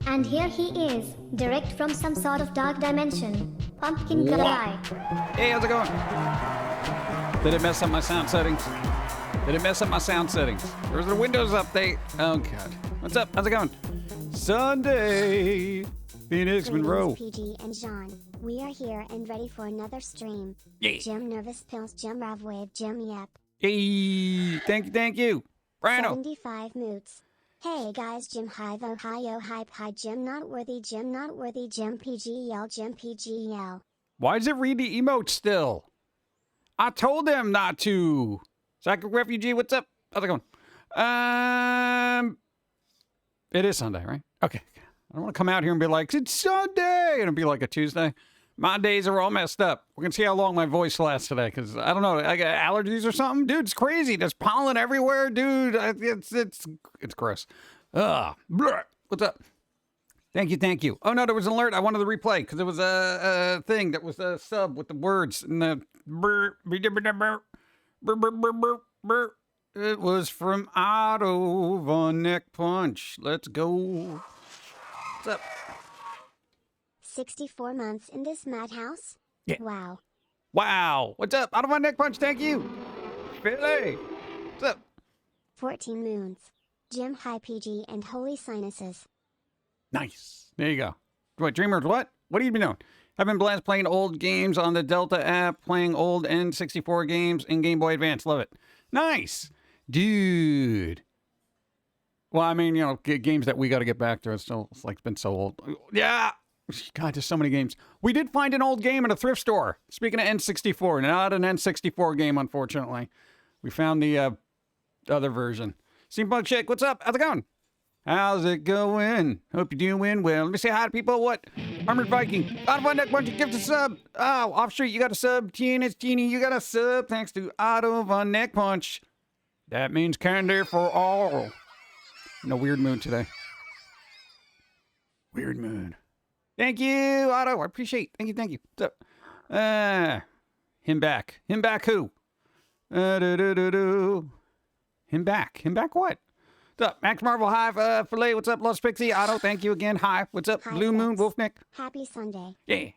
And here he is, direct from some sort of dark dimension. Pumpkin guy. Hey, how's it going? Did it mess up my sound settings? There's a Windows update. Oh, God. What's up? How's it going? Sunday. Phoenix Monroe. PG and John. We are here and ready for another stream. Yeah. Jim Nervous Pills, Jim Ravwave, Jim Yep. Hey, thank you. Rhino. 75 moots. Hey guys, Jim Hi-Vo, Hi-Yo, Hype, Hi, Jim Not Worthy, Jim PGL, Jim PGL. Why does it read the emote still? I told them not to. Psychic Refugee, what's up? How's it going? It is Sunday, right? Okay. I don't want to come out here and be like, it's Sunday, and it'll be like a Tuesday. My days are all messed up. We're going to see how long my voice lasts today, because I don't know, I got allergies or something. Dude, it's crazy. There's pollen everywhere, dude. It's gross. What's up? Thank you. Oh, no, there was an alert. I wanted to replay, because there was a thing that was a sub with the words, and the it was from Otto Von Neck Punch. Let's go. What's up? 64 months in this madhouse? Yeah. Wow. What's up? Out of my neck punch, thank you. Philly. What's up? 14 moons. Jim High PG and Holy Sinuses. Nice. There you go. What, Dreamers, what? What have you been doing? I've been blessed playing old games on the Delta app, playing old N64 games in Game Boy Advance. Love it. Nice. Dude. Well, I mean, you know, games that we got to get back to. It's been so old. Yeah. God, there's so many games. We did find an old game in a thrift store. Speaking of N64, not an N64 game, unfortunately. We found the other version. Steampunk Chick, what's up? How's it going? How's it going? Hope you're doing well. Let me say hi to people. What? Armored Viking. Out of my neck, bunch of gifts a sub. Oh, Off Street, you got a sub. Tina's Teeny, you got a sub. Thanks to Otto Von Neck Punch. That means candy for all. No weird mood today. Weird mood. Thank you, Otto. I appreciate it. Thank you. What's up? Him back. Him back who? Him back. Him back what? What's up? Max Marvel Hive, Filet. What's up? Lost Pixie. Otto, thank you again. Hi. What's up? Hi, Blue Moon, Wolfnick. Happy Sunday. Yeah.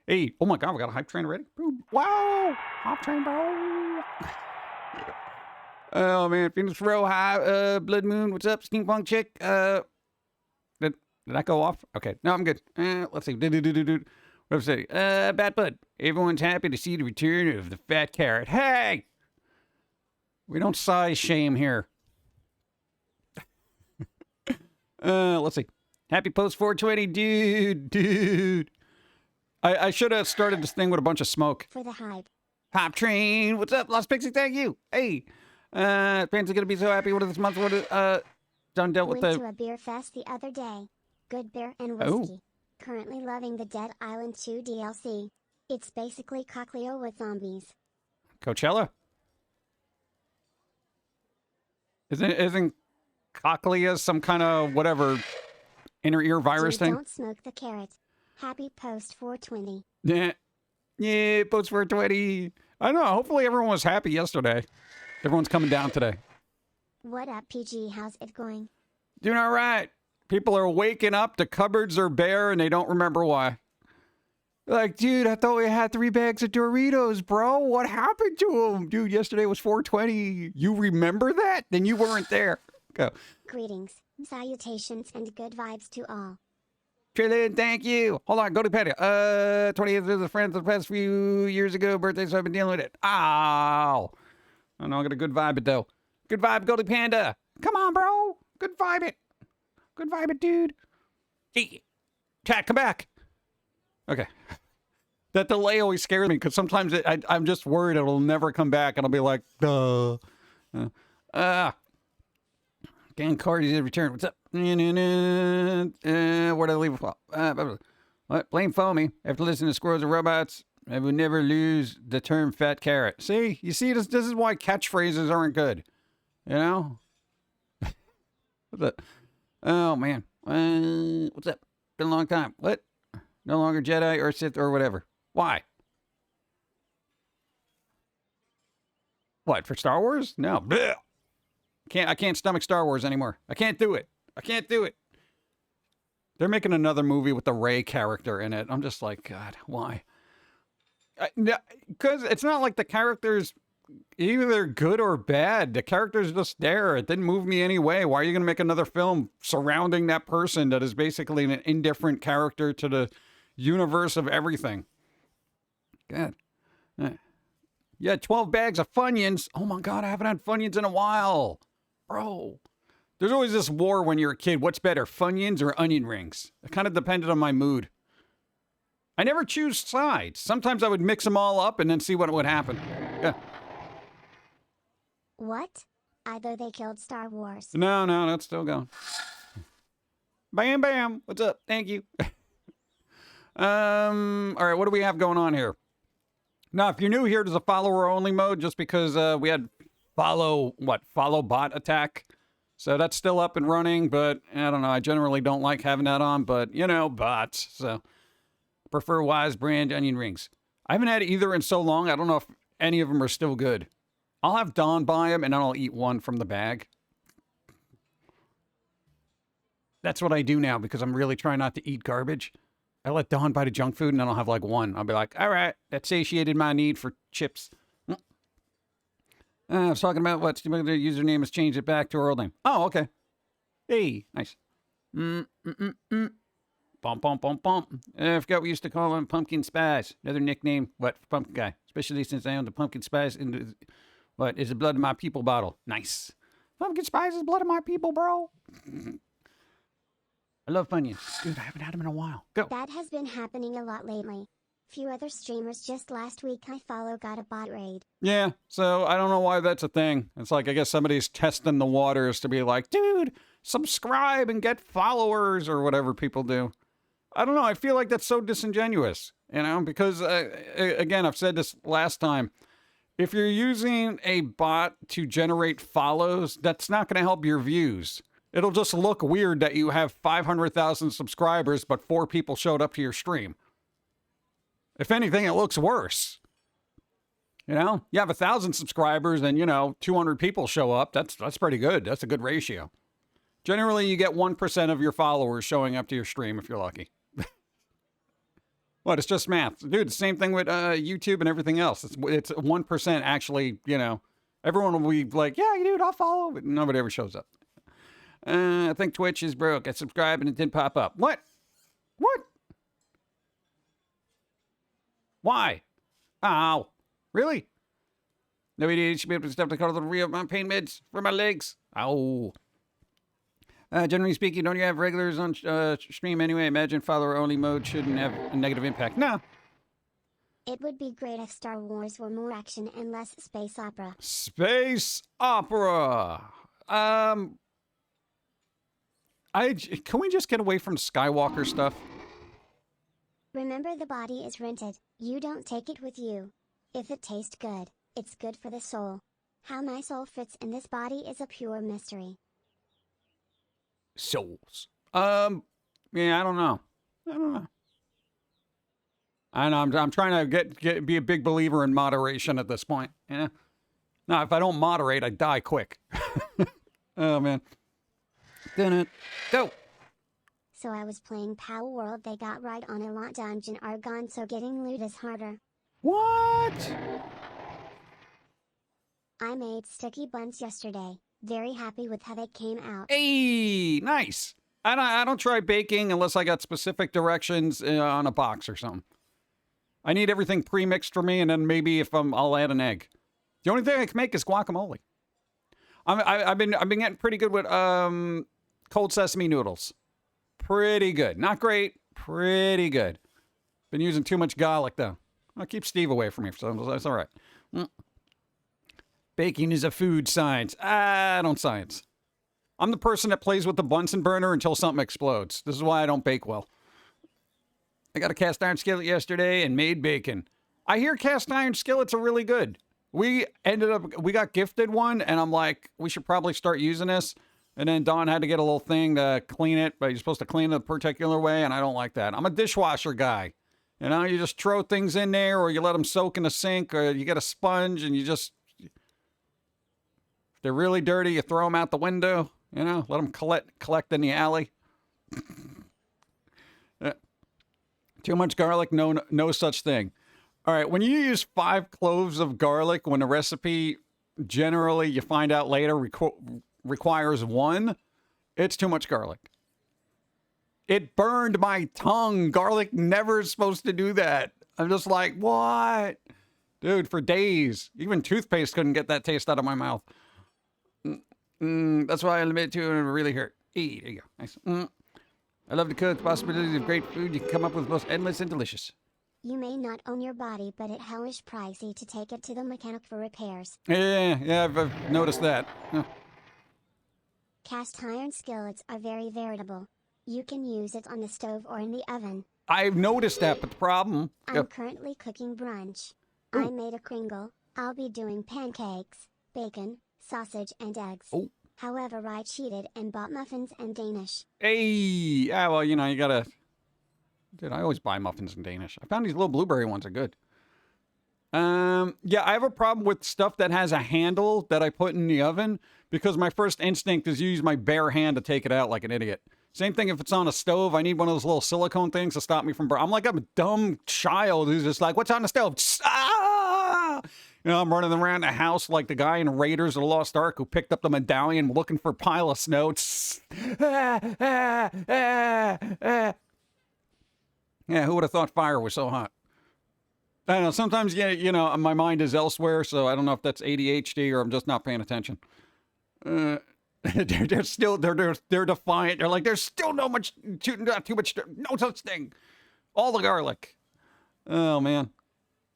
Hey. Oh my God, we got a hype train already? Wow. Hype train, bro. Oh man. Phoenix Row. Hi. Blood Moon. What's up? Steampunk Chick. Did I go off? Okay. No, I'm good. Let's see. What did I say? Bat Bud. Everyone's happy to see the return of the fat carrot. Hey! We don't size shame here. Let's see. Happy post 420, dude. I should have started this thing with a bunch of smoke. For the hype. Hop train. What's up, Lost Pixie? Thank you. Hey. Fans are going to be so happy with this month. Done dealt with Went to a beer fest the other day. Good beer and whiskey. Oh. Currently loving the Dead Island 2 DLC. It's basically Cochleo with zombies. Coachella? Isn't cochlea some kind of whatever inner ear virus Jim, thing? Don't smoke the carrot. Happy post 420. Yeah, post 420. I don't know. Hopefully everyone was happy yesterday. Everyone's coming down today. What up, PG? How's it going? Doing all right. People are waking up, the cupboards are bare, and they don't remember why. Like, dude, I thought we had 3 bags of Doritos, bro. What happened to them? Dude, yesterday was 420. You remember that? Then you weren't there. Go. Greetings, salutations, and good vibes to all. Trillion, thank you. Hold on, go to Patty. 20 years with a friend the past few years ago, birthday, so I've been dealing with it. Ow. I know I got a good vibe it, though. Good vibe, Goldie Panda. Come on, bro. Good vibe it. Good vibe it, dude. Hey. Chat, come back. Okay. That delay always scares me because sometimes I'm just worried it'll never come back and I'll be like, duh. Gang Cardi's return. What's up? Where did I leave it? What? Blame Foamy. After listening to Squirrels and Robots, I would never lose the term fat carrot. See? You see, this is why catchphrases aren't good. You know? What's up? Oh, man. What's up? Been a long time. What? No longer Jedi or Sith or whatever. Why? What, for Star Wars? No. Blech. I can't stomach Star Wars anymore. I can't do it. They're making another movie with the Ray character in it. I'm just like, God, why? Because it's not like the characters, either good or bad. The character's just there. It didn't move me any way. Why are you going to make another film surrounding that person that is basically an indifferent character to the universe of everything? God. Yeah, 12 bags of Funyuns. Oh my God, I haven't had Funyuns in a while. Bro. There's always this war when you're a kid. What's better, Funyuns or onion rings? It kind of depended on my mood. I never choose sides. Sometimes I would mix them all up and then see what would happen. Yeah. What? Either they killed Star Wars. No, that's still going. Bam, bam. What's up? Thank you. All right, what do we have going on here? Now, if you're new here, there's a follower-only mode just because we had follow bot attack. So that's still up and running, but I don't know. I generally don't like having that on, but, bots. So prefer Wise brand onion rings. I haven't had either in so long. I don't know if any of them are still good. I'll have Dawn buy them, and then I'll eat one from the bag. That's what I do now because I'm really trying not to eat garbage. I let Dawn buy the junk food, and then I'll have like one. I'll be like, all right, that satiated my need for chips. I was talking about what the username has changed it back to her old name. Oh, okay. Hey, nice. Bum, bum, bum, bum. I forgot we used to call him Pumpkin Spice. Another nickname, for Pumpkin Guy. Especially since I own the Pumpkin Spice in the, is the Blood of My People bottle. Nice. Pumpkin Spice is Blood of My People, bro. I love Funyuns. Dude, I haven't had them in a while. Go. That has been happening a lot lately. Few other streamers just last week I follow got a bot raid. Yeah, so I don't know why that's a thing. It's like, I guess somebody's testing the waters to be like, dude, subscribe and get followers or whatever people do. I don't know. I feel like that's so disingenuous, because, again, I've said this last time. If you're using a bot to generate follows, that's not going to help your views. It'll just look weird that you have 500,000 subscribers, but 4 people showed up to your stream. If anything, it looks worse. You have 1,000 subscribers and, 200 people show up. That's pretty good. That's a good ratio. Generally, you get 1% of your followers showing up to your stream if you're lucky. What? It's just math. Dude, the same thing with YouTube and everything else. It's 1% actually, everyone will be like, yeah, dude, I'll follow. But nobody ever shows up. I think Twitch is broke. I subscribed and it didn't pop up. What? Why? Ow. Really? No idiot should be able to step the color of the real my pain meds for my legs. Ow. Generally speaking, don't you have regulars on stream anyway? Imagine follower-only mode shouldn't have a negative impact. No. It would be great if Star Wars were more action and less space opera. Space opera. Can we just get away from Skywalker stuff? Remember, the body is rented. You don't take it with you. If it tastes good, it's good for the soul. How my soul fits in this body is a pure mystery. Souls. Yeah, I don't know. I'm trying to be a big believer in moderation at this point. Yeah. Now, if I don't moderate, I die quick. Oh man. Go. So I was playing Power World. They got right on a lot dungeon Argon, so getting loot is harder. What? I made sticky buns yesterday. Very happy with how they came out. Hey, nice. I don't try baking unless I got specific directions on a box or something. I need everything pre-mixed for me, and then maybe if I'll add an egg. The only thing I can make is guacamole. I've been getting pretty good with cold sesame noodles. Pretty good. Not great. Pretty good. Been using too much garlic though. I'll keep Steve away from me, so that's all right. Baking is a food science. I don't science. I'm the person that plays with the Bunsen burner until something explodes. This is why I don't bake well. I got a cast iron skillet yesterday and made bacon. I hear cast iron skillets are really good. We got gifted one, and I'm like, we should probably start using this. And then Dawn had to get a little thing to clean it, but you're supposed to clean it a particular way, and I don't like that. I'm a dishwasher guy. You just throw things in there, or you let them soak in the sink, or you get a sponge, and if they're really dirty, you throw them out the window, let them collect in the alley. Too much garlic? No, no such thing. All right, when you use 5 cloves of garlic, when a recipe generally you find out later requires 1, it's too much garlic. It burned my tongue. Garlic never is supposed to do that. I'm just like, what? Dude, for days. Even toothpaste couldn't get that taste out of my mouth. That's why I limit to it. It really hurt. Hey, there you go. Nice. I love to cook. The possibilities of great food you can come up with both endless and delicious. You may not own your body, but it's hellish pricey to take it to the mechanic for repairs. Yeah, I've noticed that. Cast iron skillets are very veritable. You can use it on the stove or in the oven. I've noticed that, but the problem... I'm currently cooking brunch. I made a kringle. I'll be doing pancakes, bacon, sausage, and eggs. However, I cheated and bought muffins and Danish. Hey! Yeah, well, you know, you gotta... Dude, I always buy muffins in Danish. I found these little blueberry ones are good. Yeah, I have a problem with stuff that has a handle that I put in the oven because my first instinct is use my bare hand to take it out like an idiot. Same thing if it's on a stove. I need one of those little silicone things to stop me from burning. I'm like a dumb child who's just like, what's on the stove? Ah! You know, I'm running around the house like the guy in Raiders of the Lost Ark who picked up the medallion looking for a pile of snow. Yeah, who would have thought fire was so hot? I don't know. Sometimes, yeah, you know, my mind is elsewhere, so I don't know if that's ADHD or I'm just not paying attention. They're defiant. They're like, there's still not too much, no such thing. All the garlic. Oh man.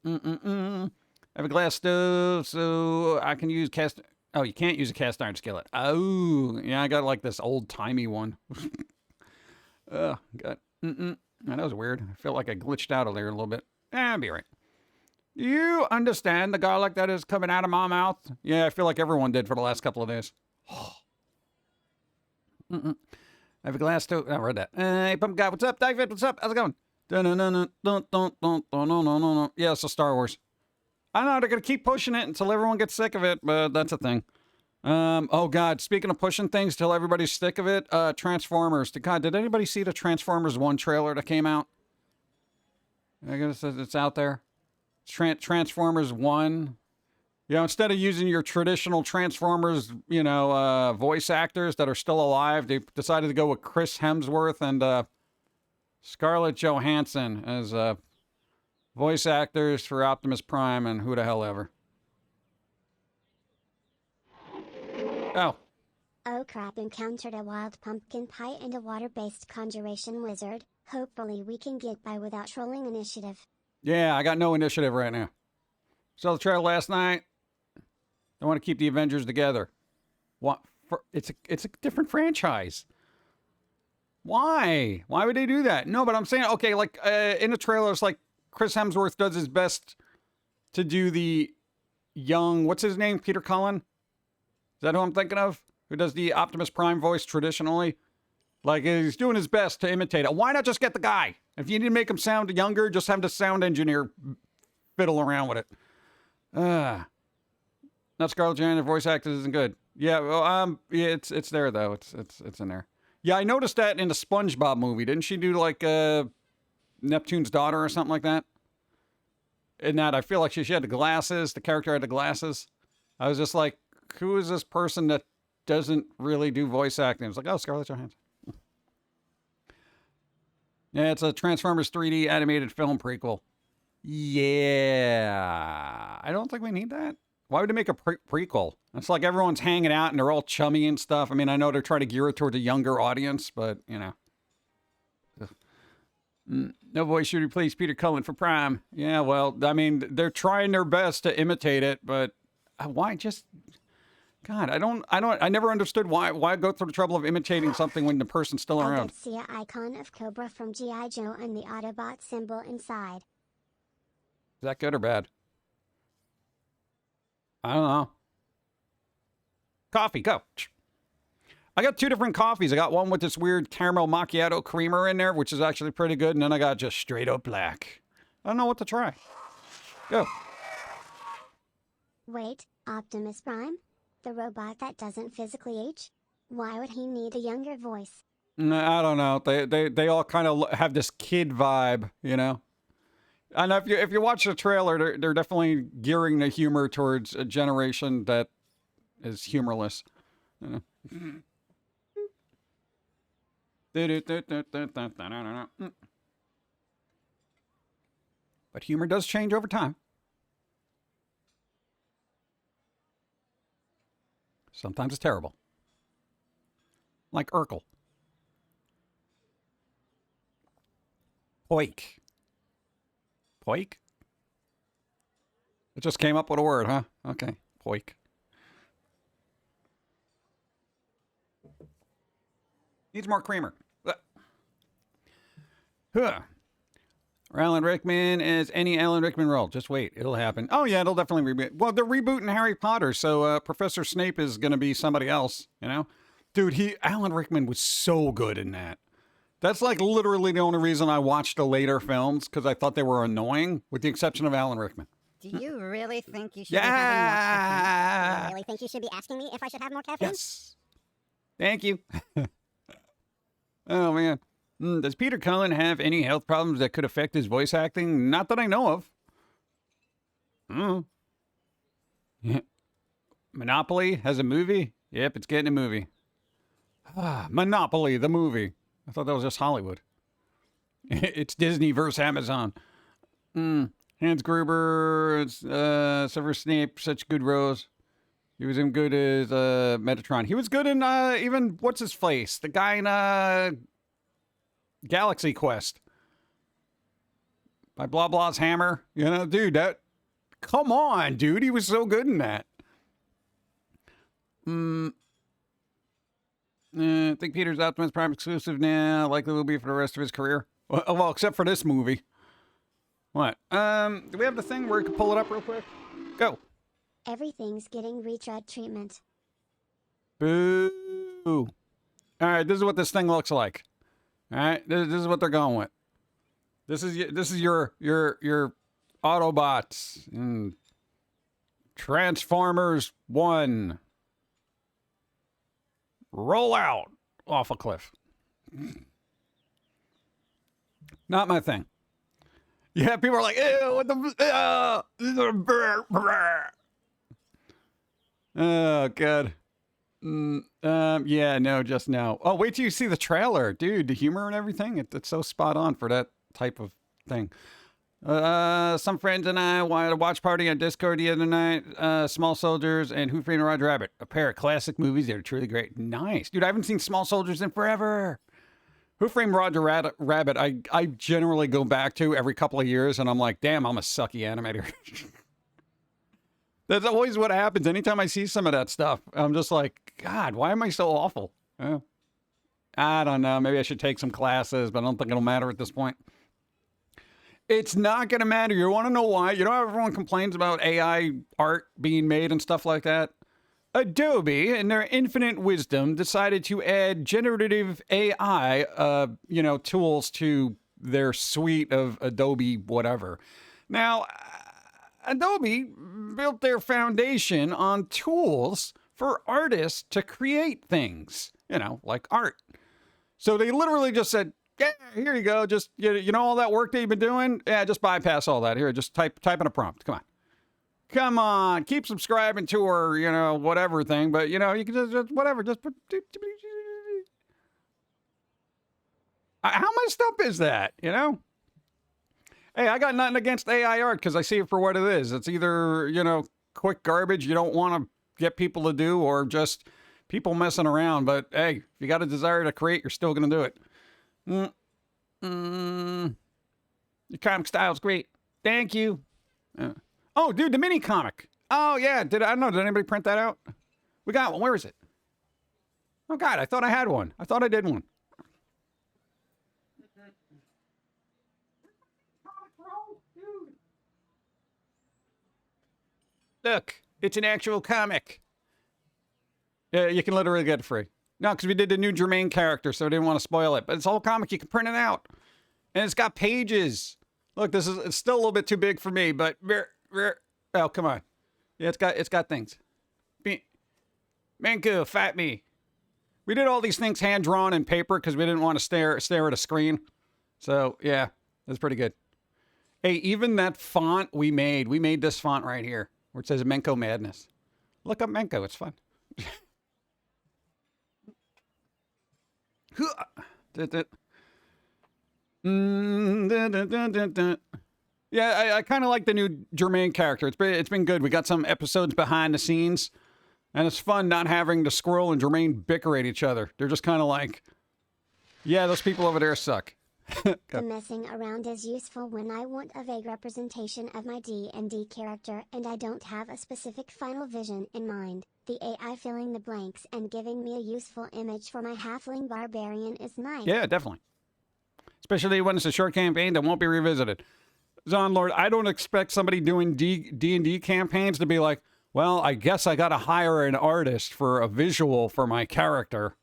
I have a glass stove, so I can use cast. Oh, you can't use a cast iron skillet. Oh, yeah, I got like this old timey one. Oh, God. That was weird. I felt like I glitched out of there a little bit. I'll be right. You understand the garlic that is coming out of my mouth? Yeah, I feel like everyone did for the last couple of days. I have a glass too. I read that. Hey, Pump Guy, what's up? David, what's up? How's it going? Yeah, it's a Star Wars. I know, they're going to keep pushing it until everyone gets sick of it, but that's a thing. Oh, God, speaking of pushing things till everybody's sick of it, Transformers. God, did anybody see the Transformers 1 trailer that came out? I guess it's out there. Transformers 1. You know, instead of using your traditional Transformers, you know, voice actors that are still alive, they decided to go with Chris Hemsworth and Scarlett Johansson as voice actors for Optimus Prime and who the hell ever. Oh. Oh crap, encountered a wild pumpkin pie and a water-based conjuration wizard. Hopefully we can get by without trolling initiative. Yeah, I got no initiative right now. Saw the trailer last night. I want to keep the Avengers together. What? It's a different franchise. Why? Why would they do that? No, but I'm saying, okay, like in the trailer, it's like Chris Hemsworth does his best to do the young, what's his name? Peter Cullen? Is that who I'm thinking of? Who does the Optimus Prime voice traditionally? Like, he's doing his best to imitate it. Why not just get the guy? If you need to make him sound younger, just have the sound engineer fiddle around with it. Not Scarlett Johansson voice actor isn't good. Yeah, well, yeah, it's there though. It's in there. Yeah, I noticed that in the SpongeBob movie. Didn't she do like Neptune's daughter or something like that? In that, I feel like she had the glasses. The character had the glasses. I was just like, who is this person that doesn't really do voice acting? It's like, oh, Scarlett Johansson. Yeah, it's a Transformers 3D animated film prequel. Yeah, I don't think we need that. Why would they make a prequel? It's like everyone's hanging out and they're all chummy and stuff. I mean, I know they're trying to gear it towards a younger audience, but, you know. No voice should replace Peter Cullen for Prime. Yeah, well, I mean, they're trying their best to imitate it, but why just... God, I never understood why go through the trouble of imitating something when the person's still around. I did see an icon of Cobra from G.I. Joe and the Autobot symbol inside. Is that good or bad? I don't know. Coffee, go. I got 2 different coffees. I got one with this weird caramel macchiato creamer in there, which is actually pretty good, and then I got just straight up black. I don't know what to try. Go. Wait, Optimus Prime? The robot that doesn't physically age? Why would he need a younger voice? I don't know. They all kind of have this kid vibe, you know. And if you watch the trailer, they're definitely gearing the humor towards a generation that is humorless. You know? But humor does change over time. Sometimes it's terrible. Like Urkel. Poik. Poik? It just came up with a word, huh? Okay. Poik. Needs more creamer. Huh. Alan Rickman is any Alan Rickman role. Just wait. It'll happen. Oh, yeah, it'll definitely reboot. Well, they're rebooting Harry Potter, so Professor Snape is going to be somebody else, you know? Dude, Alan Rickman was so good in that. That's like literally the only reason I watched the later films, because I thought they were annoying, with the exception of Alan Rickman. Do you really think you should be having more caffeine? Do you really think you should be asking me if I should have more caffeine? Yes. Thank you. Oh, man. Does Peter Cullen have any health problems that could affect his voice acting? Not that I know of. Monopoly has a movie? Yep, it's getting a movie. Monopoly, the movie. I thought that was just Hollywood. It's Disney versus Amazon. Hans Gruber, Severus Snape, such good roles. He was in good as Metatron. He was good in even, what's his face? The guy in Galaxy Quest. By Blah Blah's Hammer. You know, dude, come on, dude. He was so good in that. I think Peter's Optimus Prime exclusive now. Likely will be for the rest of his career. Well, except for this movie. What? Do we have the thing where we can pull it up real quick? Go. Everything's getting retread treatment. Boo. All right, this is what this thing looks like. All right, this is what they're going with. This is your Autobots and Transformers 1. Roll out off a cliff. Not my thing. Yeah, people are like, ew, what the... Oh, God. Yeah, no, just no. Oh, wait till you see the trailer. Dude, the humor and everything, it's so spot on for that type of thing. Some friends and I wanted a watch party on Discord the other night. Small Soldiers and Who Framed Roger Rabbit. A pair of classic movies that are truly great. Nice. Dude, I haven't seen Small Soldiers in forever. Who Framed Roger Rabbit, I generally go back to every couple of years, and I'm like, damn, I'm a sucky animator. That's always what happens. Anytime I see some of that stuff, I'm just like, God, why am I so awful? I don't know. Maybe I should take some classes, but I don't think it'll matter at this point. It's not going to matter. You want to know why? You know how everyone complains about AI art being made and stuff like that? Adobe, in their infinite wisdom, decided to add generative AI, tools to their suite of Adobe whatever. Now, Adobe built their foundation on tools for artists to create things, like art. So they literally just said, yeah, here you go. Just, you know all that work that you've been doing? Yeah, just bypass all that. Here, just type in a prompt. Come on. Come on. Keep subscribing to her, whatever thing. But, you can just whatever. Just put... How messed up is that, Hey, I got nothing against AI art because I see it for what it is. It's either, quick garbage you don't want to get people to do or just people messing around. But, hey, if you got a desire to create, you're still going to do it. Your comic style's great. Thank you. Oh, dude, the mini comic. Oh, yeah. Did anybody print that out? We got one. Where is it? Oh, God, I thought I had one. I thought I did one. Look, it's an actual comic. Yeah, you can literally get it free. No, because we did the new Jermaine character, so I didn't want to spoil it. But it's a whole comic. You can print it out. And it's got pages. Look, it's still a little bit too big for me, but... Oh, come on. Yeah, it's got things. Menko, fight me. We did all these things hand-drawn in paper because we didn't want to stare at a screen. So, yeah, that's pretty good. Hey, even that font we made this font right here where it says Menko Madness. Look up Menko. It's fun. Yeah, I kind of like the new Jermaine character. It's been good. We got some episodes behind the scenes, and it's fun not having to Squirrel and Jermaine bicker at each other. They're just kind of like, yeah, those people over there suck. The messing around is useful when I want a vague representation of my D&D character and I don't have a specific final vision in mind. The AI filling the blanks and giving me a useful image for my halfling barbarian is nice. Yeah, definitely. Especially when it's a short campaign that won't be revisited. Zonlord, I don't expect somebody doing D&D campaigns to be like, well, I guess I got to hire an artist for a visual for my character.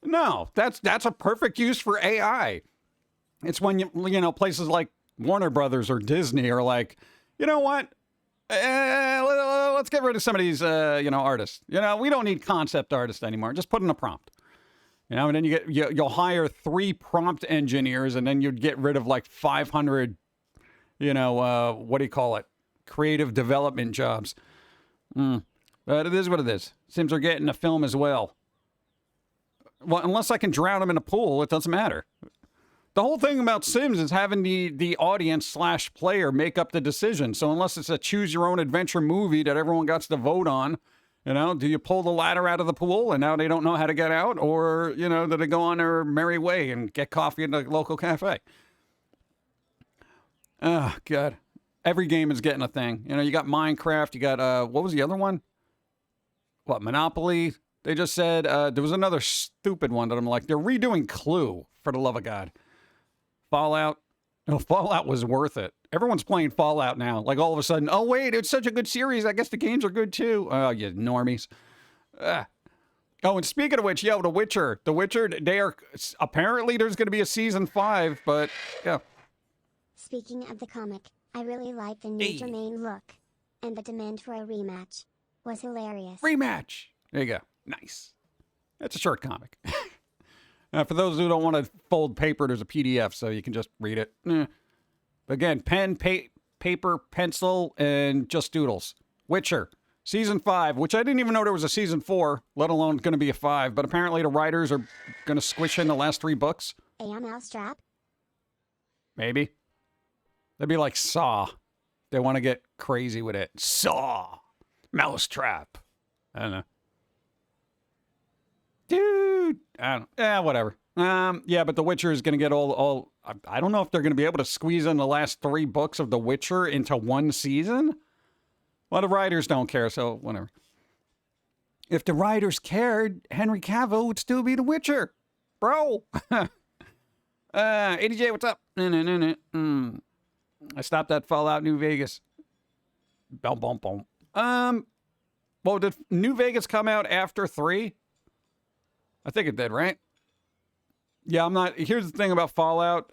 No, that's a perfect use for AI. It's when, you know, places like Warner Brothers or Disney are like, you know what? Let's get rid of some of these, artists. You know, we don't need concept artists anymore. Just put in a prompt. You know, and then you'll hire 3 prompt engineers, and then you'd get rid of like 500, what do you call it? Creative development jobs. But it is what it is. Seems they're getting a film as well. Well, unless I can drown them in a pool, it doesn't matter. The whole thing about Sims is having the audience/player make up the decision. So unless it's a choose-your-own-adventure movie that everyone got to vote on, you know, do you pull the ladder out of the pool and now they don't know how to get out? Or, you know, do they go on their merry way and get coffee in the local cafe? Oh, God. Every game is getting a thing. You know, you got Minecraft. You got, what was the other one? What, Monopoly? They just said, there was another stupid one that I'm like, they're redoing Clue, for the love of God. Fallout. No, Fallout was worth it. Everyone's playing Fallout now. Like all of a sudden, oh wait, it's such a good series. I guess the games are good too. Oh, you normies. Oh, and speaking of which, The Witcher. The Witcher, apparently there's going to be a season 5, but yeah. Speaking of the comic, I really like the new Jermaine look. And the demand for a rematch was hilarious. Rematch! There you go. Nice. That's a short comic. For those who don't want to fold paper, there's a PDF, so you can just read it. Again, pen, paper, pencil, and just doodles. Witcher, Season 5, which I didn't even know there was a Season 4, let alone going to be a 5, but apparently the writers are going to squish in the last 3 books. A mousetrap? Maybe. That'd be like Saw. They want to get crazy with it. Saw. Mousetrap. I don't know. Dude, whatever. Yeah, but The Witcher is going to get all. I don't know if they're going to be able to squeeze in the last 3 books of The Witcher into 1 season. Well, the writers don't care, so whatever. If the writers cared, Henry Cavill would still be The Witcher, bro. ADJ, what's up? I stopped that Fallout New Vegas. Boom, boom, boom. Well, did New Vegas come out after 3? I think it did, right? Yeah, I'm not. Here's the thing about Fallout.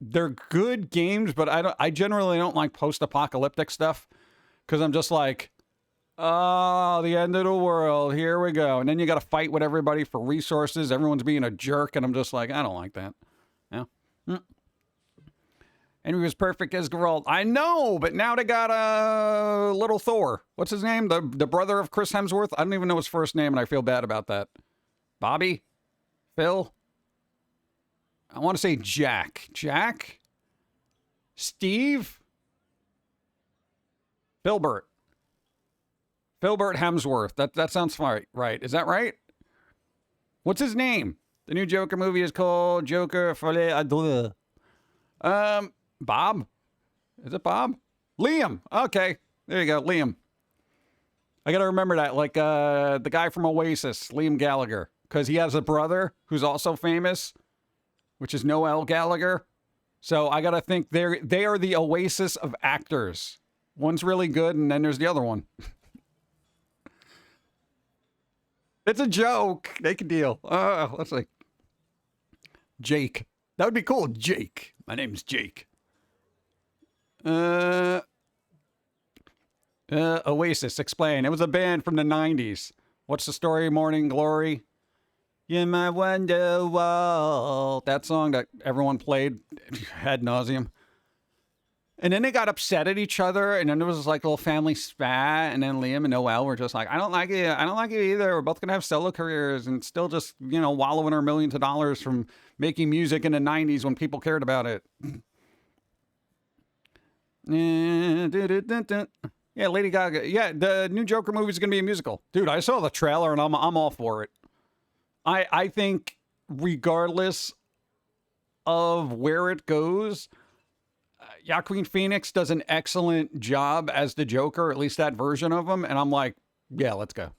They're good games, but I generally don't like post-apocalyptic stuff because I'm just like, oh, the end of the world. Here we go. And then you got to fight with everybody for resources. Everyone's being a jerk, and I'm just like, I don't like that. Yeah. Henry was perfect as Geralt. I know, but now they got little Thor. What's his name? The brother of Chris Hemsworth? I don't even know his first name, and I feel bad about that. Bobby? Phil? I want to say Jack. Jack? Steve? Filbert. Filbert Hemsworth. That sounds right. Is that right? What's his name? The new Joker movie is called Joker Folie à Deux. Bob? Is it Bob? Liam. Okay. There you go. Liam. I got to remember that. Like the guy from Oasis, Liam Gallagher. Because he has a brother who's also famous, which is Noel Gallagher. So I got to think they are the Oasis of actors. One's really good, and then there's the other one. It's a joke. Make a deal. Let's see. Jake. That would be cool. Jake. My name's Jake. Oasis, explain. It was a band from the 90s. What's the story? Morning Glory. You're my Wonderwall. That song that everyone played ad nauseum. And then they got upset at each other, and then there was like a little family spat, and then Liam and Noel were just like, I don't like it. I don't like it either. We're both going to have solo careers and still just, wallowing our millions of dollars from making music in the 90s when people cared about it. Yeah, Lady Gaga. Yeah, the new Joker movie is going to be a musical. Dude, I saw the trailer, and I'm all for it. I think regardless of where it goes, Joaquin Phoenix does an excellent job as the Joker, at least that version of him. And I'm like, yeah, let's go.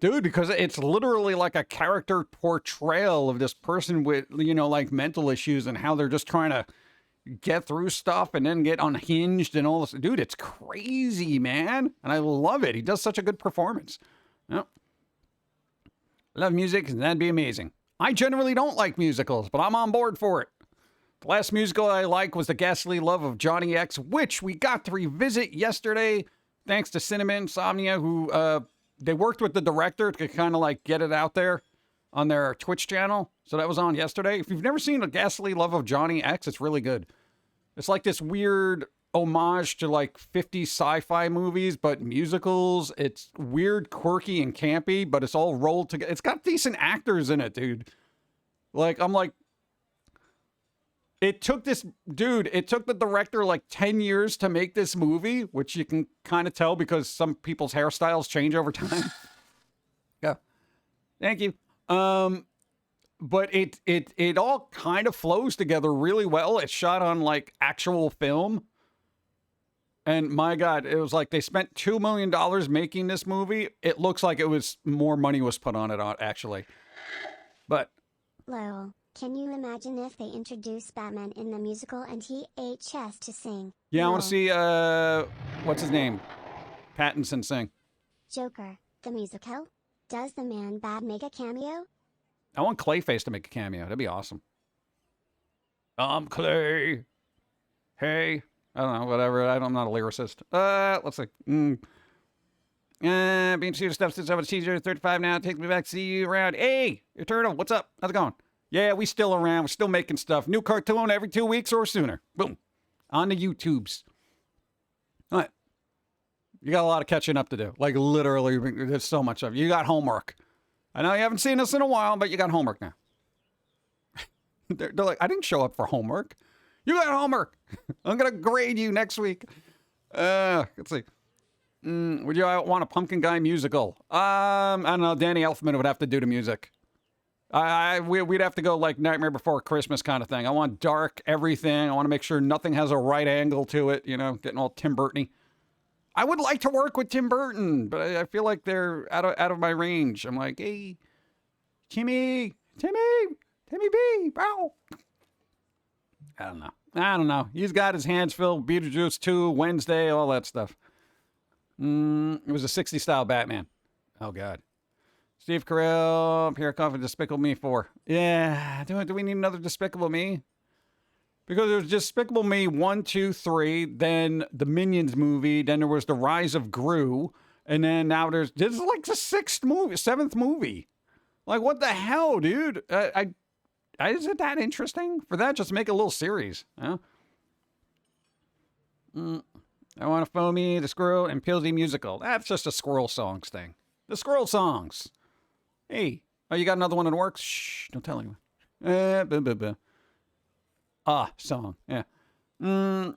Dude, because it's literally like a character portrayal of this person with, like mental issues and how they're just trying to get through stuff and then get unhinged and all this. Dude, it's crazy, man. And I love it. He does such a good performance. Yep. Love music, and that'd be amazing. I generally don't like musicals, but I'm on board for it. The last musical I like was The Ghastly Love of Johnny X, which we got to revisit yesterday, thanks to Cinema Insomnia, who they worked with the director to kind of like get it out there on their Twitch channel. So that was on yesterday. If you've never seen The Ghastly Love of Johnny X, it's really good. It's like this weird homage to like 50s sci-fi movies, but musicals. It's weird, quirky, and campy, but it's all rolled together. It's got decent actors in it, dude. I'm like, it took the director like 10 years to make this movie, which you can kind of tell because some people's hairstyles change over time. Yeah. Thank you. But it all kind of flows together really well. It's shot on like actual film. And my God, it was like they spent $2 million making this movie. It looks like it was more money was put on it, actually. But Lol, can you imagine if they introduced Batman in the musical and he ate chess to sing? yeah, I Lol. want to see, what's his name? Pattinson sing. Joker, the musical? Does the man bad make a cameo? I want Clayface to make a cameo. That'd be awesome. I'm Clay. Hey. I don't know, whatever. I'm not a lyricist. Let's see. Being shooter stuff since I was teacher, 35 now. Take me back. See you around. Hey, Eternal. What's up? How's it going? Yeah, we still around. We're still making stuff. New cartoon every 2 weeks or sooner. Boom. On the YouTubes. All right. You got a lot of catching up to do. Like, literally, there's so much of it. You got homework. I know you haven't seen us in a while, but you got homework now. They're like, I didn't show up for homework. You got homework. I'm going to grade you next week. Let's see. Would you want a Pumpkin Guy musical? I don't know. Danny Elfman would have to do the music. We'd have to go like Nightmare Before Christmas kind of thing. I want dark everything. I want to make sure nothing has a right angle to it. Getting all Tim Burton-y. I would like to work with Tim Burton, but I feel like they're out of my range. I'm like, hey, Timmy B, bro. I don't know. He's got his hands filled. Beetlejuice 2, Wednesday, all that stuff. It was a 60s style Batman. Oh, God. Steve Carell, Pierre Coffin, Despicable Me 4. Yeah, do we need another Despicable Me? Because there was Despicable Me 1, 2, 3, then the Minions movie, then there was The Rise of Gru, and then now this is like the 7th movie. Like, what the hell, dude? Is it that interesting? For that, just make a little series. I want a Foamy, the Squirrel, and Pillsy musical. That's just a Squirrel Songs thing. The Squirrel Songs. Hey. Oh, you got another one in the works? Shh, don't tell anyone. Song. Yeah.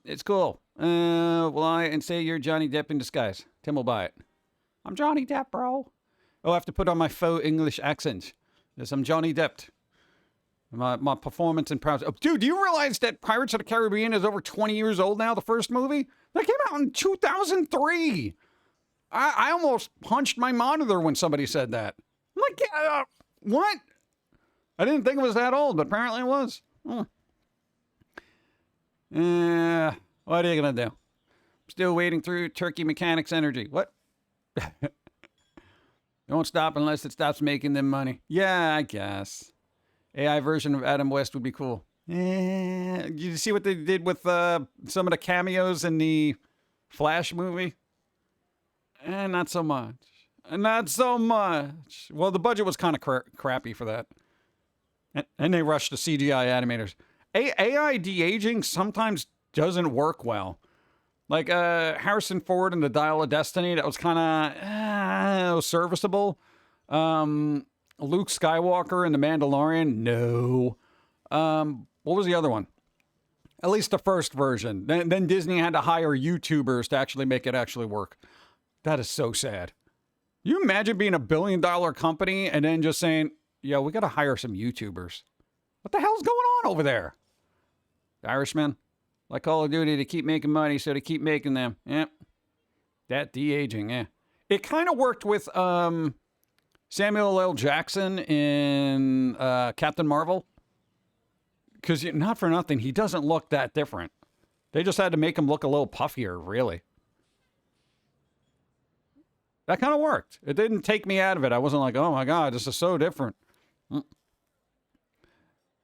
It's cool. Will I say you're Johnny Depp in disguise? Tim will buy it. I'm Johnny Depp, bro. Oh, I have to put on my faux English accent. Yes, I'm Johnny Depp. My performance in Pirates. Oh, dude, do you realize that Pirates of the Caribbean is over 20 years old now, the first movie? That came out in 2003. I almost punched my monitor when somebody said that. I'm like, what? I didn't think it was that old, but apparently it was. What are you going to do? Still wading through Turkey Mechanics Energy. What? Don't stop unless it stops making them money. Yeah, I guess. AI version of Adam West would be cool. You see what they did with some of the cameos in the Flash movie? Not so much. Not so much. Well, the budget was kind of crappy for that. And they rushed the CGI animators. AI de-aging sometimes doesn't work well. Like Harrison Ford in The Dial of Destiny, that was kind of serviceable. Luke Skywalker in The Mandalorian, no. What was the other one? At least the first version. Then Disney had to hire YouTubers to actually make it actually work. That is so sad. You imagine being $1 billion company and then just saying, yo, we got to hire some YouTubers. What the hell's going on over there? The Irishmen, like Call of Duty, to keep making money, so they keep making them. Yep. That de-aging, yeah. It kind of worked with Samuel L. Jackson in Captain Marvel. Because not for nothing, he doesn't look that different. They just had to make him look a little puffier, really. That kind of worked. It didn't take me out of it. I wasn't like, oh my God, this is so different.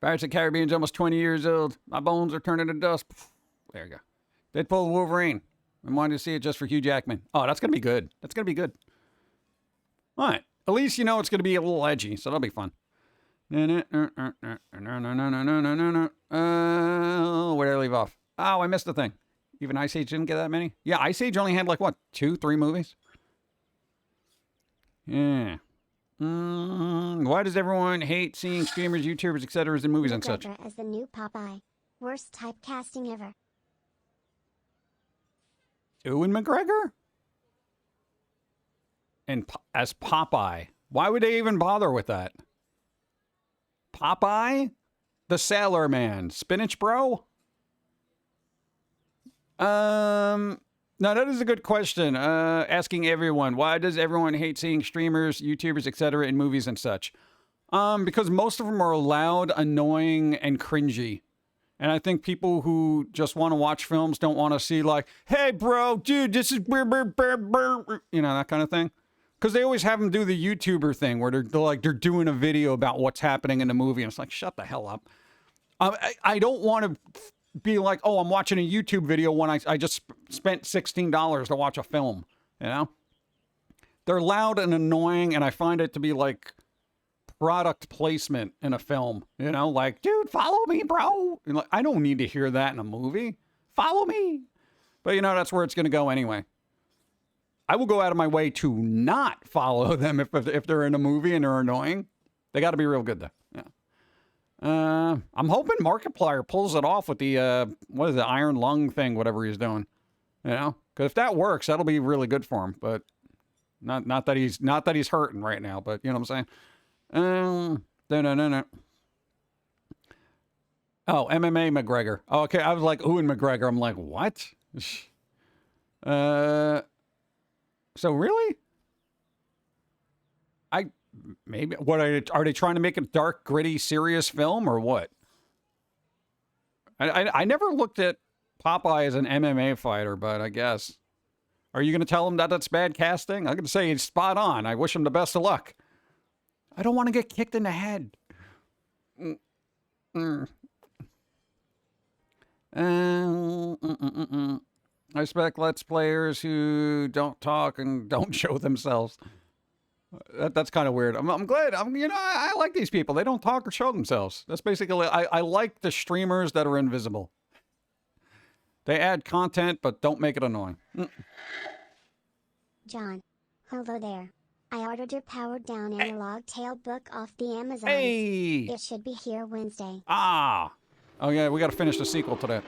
Pirates of the Caribbean's almost 20 years old. My bones are turning to dust. There you go. Deadpool Wolverine. I wanted to see it just for Hugh Jackman. Oh, that's going to be good. That's going to be good. All right. At least you know it's going to be a little edgy, so that'll be fun. Where did I leave off? Oh, I missed the thing. Even Ice Age didn't get that many? Yeah, Ice Age only had like, what, 2, 3 movies? Yeah. Why does everyone hate seeing streamers, YouTubers, etc. in movies and such? As the new Popeye. Worst typecasting ever. Ewan McGregor? And as Popeye. Why would they even bother with that? Popeye? The Sailor Man. Spinach Bro? No, that is a good question. Asking everyone, why does everyone hate seeing streamers, YouTubers, etc. in movies and such? Because most of them are loud, annoying, and cringy. And I think people who just want to watch films don't want to see like, hey, bro, dude, this is you know, that kind of thing. Because they always have them do the YouTuber thing where they're doing a video about what's happening in the movie. And it's like, shut the hell up. I don't want to be like, oh, I'm watching a YouTube video when I just spent $16 to watch a film, you know? They're loud and annoying, and I find it to be like product placement in a film, you know? Like, dude, follow me, bro. And like, I don't need to hear that in a movie. Follow me. But, you know, that's where it's going to go anyway. I will go out of my way to not follow them if they're in a movie and they're annoying. They got to be real good, though. Yeah. I'm hoping Markiplier pulls it off with the, what is it, iron lung thing, whatever he's doing. You know? Because if that works, that'll be really good for him. But not that he's hurting right now, but you know what I'm saying? No. Oh, MMA McGregor. Oh, okay, I was like, Ewan McGregor. I'm like, what? So really? Maybe what are they trying to make a dark, gritty, serious film or what? I never looked at Popeye as an MMA fighter, but I guess. Are you going to tell him that that's bad casting? I'm going to say he's spot on. I wish him the best of luck. I don't want to get kicked in the head. I expect Let's Players who don't talk and don't show themselves. That's kind of weird. I'm glad. I like these people. They don't talk or show themselves. That's basically, I like the streamers that are invisible. They add content, but don't make it annoying. John, hello there. I ordered your powered down analog tail book off the Amazon. Hey! It should be here Wednesday. Ah! Oh yeah, we got to finish the sequel to that.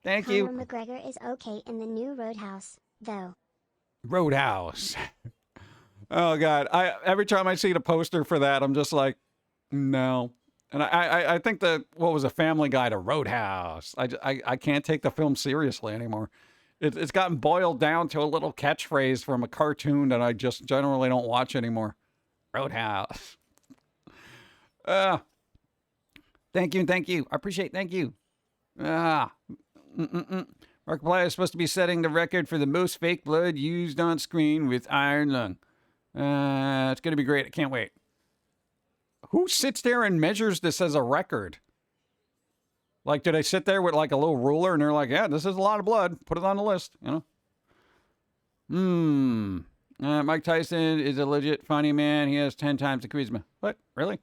Thank you. Conor McGregor is okay in the new Roadhouse, though. Roadhouse. Oh God! Every time I see the poster for that, I'm just like, no. And I think that what was a Family Guy to Roadhouse. I can't take the film seriously anymore. It's gotten boiled down to a little catchphrase from a cartoon that I just generally don't watch anymore. Roadhouse. Thank you. I appreciate. Thank you. Markiplier is supposed to be setting the record for the most fake blood used on screen with iron lung. It's going to be great. I can't wait. Who sits there and measures this as a record? Like, do they sit there with like a little ruler and they're like, yeah, this is a lot of blood. Put it on the list, you know? Mike Tyson is a legit funny man. He has 10 times the charisma. What? Really?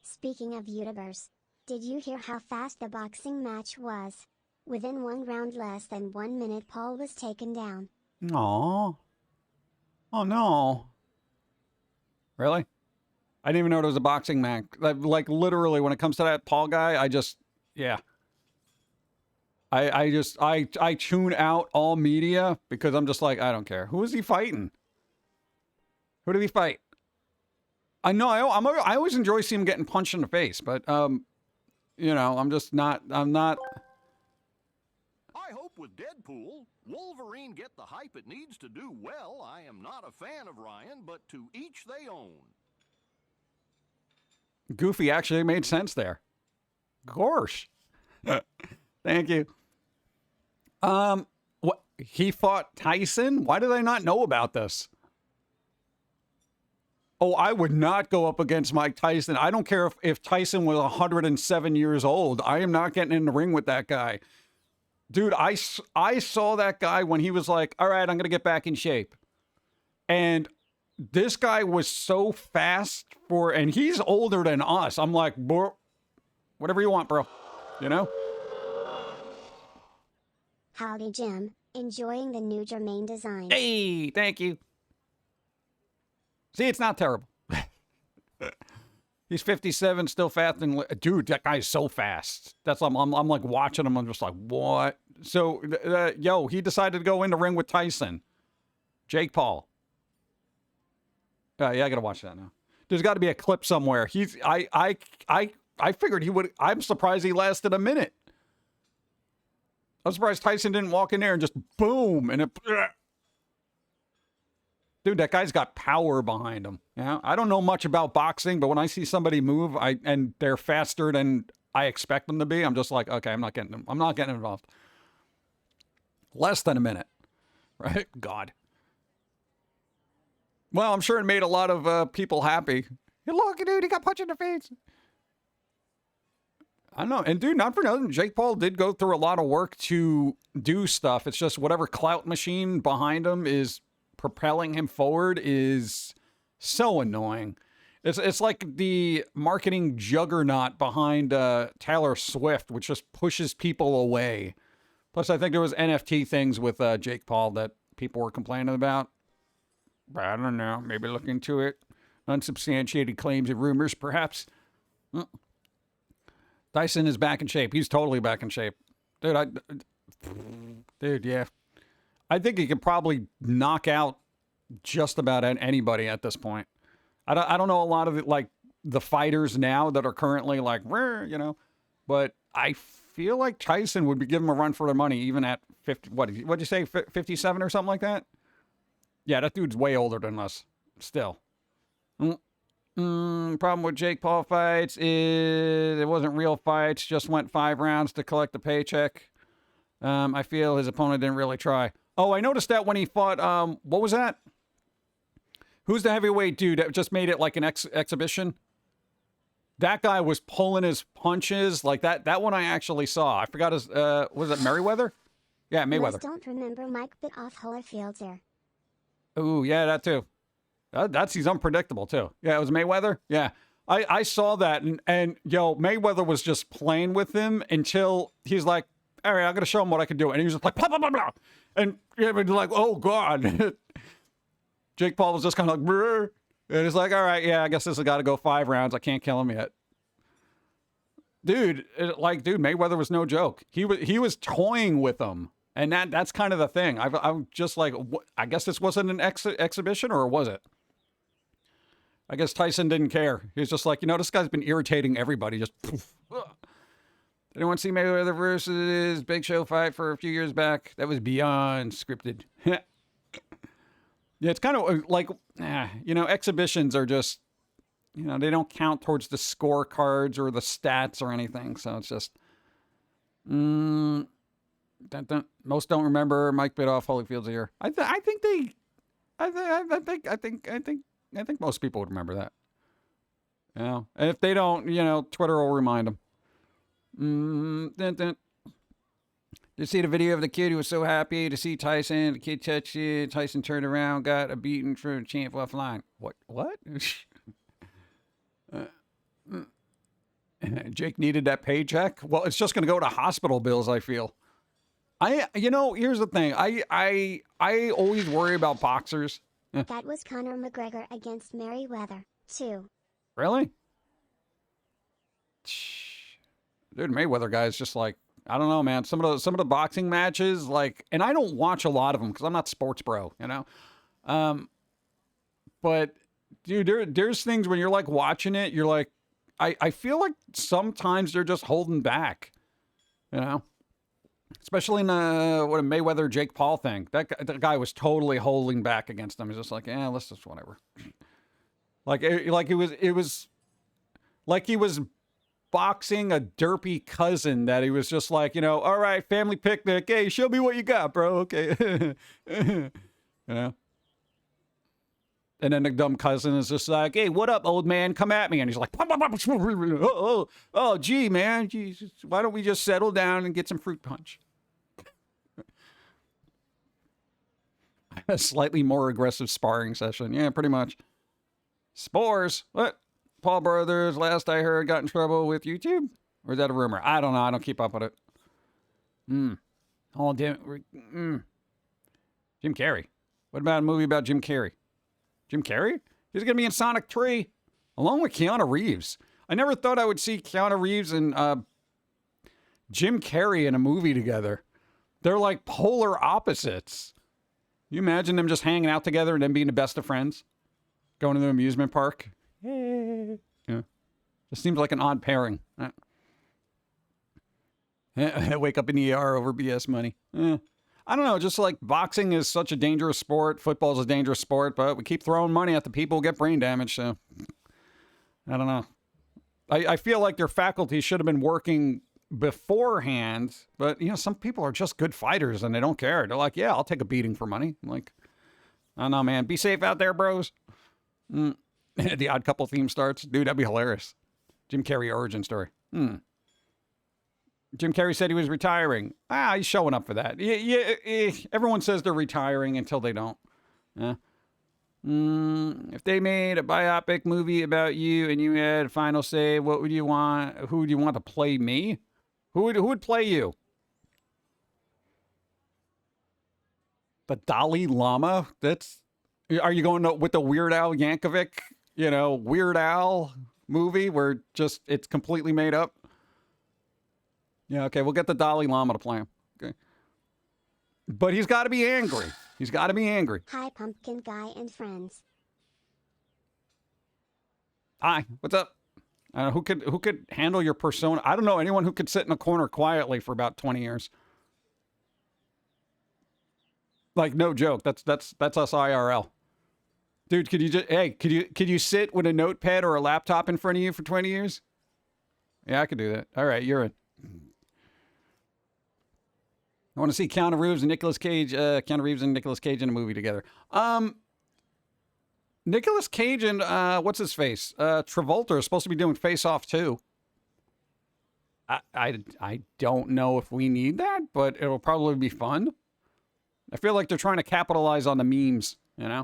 Speaking of YouTubers, did you hear how fast the boxing match was? Within one round less than 1 minute, Paul was taken down. Aww. Oh, no. Really? I didn't even know it was a boxing match. Like, literally, when it comes to that Paul guy, yeah. I tune out all media because I'm just like, I don't care. Who is he fighting? Who did he fight? I know, I always enjoy seeing him getting punched in the face, but, you know, I'm not... I hope with Deadpool, Wolverine get the hype it needs to do well. I am not a fan of Ryan, but to each they own. Goofy actually made sense there. Gosh. Thank you. What? He fought Tyson? Why did I not know about this? Oh, I would not go up against Mike Tyson. I don't care if Tyson was 107 years old. I am not getting in the ring with that guy. Dude, I saw that guy when he was like, all right, I'm going to get back in shape. And this guy was so fast and he's older than us. I'm like, bro, whatever you want, bro. You know? Howdy, Jim. Enjoying the new Jermaine design. Hey, thank you. See, it's not terrible. He's 57, still fast, and dude, that guy's so fast. That's I'm like watching him. I'm just like, what? So, yo, he decided to go in the ring with Tyson, Jake Paul. Yeah, I gotta watch that now. There's got to be a clip somewhere. I figured he would. I'm surprised he lasted a minute. I'm surprised Tyson didn't walk in there and just boom and it. Dude, that guy's got power behind him. Yeah, I don't know much about boxing, but when I see somebody move, and they're faster than I expect them to be, I'm just like, okay, I'm not getting involved. Less than a minute, right? God. Well, I'm sure it made a lot of people happy. Hey, look, dude, he got punched in the face. I don't know. And dude, not for nothing, Jake Paul did go through a lot of work to do stuff. It's just whatever clout machine behind him is propelling him forward is so annoying. It's like the marketing juggernaut behind Taylor Swift, which just pushes people away. Plus, I think there was NFT things with Jake Paul that people were complaining about. But I don't know. Maybe look into it. Unsubstantiated claims and rumors, perhaps. Tyson is back in shape. He's totally back in shape. Dude, yeah. I think he could probably knock out just about anybody at this point. I don't know a lot of the fighters now that are currently like, you know, but I feel like Tyson would be giving him a run for their money even at 50. What'd you say, 57 or something like that? Yeah, that dude's way older than us. Still. Problem with Jake Paul fights is it wasn't real fights. Just went 5 rounds to collect the paycheck. I feel his opponent didn't really try. Oh, I noticed that when he fought, what was that? Who's the heavyweight dude that just made it like an exhibition? That guy was pulling his punches like that. That one I actually saw. I forgot his, was it Merriweather? Yeah, Mayweather. Most don't remember Mike bit off Holyfield's ear. Ooh, yeah, that too. He's unpredictable too. Yeah, it was Mayweather. Yeah. I saw that and yo, Mayweather was just playing with him until he's like, all right, I'm going to show him what I can do. And he was just like, blah, blah, blah, blah. And yeah, like, oh God. Jake Paul was just kind of like, brr. And he's like, all right, yeah, I guess this has got to go 5 rounds. I can't kill him yet. Dude, Mayweather was no joke. He was toying with him. And that's kind of the thing. I'm just like, I guess this wasn't an exhibition, or was it? I guess Tyson didn't care. He was just like, you know, this guy's been irritating everybody. Just poof. Did anyone see Mayweather versus Big Show fight for a few years back? That was beyond scripted. Yeah, it's kind of like, you know, exhibitions are just, you know, they don't count towards the scorecards or the stats or anything. So it's just, most don't remember Mike bit off Holyfield's ear. I think most people would remember that. You know, and if they don't, you know, Twitter will remind them. You see the video of the kid who was so happy to see Tyson. The kid touched it. Tyson turned around, got a beating for a champ offline. What? What? Jake needed that paycheck. Well, it's just going to go to hospital bills, I feel. Here's the thing. I always worry about boxers. That was Conor McGregor against Merriweather, too. Really? Dude, Mayweather guy is just like, I don't know, man. Some of the boxing matches, like, and I don't watch a lot of them because I'm not sports bro, you know. But dude, there's things when you're like watching it, you're like, I feel like sometimes they're just holding back, you know. Especially in a Mayweather Jake Paul thing. That guy was totally holding back against him. He's just like, yeah, let's just whatever. It was like he was boxing a derpy cousin that he was just like, all right, family picnic. Hey, show me what you got, bro. Okay. You know? And then the dumb cousin is just like, hey, what up, old man? Come at me. And he's like, oh, gee, man. Jesus, why don't we just settle down and get some fruit punch? A slightly more aggressive sparring session. Yeah, pretty much. Spores. What? Paul Brothers, last I heard, got in trouble with YouTube? Or is that a rumor? I don't know. I don't keep up with it. Oh, damn. Jim Carrey. What about a movie about Jim Carrey? Jim Carrey? He's going to be in Sonic 3, along with Keanu Reeves. I never thought I would see Keanu Reeves and Jim Carrey in a movie together. They're like polar opposites. You imagine them just hanging out together and then being the best of friends? Going to the amusement park? Yeah. Just seems like an odd pairing. Wake up in the ER over BS money. I don't know, just like boxing is such a dangerous sport. Football is a dangerous sport, but we keep throwing money at the people who get brain damage, so I don't know. I feel like their faculty should have been working beforehand, but, some people are just good fighters and they don't care. They're like, yeah, I'll take a beating for money. I'm like, I don't know, man. Be safe out there, bros. The Odd Couple theme starts. Dude, that'd be hilarious. Jim Carrey origin story. Jim Carrey said he was retiring. He's showing up for that. Yeah, everyone says they're retiring until they don't. If they made a biopic movie about you and you had a final say, what would you want? Who would you want to play me? Who would play you? The Dalai Lama? Are you going with the Weird Al Yankovic, Weird Al movie where just it's completely made up? Yeah, okay, we'll get the Dalai Lama to play him. Okay. But he's got to be angry. He's got to be angry. Hi, Pumpkin Guy and friends. Hi, what's up? Who could handle your persona? I don't know anyone who could sit in a corner quietly for about 20 years. Like, no joke. That's us IRL. Dude, could you sit with a notepad or a laptop in front of you for 20 years? Yeah, I could do that. All right, you're in. I want to see Keanu Reeves and Nicolas Cage in a movie together. Nicolas Cage and what's his face? Travolta is supposed to be doing Face Off too. I don't know if we need that, but it'll probably be fun. I feel like they're trying to capitalize on the memes, Yeah.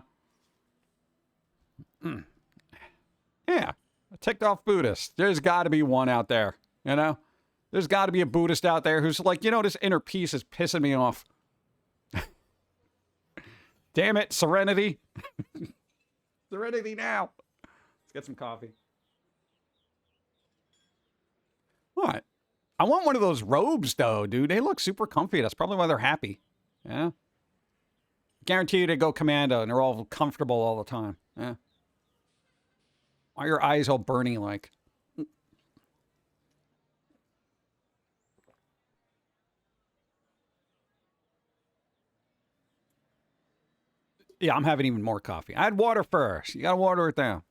A ticked off Buddhist. There's got to be one out there, There's got to be a Buddhist out there who's like, this inner peace is pissing me off. Damn it, serenity. Serenity now. Let's get some coffee. What? I want one of those robes, though, dude. They look super comfy. That's probably why they're happy. Yeah? Guarantee you they go commando and they're all comfortable all the time. Yeah? Why are your eyes all burning like? Yeah, I'm having even more coffee. I had water first. You got to water it down.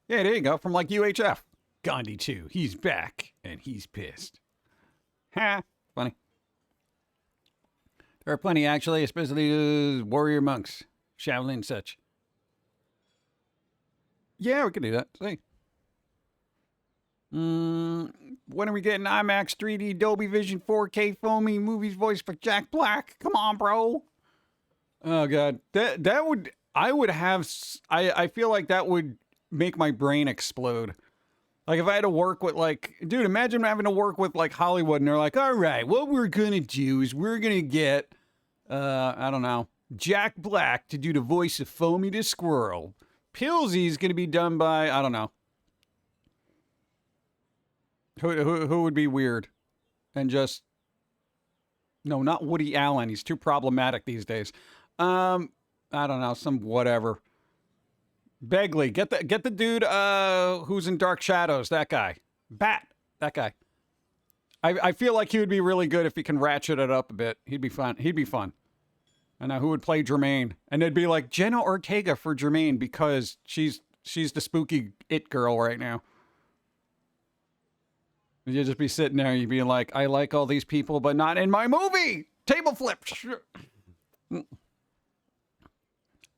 Yeah, there you go. From like UHF. Gandhi too. He's back and he's pissed. Ha! Funny. There are plenty actually, especially warrior monks, Shaolin and such. Yeah, we can do that. See. When are we getting IMAX 3D Dolby Vision 4K Foamy movies voice for Jack Black? Come on, bro. Oh god, I feel like that would make my brain explode. Like if I had to work with like, dude, imagine having to work with like Hollywood and they're like, all right, what we're gonna do is we're gonna get, I don't know, Jack Black to do the voice of Foamy the Squirrel. Pillsy's gonna be done by, I don't know. Who would be weird? And just, no, not Woody Allen. He's too problematic these days. I don't know, some whatever. Begley, get the dude who's in Dark Shadows, that guy. Bat, that guy. I feel like he would be really good if he can ratchet it up a bit. He'd be fun. And now who would play Jermaine? And it'd be like Jenna Ortega for Jermaine because she's the spooky it girl right now. You'd just be sitting there, you'd be like, I like all these people, but not in my movie. Table flip.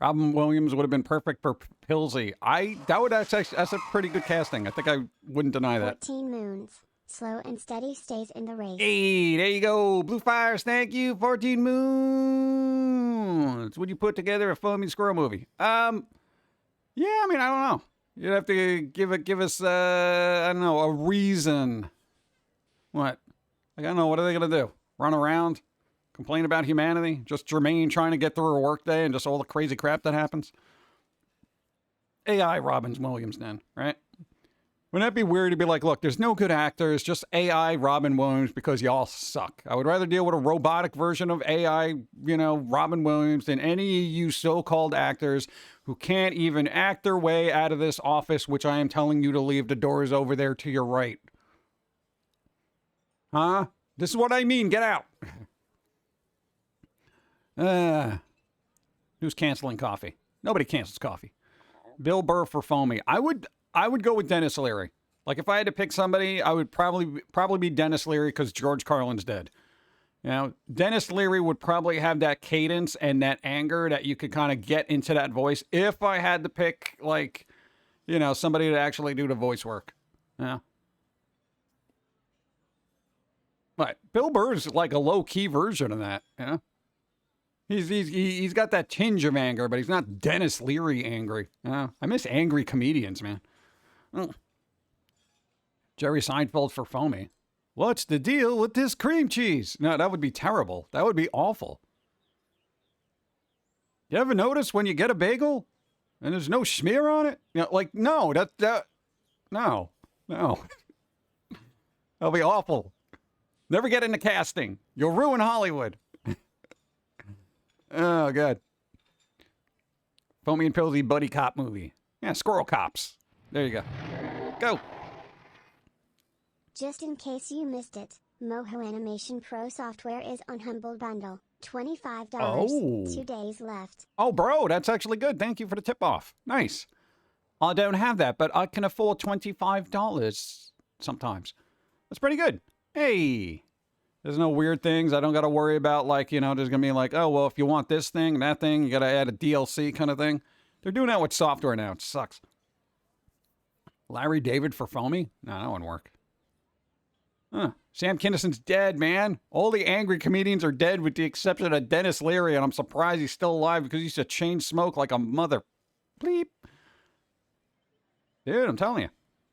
Robin Williams would have been perfect for Pillsy. That's a pretty good casting. I think I wouldn't deny that. 14 moons. Slow and steady stays in the race. Hey, there you go. Blue Fires, thank you. 14 moons. Would you put together a Foamy Squirrel movie? Yeah, I mean, I don't know. You'd have to give us, I don't know, a reason. What? Like, I don't know, what are they going to do? Run around? Complain about humanity? Just Jermaine trying to get through her workday and just all the crazy crap that happens? AI Robin Williams then, right? Wouldn't that be weird to be like, look, there's no good actors, just AI Robin Williams because y'all suck. I would rather deal with a robotic version of AI, Robin Williams than any of you so-called actors who can't even act their way out of this office, which I am telling you to leave the doors over there to your right. Huh? This is what I mean. Get out. Who's canceling coffee? Nobody cancels coffee. Bill Burr for Foamy. I would go with Dennis Leary. Like if I had to pick somebody, I would probably be Dennis Leary because George Carlin's dead. Dennis Leary would probably have that cadence and that anger that you could kind of get into that voice if I had to pick like, somebody to actually do the voice work. Yeah. But Bill Burr's like a low-key version of that, He's got that tinge of anger, but he's not Dennis Leary angry. I miss angry comedians, man. Jerry Seinfeld for Foamy. What's the deal with this cream cheese? No, that would be terrible. That would be awful. You ever notice when you get a bagel and there's no smear on it? No, no. That'll be awful. Never get into casting. You'll ruin Hollywood. Oh, God. Foamy and Pillsy buddy cop movie. Yeah, Squirrel Cops. There you go. Go. Just in case you missed it, Moho Animation Pro software is on Humble Bundle. $25. Oh. 2 days left. Oh, bro, that's actually good. Thank you for the tip-off. Nice. I don't have that, but I can afford $25 sometimes. That's pretty good. Hey. There's no weird things. I don't got to worry about, like, there's going to be like, oh, well, if you want this thing and that thing, you got to add a DLC kind of thing. They're doing that with software now. It sucks. Larry David for Foamy? No, that wouldn't work. Huh. Sam Kinnison's dead, man. All the angry comedians are dead with the exception of Dennis Leary, and I'm surprised he's still alive because he used to chain smoke like a mother. Bleep. Dude, I'm telling you.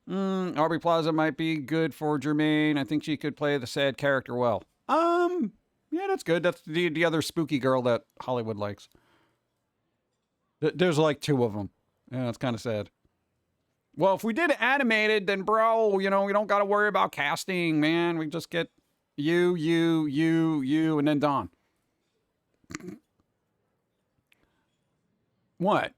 Aubrey Plaza might be good for Jermaine. I think she could play the sad character well. Yeah, that's good. That's the other spooky girl that Hollywood likes. There's like 2 of them. Yeah, it's kind of sad. Well, if we did animated, then bro, we don't got to worry about casting, man. We just get you, and then Don. What?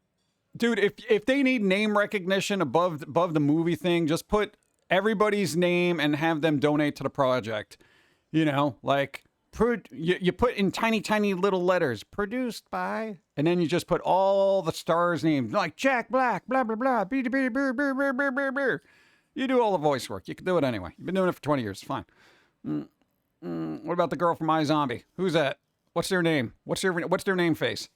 Dude, if they need name recognition above the movie thing, just put everybody's name and have them donate to the project. Like you put in tiny little letters, produced by, and then you just put all the stars' names, like Jack Black, blah blah blah, you do all the voice work. You can do it anyway. You've been doing it for 20 years. It's fine. What about the girl from iZombie? Who's that? What's their name? What's their name face?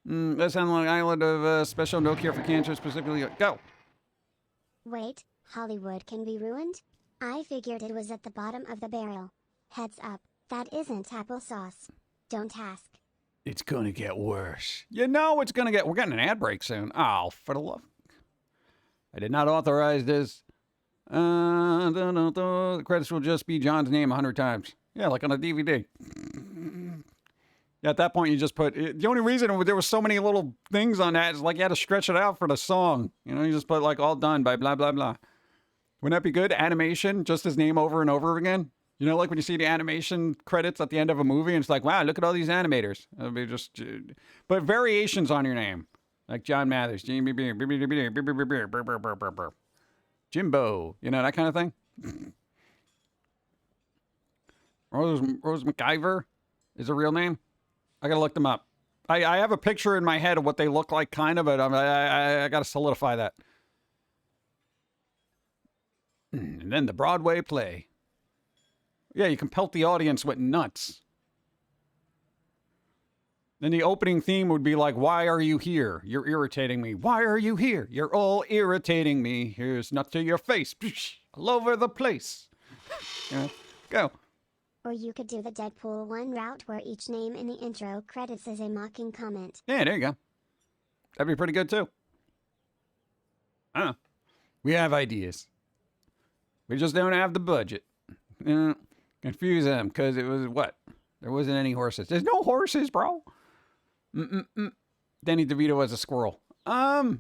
That's on an island of special no cure for cancer specifically. Go. Wait, Hollywood can be ruined? I figured it was at the bottom of the barrel. Heads up, that isn't applesauce. Don't ask. It's gonna get worse. You know it's gonna get... We're getting an ad break soon. Oh, for the love... I did not authorize this. The credits will just be John's name 100 times. Yeah, like on a DVD. Yeah, at that point, you just put... The only reason there was so many little things on that is like you had to stretch it out for the song. You know, you just put like all done by blah, blah, blah. Wouldn't that be good? Animation, just his name over and over again. You know, like when you see the animation credits at the end of a movie and it's like, wow, look at all these animators. It'll be just... But variations on your name. Like John Mathers. Jimbo. You know, that kind of thing. Rose McIver is a real name. I gotta look them up. I have a picture in my head of what they look like, kind of, but I gotta solidify that. And then the Broadway play. Yeah, you can pelt the audience with nuts. Then the opening theme would be like, why are you here? You're irritating me. Why are you here? You're all irritating me. Here's nuts to your face. All over the place. Yeah, go. Or you could do the Deadpool 1 route where each name in the intro credits is a mocking comment. Yeah, there you go. That'd be pretty good, too. I don't know. We have ideas. We just don't have the budget. Confuse them, because it was what? There wasn't any horses. There's no horses, bro. Danny DeVito as a squirrel. I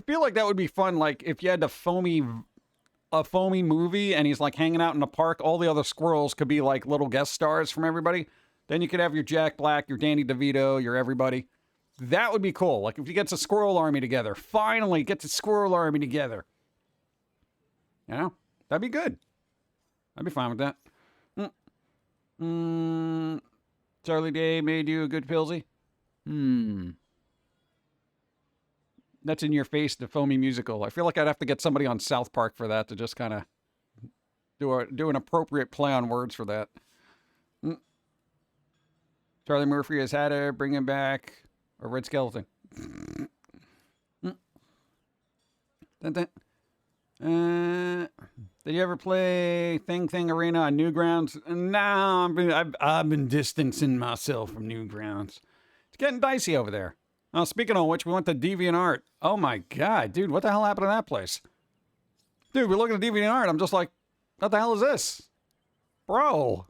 feel like that would be fun, like, if you had a Foamy movie and he's like hanging out in the park, all the other squirrels could be like little guest stars from everybody. Then you could have your Jack Black, your Danny DeVito, your everybody. That would be cool. Like if he gets a squirrel army together, finally gets a squirrel army together. You know, that'd be good. I'd be fine with that. Charlie Day made you a good Pilsy. That's in your face, the Foamy musical. I feel like I'd have to get somebody on South Park for that to just kind of do an appropriate play on words for that. Charlie Murphy has had to bring him back. Or Red Skeleton. Did you ever play Thing Arena on Newgrounds? No, I've been distancing myself from Newgrounds. It's getting dicey over there. Oh, speaking of which, we went to DeviantArt. Oh my God, dude, what the hell happened to that place? Dude, we're looking at DeviantArt. I'm just like, what the hell is this? Bro.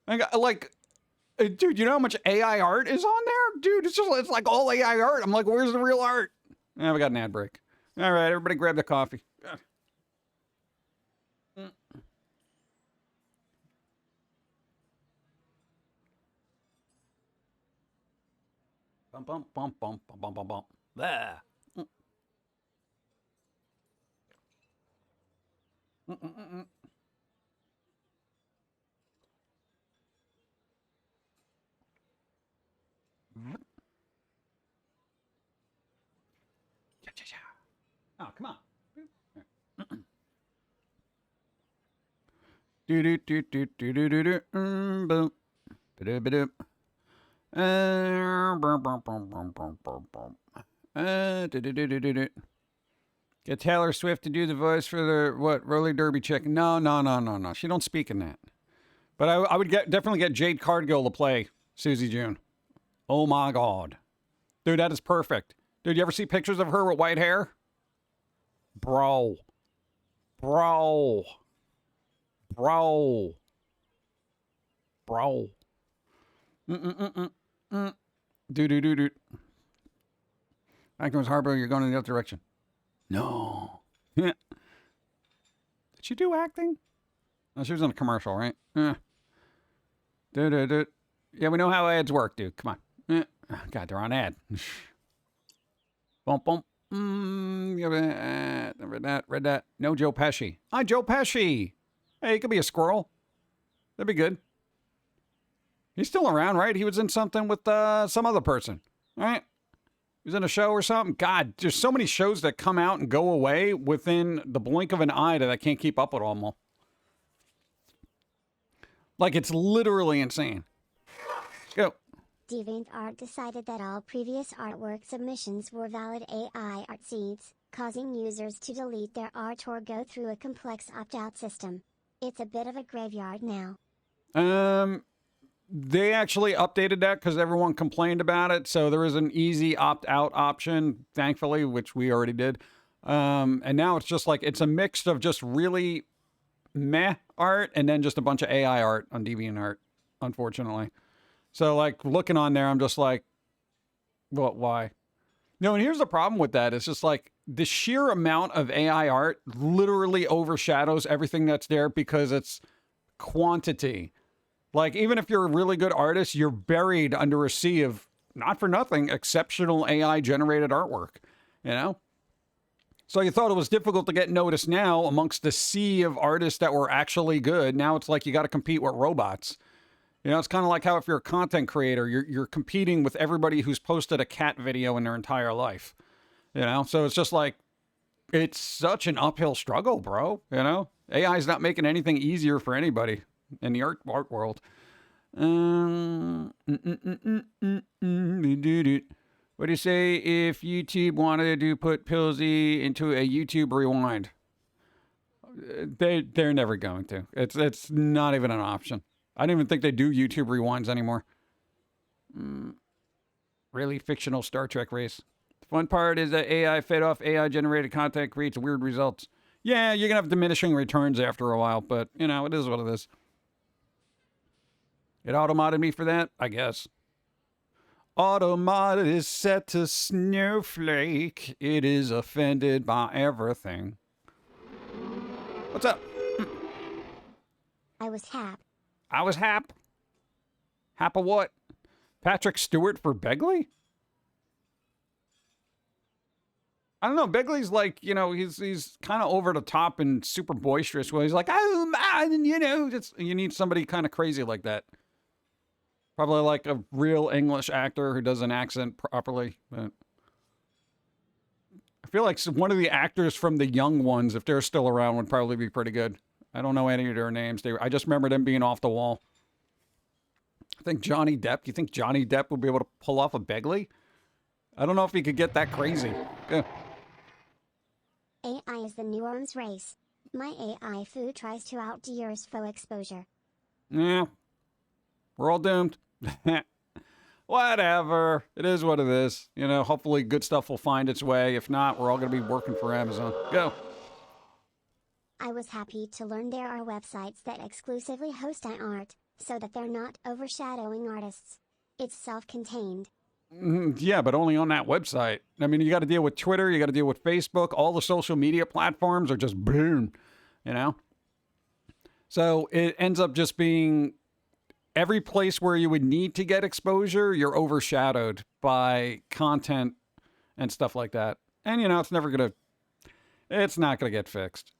Dude, you know how much AI art is on there? Dude, it's like all AI art. I'm like, where's the real art? Yeah, we got an ad break. All right, everybody grab the coffee. Bum, bum, bum, bum, bum, bum, bum, bum. There. Oh, come on. Do do do do do do do do. Boom. Ba ba Get Taylor Swift to do the voice for the roller derby chick. No. She don't speak in that. But I would definitely get Jade Cargill to play Susie June. Oh my God, dude, that is perfect. Dude, you ever see pictures of her with white hair? Bro. Do. Actors Harbor, you're going in the other direction. No. Did she do acting? No, she was in a commercial, right? Do. Yeah, we know how ads work, dude. Come on. God, they're on ad. Bump. Read that. No Joe Pesci. Hi, Joe Pesci. Hey, he could be a squirrel. That'd be good. He's still around, right? He was in something with some other person, right? He was in a show or something. God, there's so many shows that come out and go away within the blink of an eye that I can't keep up with them all. Like, it's literally insane. Go. DeviantArt decided that all previous artwork submissions were valid AI art seeds, causing users to delete their art or go through a complex opt-out system. It's a bit of a graveyard now. They actually updated that because everyone complained about it. So there is an easy opt-out option, thankfully, which we already did. And now it's just like, it's a mix of just really meh art and then just a bunch of AI art on DeviantArt, unfortunately. So like looking on there, I'm just like, what, why? No, and here's the problem with that. It's just like the sheer amount of AI art literally overshadows everything that's there because it's quantity. Like, even if you're a really good artist, you're buried under a sea of, not for nothing, exceptional AI-generated artwork, you know? So you thought it was difficult to get noticed now amongst the sea of artists that were actually good. Now it's like you got to compete with robots. You know, it's kind of like how if you're a content creator, you're competing with everybody who's posted a cat video in their entire life. You know? So it's just like, it's such an uphill struggle, bro. You know? AI is not making anything easier for anybody in the art world. What do you say if YouTube wanted to put Pillsy into a YouTube rewind? They're never going to. It's not even an option. I don't even think they do YouTube rewinds anymore. Really fictional Star Trek race. The fun part is that AI fed off AI generated content creates weird results. Yeah, you're gonna have diminishing returns after a while, but you know, it is what it is. It auto-modded me for that? I guess. Auto-modded is set to Snowflake. It is offended by everything. What's up? I was hap. I was hap. Hap of what? Patrick Stewart for Begley? I don't know. Begley's like, you know, he's kind of over the top and super boisterous. Where he's like, oh man, you know, you need somebody kind of crazy like that. Probably like a real English actor who does an accent properly. But I feel like one of the actors from the young ones, if they're still around, would probably be pretty good. I don't know any of their names. I just remember them being off the wall. I think Johnny Depp. Do you think Johnny Depp would be able to pull off a Begley? I don't know if he could get that crazy. Yeah. AI is the new arms race. My AI food tries to outdo yours faux exposure. Yeah. We're all doomed. Whatever. It is what it is. You know, hopefully good stuff will find its way. If not, we're all going to be working for Amazon. Go. I was happy to learn there are websites that exclusively host art, so that they're not overshadowing artists. It's self-contained. Yeah, but only on that website. I mean, you got to deal with Twitter. You got to deal with Facebook. All the social media platforms are just boom, you know? So it ends up just being every place where you would need to get exposure, you're overshadowed by content and stuff like that. And, you know, it's not going to get fixed.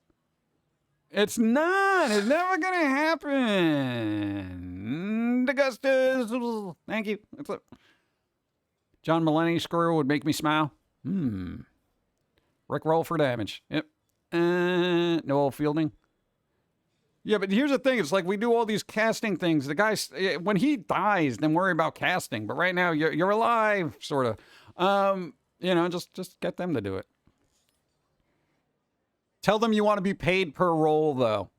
It's not. It's never going to happen. Augustus. Thank you. What's up? John Mulaney squirrel would make me smile. Rick roll for damage. Yep. Noel Fielding. Yeah, but here's the thing. It's like we do all these casting things. The guy, when he dies, then worry about casting. But right now, you're alive, sort of. You know, just get them to do it. Tell them you want to be paid per role, though.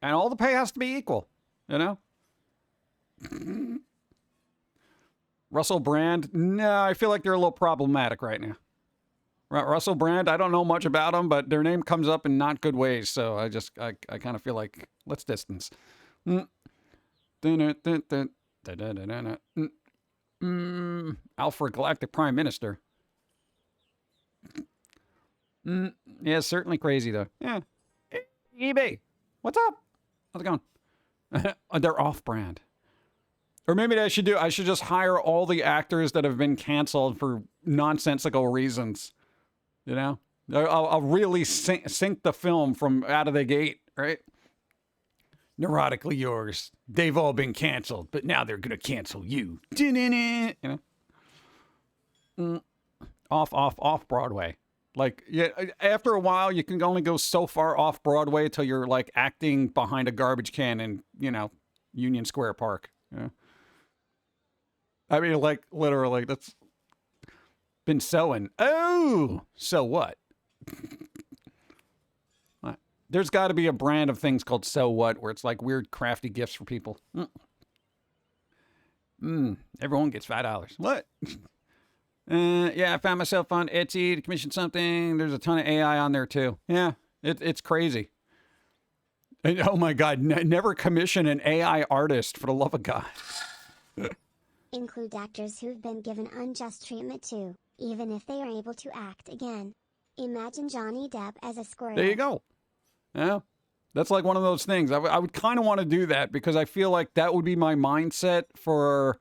And all the pay has to be equal, you know? Russell Brand? No, I feel like they're a little problematic right now. Russell Brand, I don't know much about them, but their name comes up in not good ways. So I kind of feel like, let's distance. Alpha Galactic Prime Minister. Yeah, certainly crazy, though. Yeah. eBay. What's up? How's it going? They're off-brand. Or maybe I should just hire all the actors that have been canceled for nonsensical reasons. You know? I'll really sink the film from out of the gate, right? Neurotically yours. They've all been canceled, but now they're going to cancel you. You know? Off Broadway. Like, yeah, after a while, you can only go so far off Broadway till you're, like, acting behind a garbage can in, you know, Union Square Park. Yeah. I mean, like, literally, that's been sewing. Oh, so what? What? There's got to be a brand of things called So What, where it's like weird, crafty gifts for people. Everyone gets $5. What? Yeah, I found myself on Etsy to commission something. There's a ton of AI on there, too. Yeah, it's crazy. And, oh, my God. Never commission an AI artist, for the love of God. Include actors who've been given unjust treatment too, even if they are able to act again. Imagine Johnny Depp as a squirrel. There you go. Yeah, that's like one of those things. I would kind of want to do that because I feel like that would be my mindset for,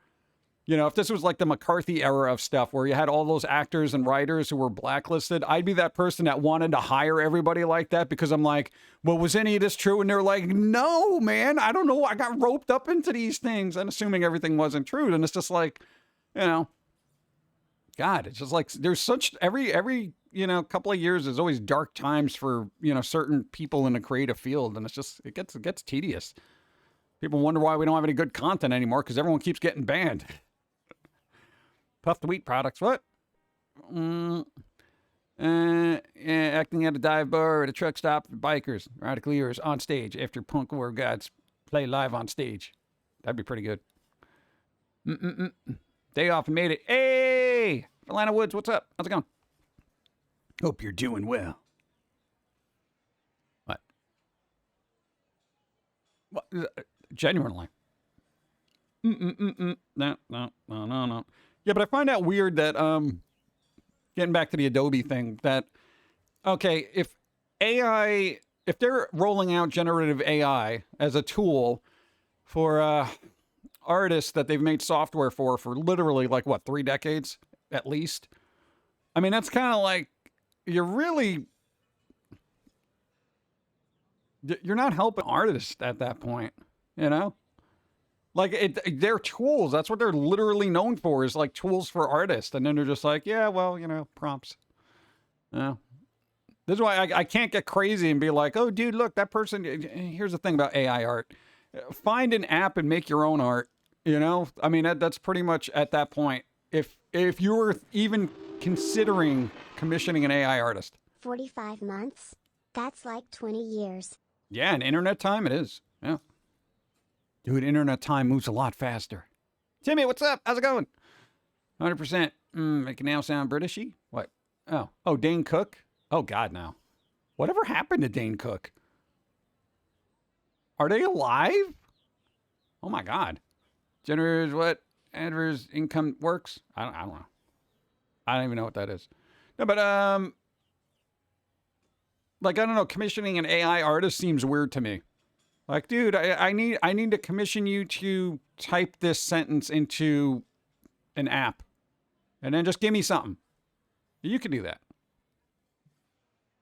you know, if this was like the McCarthy era of stuff where you had all those actors and writers who were blacklisted, I'd be that person that wanted to hire everybody like that because I'm like, well, was any of this true? And they're like, no, man, I don't know. I got roped up into these things and assuming everything wasn't true. And it's just like, you know, God, it's just like there's such every, you know, couple of years, there's always dark times for, you know, certain people in the creative field. And it's just, it gets tedious. People wonder why we don't have any good content anymore because everyone keeps getting banned. Puffed wheat products, what? Yeah, acting at a dive bar or at a truck stop for bikers, radically on stage after punk war gods play live on stage. That'd be pretty good. Day off and made it. Hey! Atlanta Woods, what's up? How's it going? Hope you're doing well. What? Genuinely. No. Yeah, but I find that weird that, getting back to the Adobe thing, that, okay, if they're rolling out generative AI as a tool for artists that they've made software for literally, like, what, 3 decades at least? I mean, that's kind of like, you're not helping artists at that point, you know? Like, they're tools. That's what they're literally known for, is like tools for artists. And then they're just like, yeah, well, you know, prompts. Yeah. This is why I can't get crazy and be like, oh, dude, look, that person. Here's the thing about AI art. Find an app and make your own art. You know, I mean, that's pretty much at that point. If you were even considering commissioning an AI artist. 45 months? That's like 20 years. Yeah, in internet time, it is. Yeah. Dude, internet time moves a lot faster. Timmy, what's up? How's it going? 100%. It can now sound Britishy. What? Oh, Dane Cook? Oh, God, no. Whatever happened to Dane Cook? Are they alive? Oh, my God. Generators, what? Adverse income works? I don't know. I don't even know what that is. No, but, like, I don't know. Commissioning an AI artist seems weird to me. Like, dude, I need to commission you to type this sentence into an app. And then just give me something. You can do that.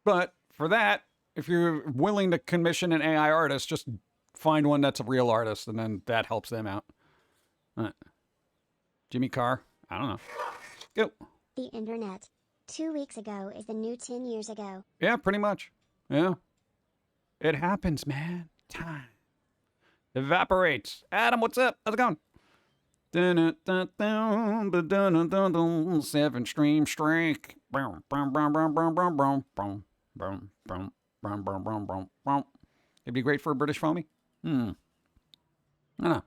But for that, if you're willing to commission an AI artist, just find one that's a real artist, and then that helps them out. Jimmy Carr? I don't know. Go. The internet. 2 weeks ago is the new 10 years ago. Yeah, pretty much. Yeah. It happens, man. Time evaporates. Adam, what's up? How's it going? 7-stream streak. It'd be great for a British Foamy. I don't know.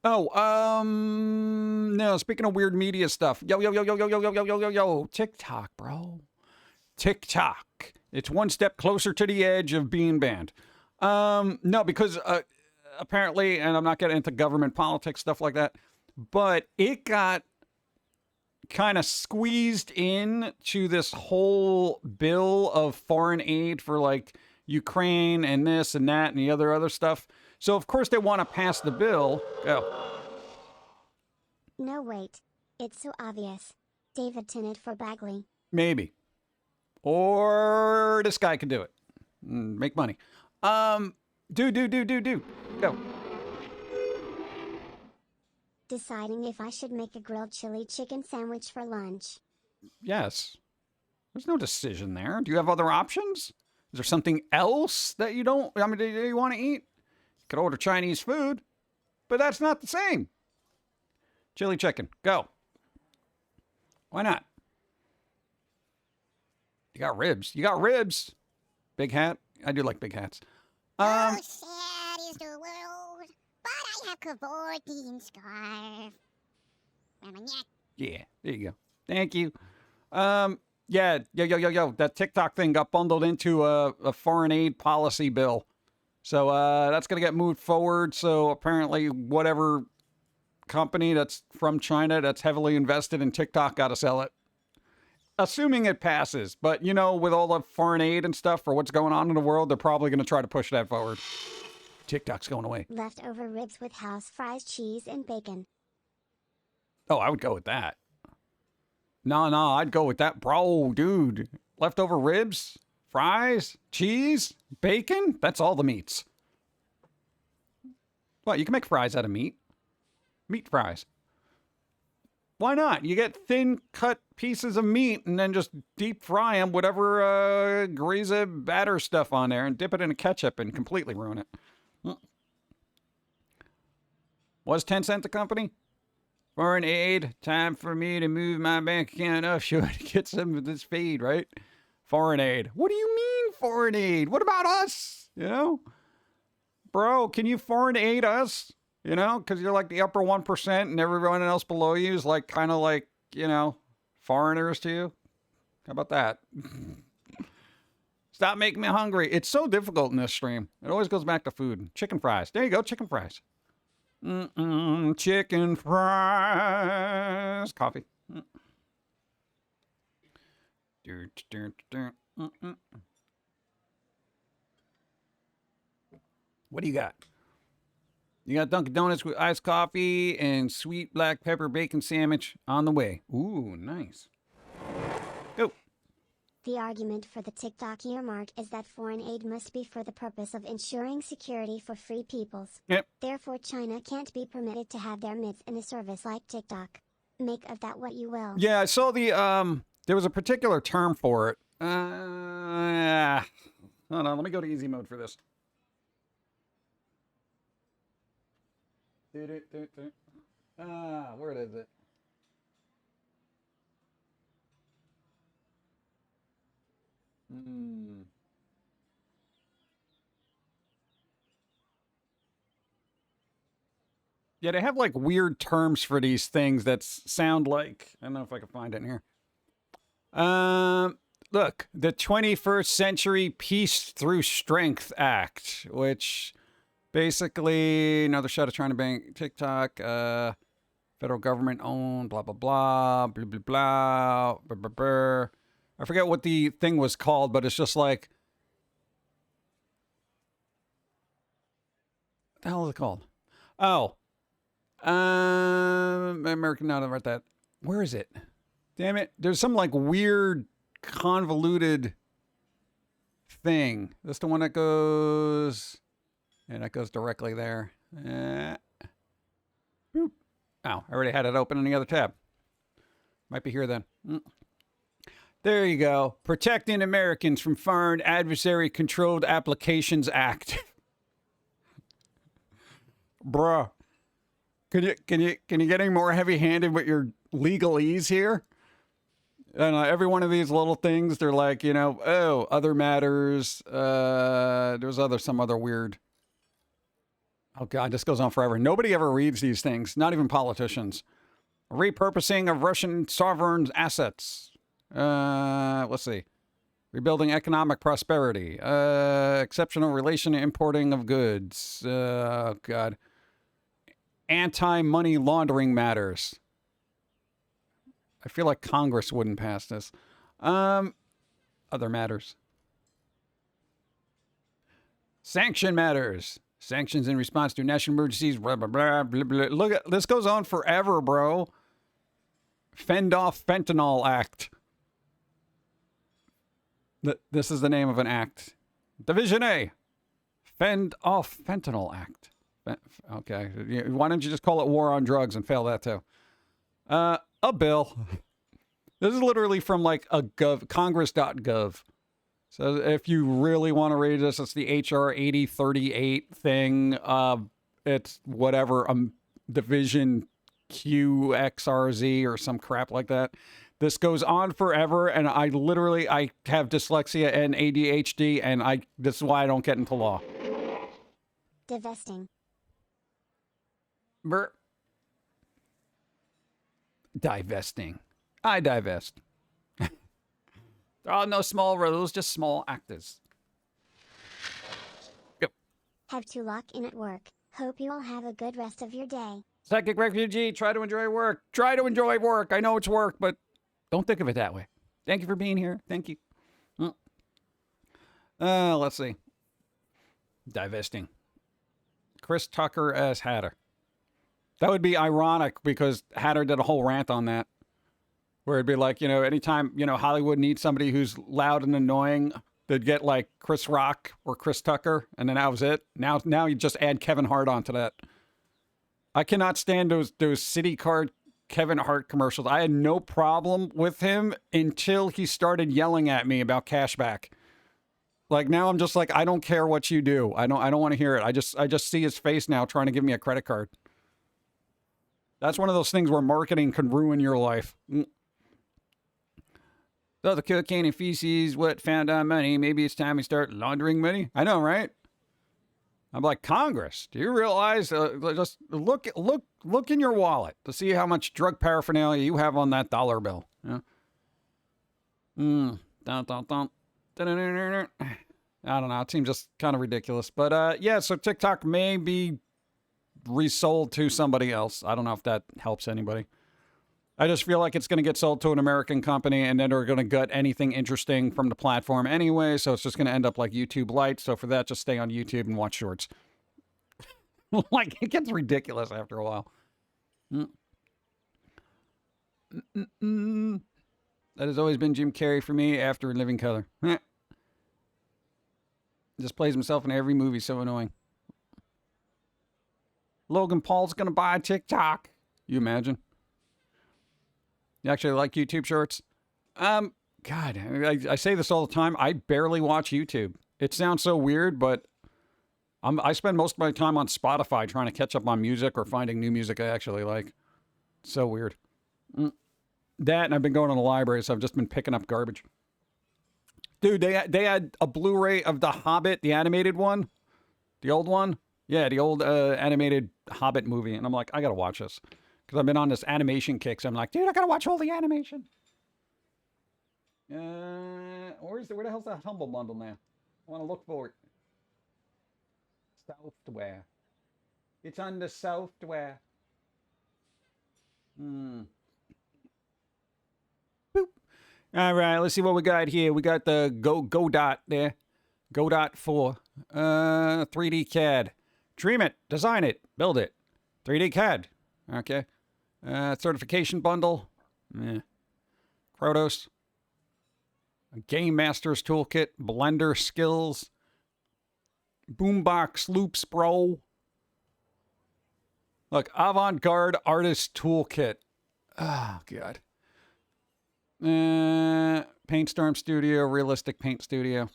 Oh, no, speaking of weird media stuff. Yo. TikTok, bro. TikTok. It's one step closer to the edge of being banned. No, because apparently, and I'm not getting into government politics, stuff like that, but it got kind of squeezed in to this whole bill of foreign aid for like Ukraine and this and that and the other stuff. So, of course, they want to pass the bill. Go. No, wait. It's so obvious. David Tennant for Bagley. Maybe. Or this guy could do it. Make money. Do. Go. Deciding if I should make a grilled chili chicken sandwich for lunch. Yes. There's no decision there. Do you have other options? Is there something else that you don't, I mean, do you want to eat? You could order Chinese food, but that's not the same. Chili chicken. Go. Why not? You got ribs. You got ribs. Big hat. I do like big hats. Oh, sad is the world, but I have cavorting scarf around my neck. Yeah, there you go. Thank you. Yeah, yo. That TikTok thing got bundled into a foreign aid policy bill. So that's going to get moved forward. So apparently whatever company that's from China that's heavily invested in TikTok got to sell it. Assuming it passes. But, you know, with all the foreign aid and stuff for what's going on in the world, they're probably going to try to push that forward. TikTok's going away. Leftover ribs with house fries, cheese, and bacon. Oh, I would go with that. No, I'd go with that. Bro, dude. Leftover ribs, fries, cheese, bacon. That's all the meats. Well, you can make fries out of meat. Meat fries. Why not? You get thin cut pieces of meat and then just deep fry them, whatever greasy batter stuff on there, and dip it in a ketchup and completely ruin it. Was 10 cent a company? Foreign aid. Time for me to move my bank account offshore to get some of this feed, right? Foreign aid. What do you mean foreign aid? What about us? You know? Bro, can you foreign aid us? You know, because you're like the upper 1% and everyone else below you is like kind of like, you know, foreigners to you. How about that? Stop making me hungry. It's so difficult in this stream. It always goes back to food. Chicken fries. There you go, chicken fries. Chicken fries. Coffee. What do you got? You got Dunkin' Donuts with iced coffee and sweet black pepper bacon sandwich on the way. Ooh, nice. Go. The argument for the TikTok earmark is that foreign aid must be for the purpose of ensuring security for free peoples. Yep. Therefore, China can't be permitted to have their myths in a service like TikTok. Make of that what you will. Yeah, I saw the, there was a particular term for it. Hold on, let me go to easy mode for this. Where is it? Yeah, they have like weird terms for these things that sound like, I don't know if I can find it in here. Look, the 21st Century Peace Through Strength Act, which basically another shot of trying to bang TikTok, federal government owned, blah, blah, blah, blah, blah, blah, blah, blah, blah. I forget what the thing was called, but it's just like, what the hell is it called? Oh, American, no, I read that. Where is it? Damn it. There's some like weird convoluted thing. That's the one that goes, and that goes directly there. Boop. Oh, I already had it open in the other tab. Might be here then. There you go. Protecting Americans from Foreign Adversary Controlled Applications Act. Bruh. Can you get any more heavy-handed with your legalese here? And every one of these little things, they're like, you know, oh, other matters. There's some other weird. Oh God, this goes on forever. Nobody ever reads these things, not even politicians. Repurposing of Russian sovereign assets. Let's see. Rebuilding economic prosperity. Exceptional relation to importing of goods. Oh God. Anti-money laundering matters. I feel like Congress wouldn't pass this. Other matters. Sanction matters. Sanctions in response to national emergencies. Blah, blah, blah, blah, blah. Look at this goes on forever, bro. Fend Off Fentanyl Act. This is the name of an act. Division A. Fend Off Fentanyl Act. Okay. Why don't you just call it War on Drugs and fail that too? A bill. This is literally from like a congress.gov. So if you really want to read this, it's the HR 8038 thing. It's whatever, Division QXRZ or some crap like that. This goes on forever, and I have dyslexia and ADHD, and this is why I don't get into law. Divesting. Divesting. I divest. There are no small rules, just small actors. Go. Have to lock in at work. Hope you all have a good rest of your day. Psychic refugee, try to enjoy work. Try to enjoy work. I know it's work, but don't think of it that way. Thank you for being here. Thank you. Let's see. Divesting. Chris Tucker as Hatter. That would be ironic because Hatter did a whole rant on that. Where it'd be like, anytime, Hollywood needs somebody who's loud and annoying, they'd get like Chris Rock or Chris Tucker, and then that was it. Now you just add Kevin Hart onto that. I cannot stand those city card Kevin Hart commercials. I had no problem with him until he started yelling at me about cashback. Like now I'm just like, I don't care what you do. I don't want to hear it. I just see his face now trying to give me a credit card. That's one of those things where marketing can ruin your life. So the cocaine and feces, what found on money? Maybe it's time we start laundering money. I know, right? I'm like, Congress, do you realize? Just look in your wallet to see how much drug paraphernalia you have on that dollar bill. Yeah. I don't know. It seems just kind of ridiculous. But yeah, so TikTok may be resold to somebody else. I don't know if that helps anybody. I just feel like it's going to get sold to an American company, and then they're going to gut anything interesting from the platform anyway, so it's just going to end up like YouTube Lite. So for that, just stay on YouTube and watch shorts. Like, it gets ridiculous after a while. That has always been Jim Carrey for me after In Living Color. Just plays himself in every movie, so annoying. Logan Paul's going to buy TikTok. You imagine? You actually like YouTube shorts? God, I say this all the time. I barely watch YouTube. It sounds so weird, but I spend most of my time on Spotify trying to catch up on music or finding new music I actually like. It's so weird. That, and I've been going to the library, so I've just been picking up garbage. Dude, they had a Blu-ray of The Hobbit, the animated one. The old one. Yeah, the old animated Hobbit movie. And I'm like, I got to watch this. Because I've been on this animation kick, so I'm like, dude, I gotta watch all the animation. Where the hell's that Humble Bundle now? I want to look for it. Software. It's on the software. Boop. All right, let's see what we got here. We got the Godot there. Godot 4. 3D CAD. Dream it. Design it. Build it. 3D CAD. Okay. Certification bundle. Krotos. A Game Master's Toolkit. Blender skills. Boombox loops, bro. Look, Avant-Garde Artist Toolkit. Oh, God. Paintstorm Studio. Realistic Paint Studio.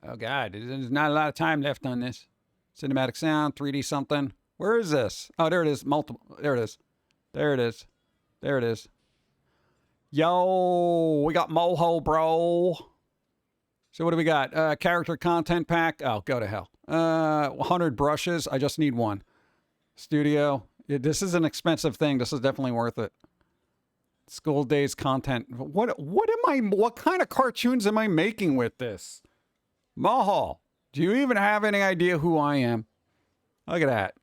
Oh, God. There's not a lot of time left on this. Cinematic sound. 3D something. Where is this? Oh, there it is. Multiple. There it is. There it is. There it is. Yo, we got Moho, bro. So what do we got? Character content pack. Oh, go to hell. 100 brushes. I just need one. Studio. This is an expensive thing. This is definitely worth it. School days content. What kind of cartoons am I making with this? Moho, do you even have any idea who I am? Look at that.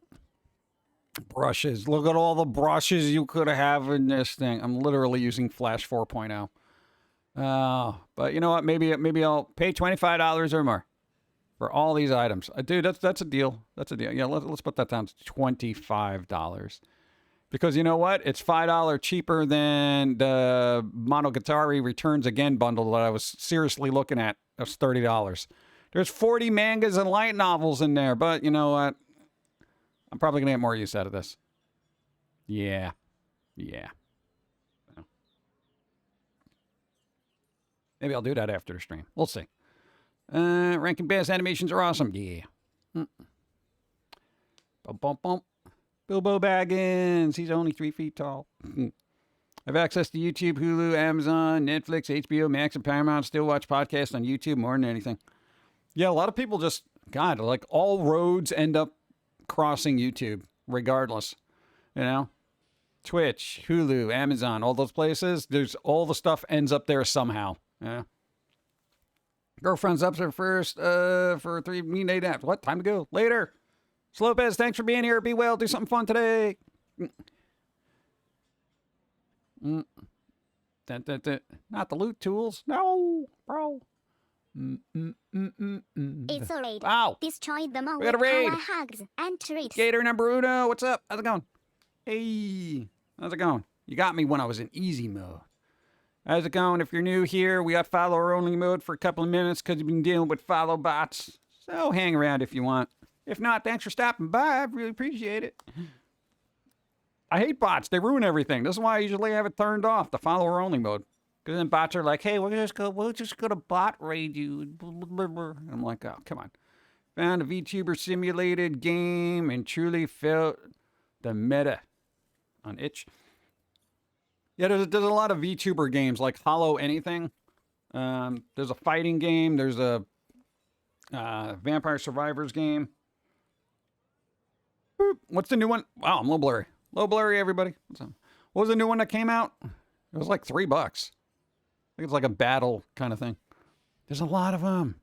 Brushes. Look at all the brushes you could have in this thing. I'm literally using Flash 4.0. But you know what? Maybe I'll pay $25 or more for all these items. Dude, that's a deal. That's a deal. Yeah, let's put that down to $25. Because you know what? It's $5 cheaper than the Monogatari Returns Again bundle that I was seriously looking at. That's $30. There's 40 mangas and light novels in there, but you know what? I'm probably going to get more use out of this. Yeah. Yeah. Maybe I'll do that after the stream. We'll see. Rankin Bass animations are awesome. Yeah. Bump, bump, bump. Bilbo Baggins. He's only 3 feet tall. I have access to YouTube, Hulu, Amazon, Netflix, HBO Max, and Paramount. Still watch podcasts on YouTube more than anything. Yeah, a lot of people just, God, like all roads end up crossing YouTube, regardless. You know? Twitch, Hulu, Amazon, all those places. There's all the stuff ends up there somehow. Yeah. Girlfriend's up there first for 3 day nap. What? Time to go. Later. Slopez, thanks for being here. Be well. Do something fun today. Not the loot tools. No, bro. It's a raid. Ow. Destroy them all We got a with raid. our hugs and treats. Gator number uno. What's up? How's it going? Hey. How's it going? You got me when I was in easy mode. How's it going? If you're new here, we got follower only mode for a couple of minutes because you've been dealing with follow bots. So hang around if you want. If not, thanks for stopping by. I really appreciate it. I hate bots. They ruin everything. This is why I usually have it turned off, the follower only mode. Because then bots are like, hey, we'll just go to bot raid you. And I'm like, oh, come on. Found a VTuber simulated game and truly felt the meta on itch. Yeah, there's a lot of VTuber games like Hollow Anything. There's a fighting game. There's a Vampire Survivors game. Boop. What's the new one? Wow, I'm a little blurry. Low blurry, everybody. What was the new one that came out? It was like $3. I think it's like a battle kind of thing. There's a lot of them.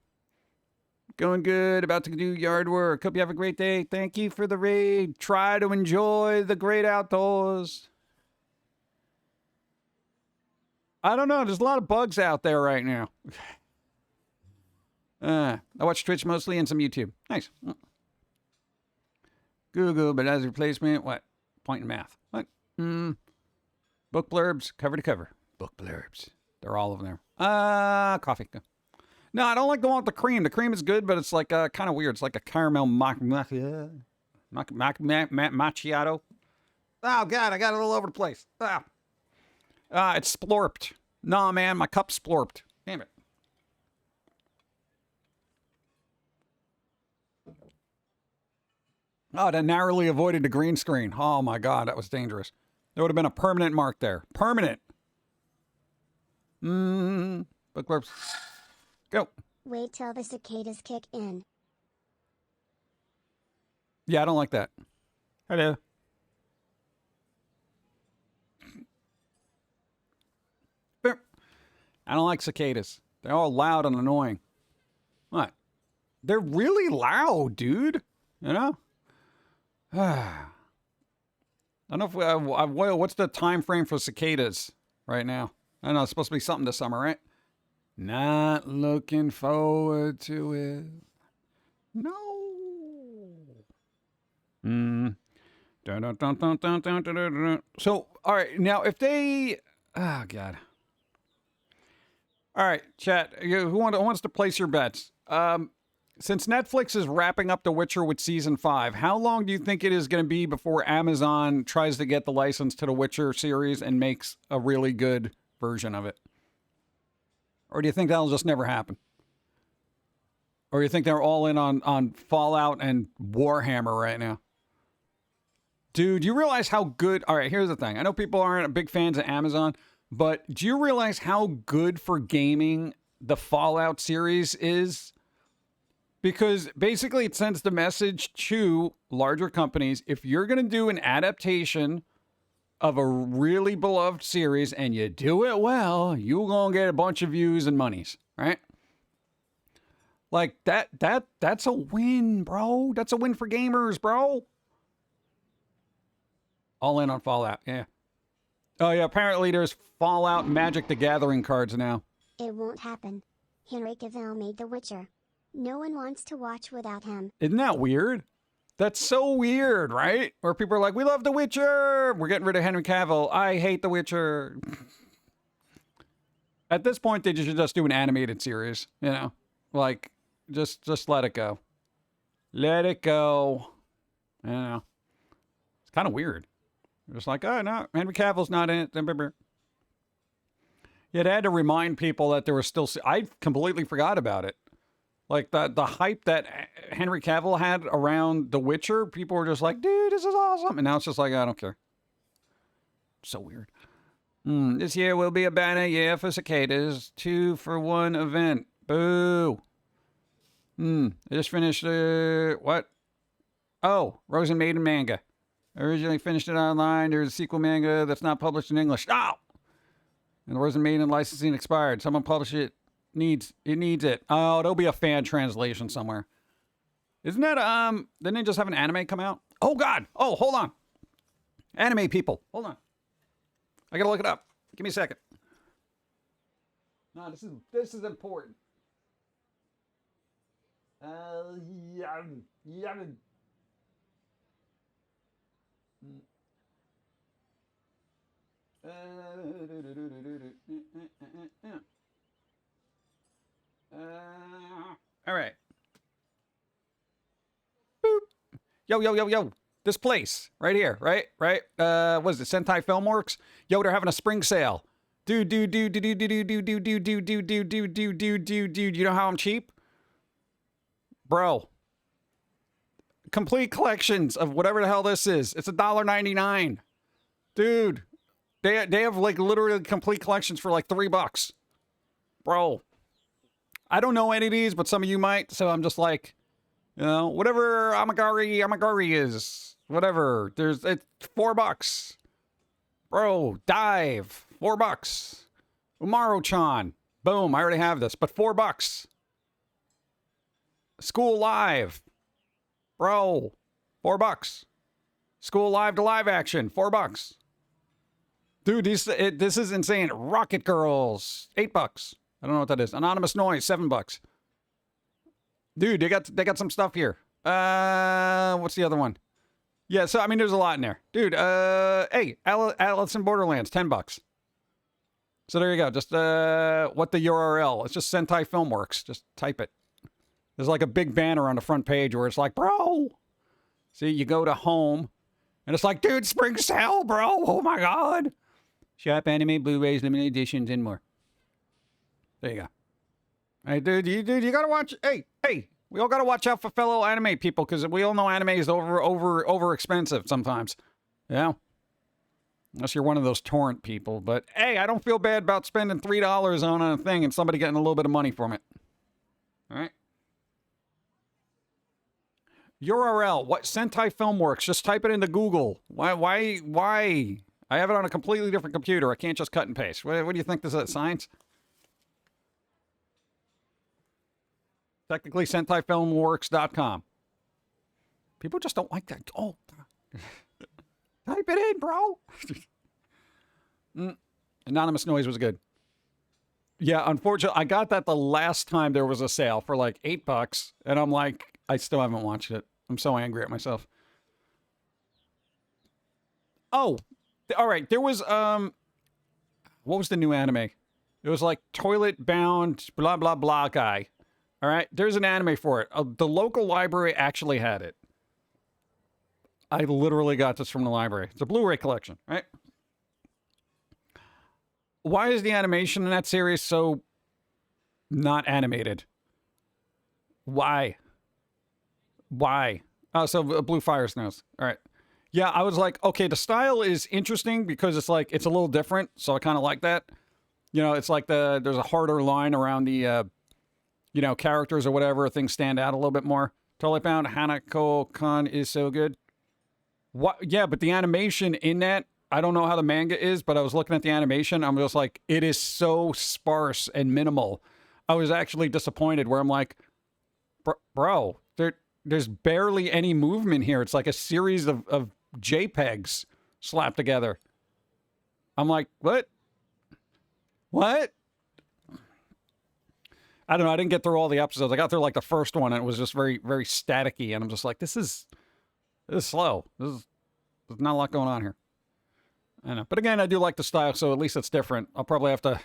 Going good. About to do yard work. Hope you have a great day. Thank you for the raid. Try to enjoy the great outdoors. I don't know. There's a lot of bugs out there right now. I watch Twitch mostly and some YouTube. Nice. Google, but as a replacement, what? Point in math. What? Book blurbs, cover to cover. Book blurbs. They're all of them. Coffee. No, I don't like the one with the cream. The cream is good, but it's like kind of weird. It's like a caramel macchiato. Oh, God, I got it all over the place. It's splorped. Nah, man, my cup's splorped. Damn it. Oh, that narrowly avoided the green screen. Oh, my God, that was dangerous. There would have been a permanent mark there. Permanent. Book blurbs. Go. Wait till the cicadas kick in. Yeah, I don't like that. Hello. I don't like cicadas. They're all loud and annoying. What? They're really loud, dude. You know? I don't know if well, what's the time frame for cicadas right now? I don't know. It's supposed to be something this summer, right? Not looking forward to it. No. So, all right. Now, if they... Oh, God. All right, chat. Who wants to place your bets? Since Netflix is wrapping up The Witcher with season 5, how long do you think it is going to be before Amazon tries to get the license to The Witcher series and makes a really good version of it? Or do you think that'll just never happen? Or do you think they're all in on Fallout and Warhammer right now? Dude, you realize how good... All right, here's the thing. I know people aren't big fans of Amazon, but do you realize how good for gaming the Fallout series is? Because basically it sends the message to larger companies, if you're going to do an adaptation of a really beloved series and you do it well, you're going to get a bunch of views and monies, right? Like that's a win, bro. That's a win for gamers, bro. All in on Fallout, yeah. Oh yeah, apparently there's Fallout Magic the Gathering cards now. It won't happen. Henry Cavill made The Witcher. No one wants to watch without him. Isn't that weird? That's so weird, right? Where people are like, we love The Witcher. We're getting rid of Henry Cavill. I hate The Witcher. At this point, they should just do an animated series, you know? Like, just let it go. Let it go. I don't know. It's kind of weird. Just like, oh, no, Henry Cavill's not in it. Yeah, they had to remind people that there was still... I completely forgot about it. Like the hype that Henry Cavill had around The Witcher, people were just like, dude, this is awesome. And now it's just like, I don't care. So weird. This year will be a banner year for cicadas. 2-for-1 event. Boo. I just finished, what? Oh, Rose and Maiden manga. I originally finished it online. There's a sequel manga that's not published in English. Oh! And the Rose and Maiden licensing expired. Someone publish it. Needs it. Oh, there'll be a fan translation somewhere. Isn't that, didn't they just have an anime come out? Oh, God. Oh, hold on. Anime people. Hold on. I gotta look it up. Give me a second. No, this is important. All right. Boop. Yo. This place right here, right? What is it? Sentai Filmworks? Yo, they're having a spring sale. Dude. You know how I'm cheap? Bro. Complete collections of whatever the hell this is. It's $1.99. Dude. They have like literally complete collections for like $3. Bro. I don't know any of these, but some of you might, so I'm just like, you know, whatever Amagari is, whatever. It's $4. Bro, Dive, $4. Umaru-chan, boom, I already have this, but $4. School Live, bro, $4. School Live to live action, $4. Dude, this is insane. Rocket Girls, $8. I don't know what that is. Anonymous Noise, $7. Dude, they got some stuff here. What's the other one? Yeah, so I mean, there's a lot in there, dude. Hey, Alice in Borderlands, $10. So there you go. Just what the URL? It's just Sentai Filmworks. Just type it. There's like a big banner on the front page where it's like, bro. See, you go to home, and it's like, dude, spring sale, bro. Oh my god. Shop anime, Blu-rays, limited editions, and more. There you go. Hey, dude, you gotta watch. Hey, we all gotta watch out for fellow anime people because we all know anime is over expensive sometimes. Yeah. Unless you're one of those torrent people. But hey, I don't feel bad about spending $3 on a thing and somebody getting a little bit of money from it. All right. URL. What? Sentai Filmworks. Just type it into Google. Why? I have it on a completely different computer. I can't just cut and paste. What do you think this is? Science? Technically, SentaiFilmworks.com. People just don't like that. Oh, type it in, bro. Anonymous Noise was good. Yeah, unfortunately, I got that the last time there was a sale for like $8, and I'm like, I still haven't watched it. I'm so angry at myself. Oh, all right. There was what was the new anime? It was like Toilet Bound blah blah blah guy. All right, there's an anime for it. The local library actually had it. I literally got this from the library. It's a Blu-ray collection, right? Why is the animation in that series so not animated? Why? Oh, so Blue Fire Snows. All right. Yeah, I was like, okay, the style is interesting because it's like, it's a little different. So I kind of like that. You know, it's like there's a harder line around the, you know, characters or whatever. Things stand out a little bit more. Totally found Hanako-kan is so good. What? Yeah, but the animation in that, I don't know how the manga is, but I was looking at the animation. I'm just like, it is so sparse and minimal. I was actually disappointed where I'm like, bro, there's barely any movement here. It's like a series of JPEGs slapped together. I'm like, what? I don't know. I didn't get through all the episodes. I got through like the first one, and it was just very, very staticky. And I'm just like, this is slow. There's not a lot going on here. I know. But again, I do like the style, so at least it's different. I'll probably have to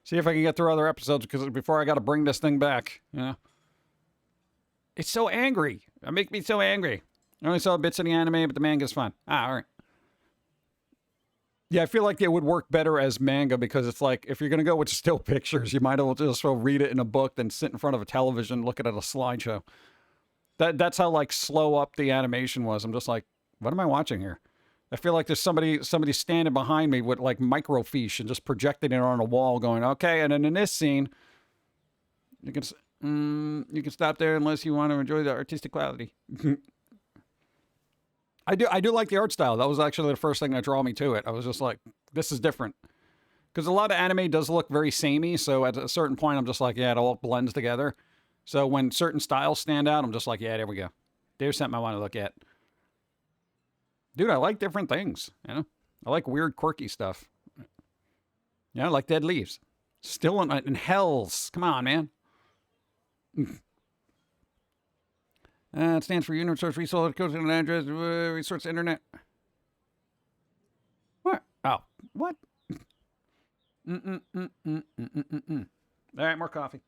see if I can get through other episodes because before I got to bring this thing back. You know, it's so angry. It makes me so angry. I only saw bits of the anime, but the manga's fun. All right. Yeah, I feel like it would work better as manga because it's like, if you're going to go with still pictures, you might as well just well read it in a book than sit in front of a television looking at a slideshow. That's how like slow up the animation was. I'm just like, what am I watching here? I feel like there's somebody standing behind me with like microfiche and just projecting it on a wall going, okay, and then in this scene, you can stop there unless you want to enjoy the artistic quality. I do like the art style. That was actually the first thing that drew me to it. I was just like, this is different. Because a lot of anime does look very samey, so at a certain point, I'm just like, yeah, it all blends together. So when certain styles stand out, I'm just like, yeah, there we go. There's something I want to look at. Dude, I like different things, you know? I like weird, quirky stuff. Yeah, I like Dead Leaves. Still in Hells. Come on, man. It stands for Unit Source Resource Code and Address Resource Internet. What? Oh, what? All right, more coffee.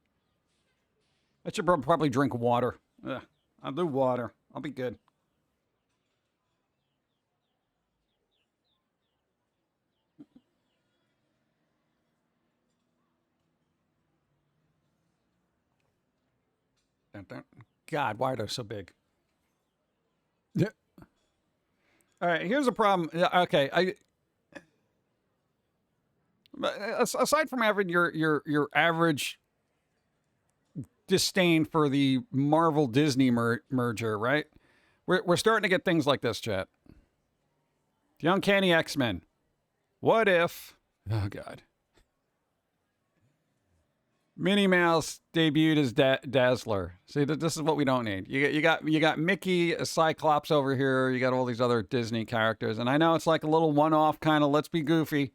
I should probably drink water. Ugh, I'll do water. I'll be good. God, why are they so big? Yeah. All right, here's a problem. Okay, aside from having your average disdain for the Marvel Disney merger, right? We're starting to get things like this, chat. The Uncanny X-Men. What if? Oh God. Minnie Mouse debuted as Dazzler. See, this is what we don't need. You got Mickey, Cyclops over here. You got all these other Disney characters, and I know it's like a little one-off kind of. Let's be goofy,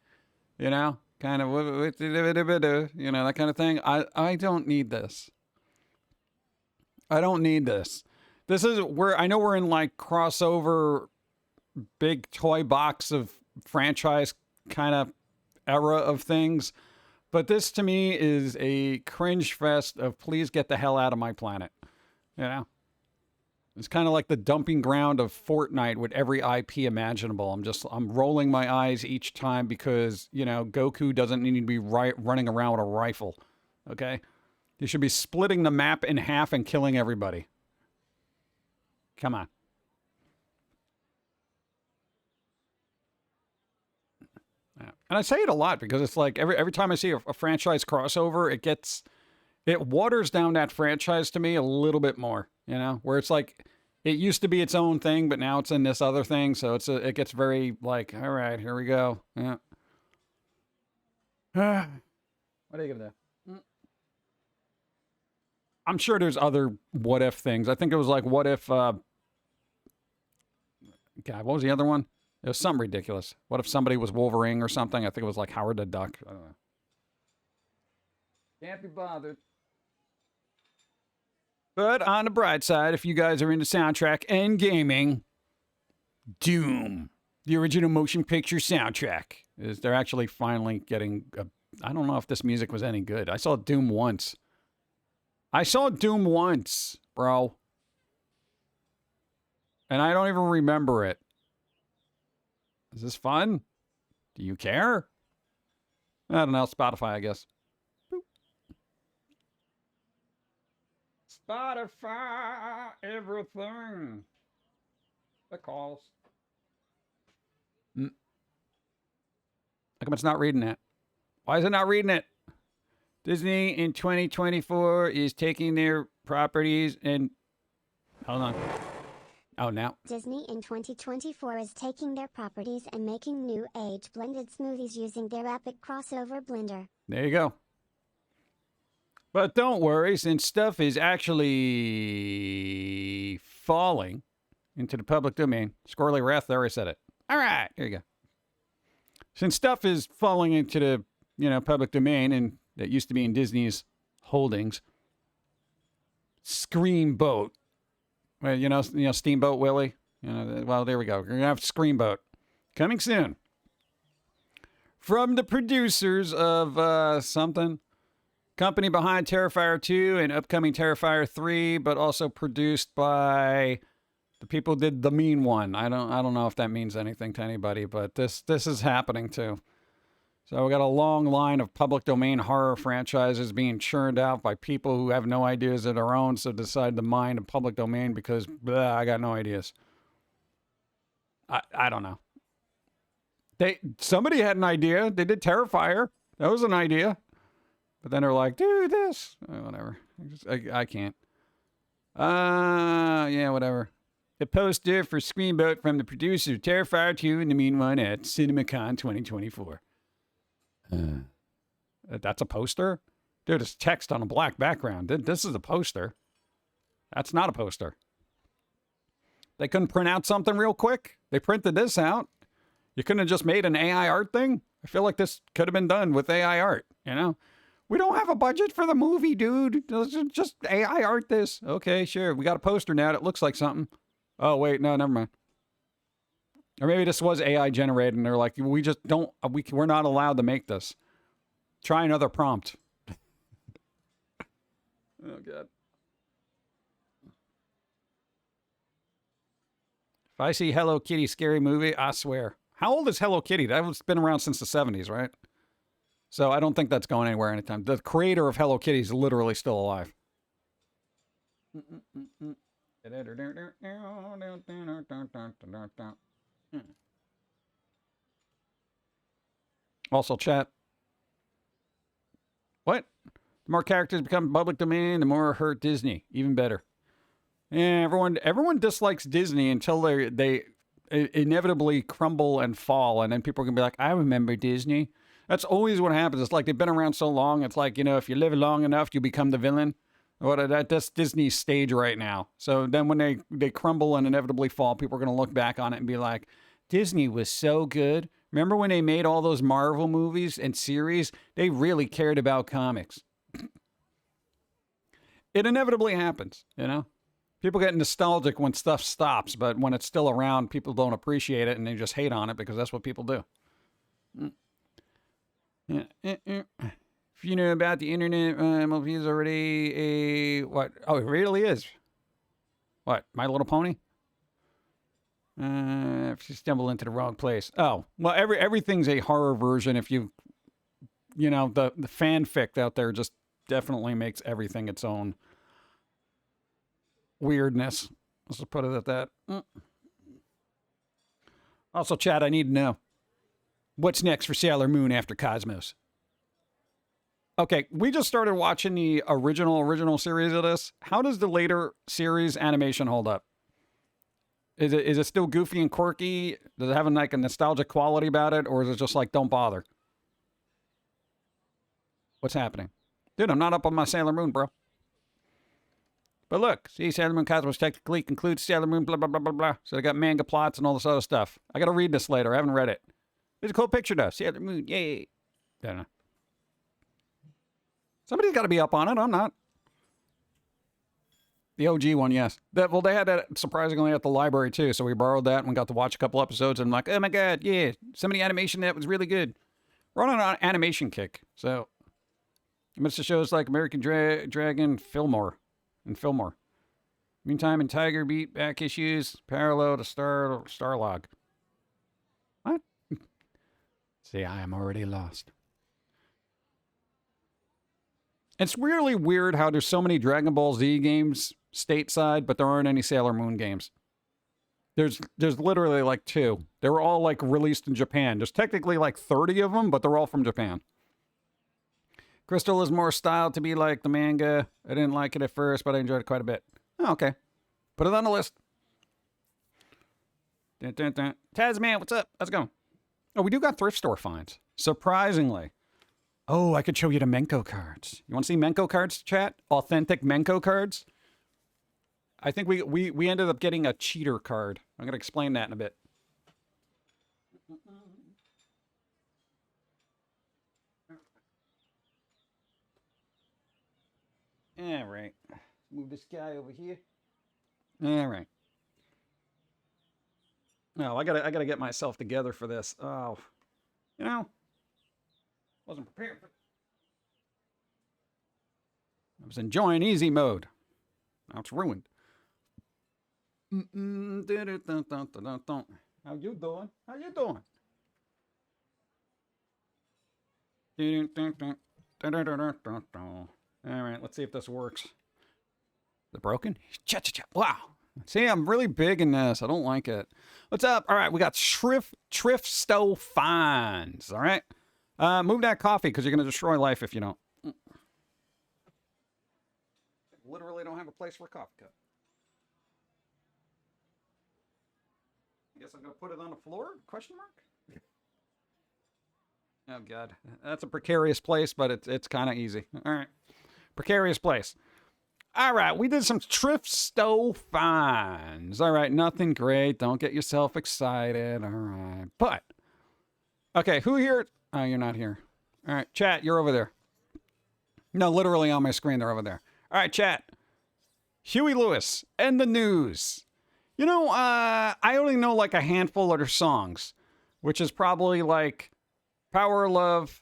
you know, kind of, you know, that kind of thing. I don't need this. I don't need this. This is where I know we're in like crossover, big toy box of franchise kind of era of things. But this, to me, is a cringe fest of please get the hell out of my planet. You know? It's kind of like the dumping ground of Fortnite with every IP imaginable. I'm rolling my eyes each time because, you know, Goku doesn't need to be running around with a rifle. Okay? You should be splitting the map in half and killing everybody. Come on. And I say it a lot because it's like every time I see a franchise crossover, it waters down that franchise to me a little bit more, you know, where it's like it used to be its own thing, but now it's in this other thing. So it gets very like, all right, here we go. Yeah. What do you give that? I'm sure there's other what if things. I think it was like, what if, God, what was the other one? It was something ridiculous. What if somebody was Wolverine or something? I think it was like Howard the Duck. I don't know. Can't be bothered. But on the bright side, if you guys are into soundtrack and gaming, Doom, the original motion picture soundtrack, they're actually finally getting I don't know if this music was any good. I saw Doom once. Bro. And I don't even remember it. Is this fun? Do you care? I don't know. Spotify, I guess. Boop. Spotify, everything. The calls. How come it's not reading it? Why is it not reading it? Disney in 2024 is taking their properties and... Hold on. Oh, now. Disney in 2024 is taking their properties and making new age blended smoothies using their epic crossover blender. There you go. But don't worry, since stuff is actually falling into the public domain. Squirrely Wrath, there I said it. All right, here you go. Since stuff is falling into the, public domain, and that used to be in Disney's holdings, Screamboat. Well, Steamboat Willie. Well, there we go. We're going to have Screamboat. Coming soon. From the producers of something. Company behind Terrifier 2 and upcoming Terrifier 3, but also produced by The people did the mean one. I don't know if that means anything to anybody, but this is happening too. So we got a long line of public domain horror franchises being churned out by people who have no ideas of their own, so decide to mine a public domain because I got no ideas. I don't know. Somebody had an idea. They did Terrifier. That was an idea. But then they're like, do this. Whatever. I can't. Yeah, whatever. A poster for Screenboat from the producer of Terrifier 2 and the mean one at CinemaCon 2024. That's a poster? Dude, it's text on a black background. This is a poster. That's not a poster. They couldn't print out something real quick? They printed this out. You couldn't have just made an AI art thing? I feel like this could have been done with AI art, you know? We don't have a budget for the movie, dude. Just AI art this. Okay, sure. We got a poster now that looks like something. Oh, wait, no, never mind. Or maybe this was AI generated and they're like, we just don't, we're not allowed to make this. Try another prompt. Oh, God. If I see Hello Kitty scary movie, I swear. How old is Hello Kitty? That's been around since the 70s, right? So I don't think that's going anywhere anytime. The creator of Hello Kitty is literally still alive. Also, chat. What? The more characters become public domain, the more hurt Disney. Even better. Yeah, everyone dislikes Disney until they inevitably crumble and fall, and then people are gonna be like, I remember Disney. That's always what happens. It's like they've been around so long. It's like, you know, if you live long enough, you become the villain. That's Disney's stage right now. So then when they crumble and inevitably fall, people are going to look back on it and be like, Disney was so good. Remember when they made all those Marvel movies and series? They really cared about comics. It inevitably happens, you know? People get nostalgic when stuff stops, but when it's still around, people don't appreciate it and they just hate on it because that's what people do. If you know about the internet, MLB is already a... What? Oh, it really is. What? My Little Pony? If you stumble into the wrong place. Oh, well, everything's a horror version. If you know, the fanfic out there just definitely makes everything its own weirdness. Let's just put it at that. Also, chat, I need to know. What's next for Sailor Moon after Cosmos? Okay, we just started watching the original series of this. How does the later series animation hold up? Is it still goofy and quirky? Does it have like a nostalgic quality about it? Or is it just like, don't bother? What's happening? Dude, I'm not up on my Sailor Moon, bro. But look, see, Sailor Moon Cosmos technically concludes Sailor Moon, blah, blah, blah, blah, blah. So they got manga plots and all this other stuff. I got to read this later. I haven't read it. It's a cool picture, though. Sailor Moon, yay. I don't know. Somebody's got to be up on it. I'm not. The OG one, yes. They had that surprisingly at the library, too. So we borrowed that and got to watch a couple episodes. And I'm like, oh, my God, yeah. Some of the animation that was really good. We're on an animation kick. So, Mr. shows like American Dragon, Fillmore. Meantime, in Tiger Beat back issues, parallel to Starlog. What? See, I am already lost. It's really weird how there's so many Dragon Ball Z games stateside, but there aren't any Sailor Moon games. There's literally like 2. They were all like released in Japan. There's technically like 30 of them, but they're all from Japan. Crystal is more styled to be like the manga. I didn't like it at first, but I enjoyed it quite a bit. Oh, okay. Put it on the list. Dun, dun, dun. Tasman, what's up? How's it going? Oh, we do got thrift store finds. Surprisingly. Oh, I could show you the Menko cards. You want to see Menko cards, chat? Authentic Menko cards? I think we ended up getting a cheater card. I'm going to explain that in a bit. All right. Move this guy over here. All right. No, I gotta get myself together for this. Oh, you know, wasn't prepared for. I was enjoying easy mode. Now it's ruined. How you doing? How you doing? All right, let's see if this works. Is it broken? Cha-cha-cha. Wow. See, I'm really big in this. I don't like it. What's up? All right, we got Thrift Stow Finds. All right. Move that coffee because you're going to destroy life if you don't. Literally don't have a place for a coffee cup. I guess I'm going to put it on the floor? Question mark? Oh, God. That's a precarious place, but it's kind of easy. All right. Precarious place. All right. We did some Thrift Stow finds. All right. Nothing great. Don't get yourself excited. All right. But, okay. Who here? Oh, you're not here. All right. Chat, you're over there. No, literally on my screen. They're over there. All right, chat. Huey Lewis and the news. You know, I only know like a handful of their songs, which is probably like Power of Love,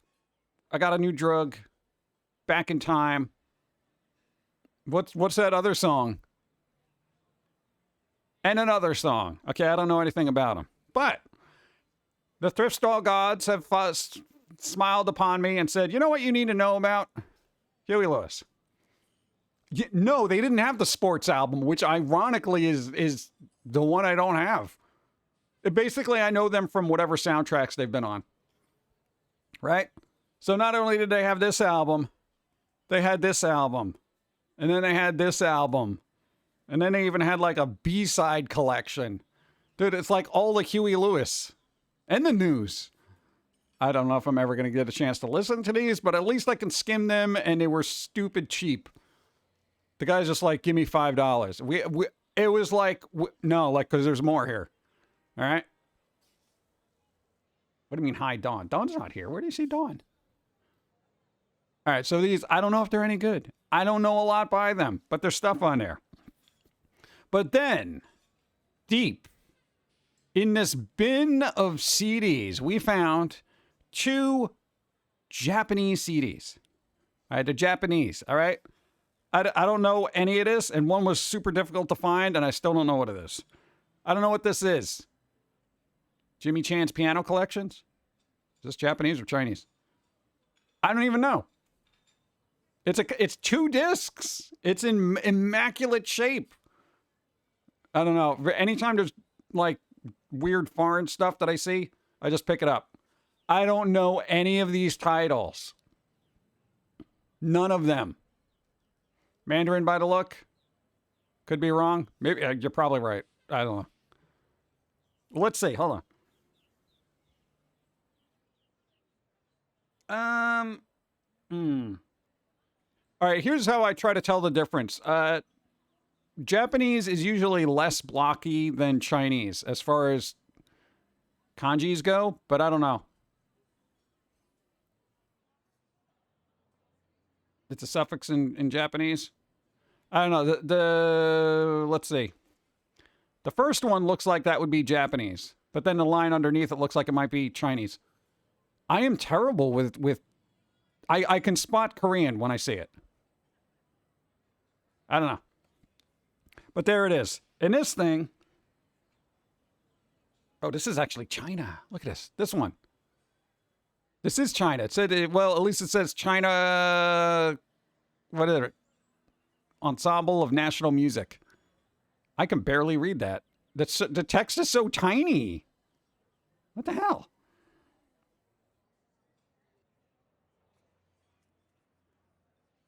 I Got a New Drug, Back in Time. What's that other song? And another song. Okay, I don't know anything about them. But the thrift store gods have smiled upon me and said, you know what you need to know about? Huey Lewis. No, they didn't have the sports album, which ironically is the one I don't have. Basically, I know them from whatever soundtracks they've been on. Right? So not only did they have this album, they had this album. And then they had this album. And then they even had like a B-side collection. Dude, it's like all the Huey Lewis and the news. I don't know if I'm ever going to get a chance to listen to these, but at least I can skim them, and they were stupid cheap. The guy's just like, give me $5. It was like, no, like, because there's more here. All right? What do you mean, hi, Dawn? Dawn's not here. Where do you see Dawn? All right, so these, I don't know if they're any good. I don't know a lot by them, but there's stuff on there. But then, deep in this bin of CDs, we found 2 Japanese CDs. All right, they're Japanese, all right? I don't know any of this, and one was super difficult to find, and I still don't know what it is. I don't know what this is. Jimmy Chan's piano collections? Is this Japanese or Chinese? I don't even know. It's 2 discs. It's in immaculate shape. I don't know. Anytime there's like weird foreign stuff that I see, I just pick it up. I don't know any of these titles. None of them. Mandarin by the look. Could be wrong. Maybe you're probably right. I don't know. Let's see. Hold on. All right, here's how I try to tell the difference. Japanese is usually less blocky than Chinese as far as kanjis go, but I don't know. It's a suffix in Japanese. I don't know. Let's see. The first one looks like that would be Japanese, but then the line underneath it looks like it might be Chinese. I am terrible with I can spot Korean when I see it. I don't know. But there it is. And this thing. Oh, this is actually China. Look at this. This one. This is China. It said, well, at least it says China. What is it? Ensemble of National Music. I can barely read that. The text is so tiny. What the hell?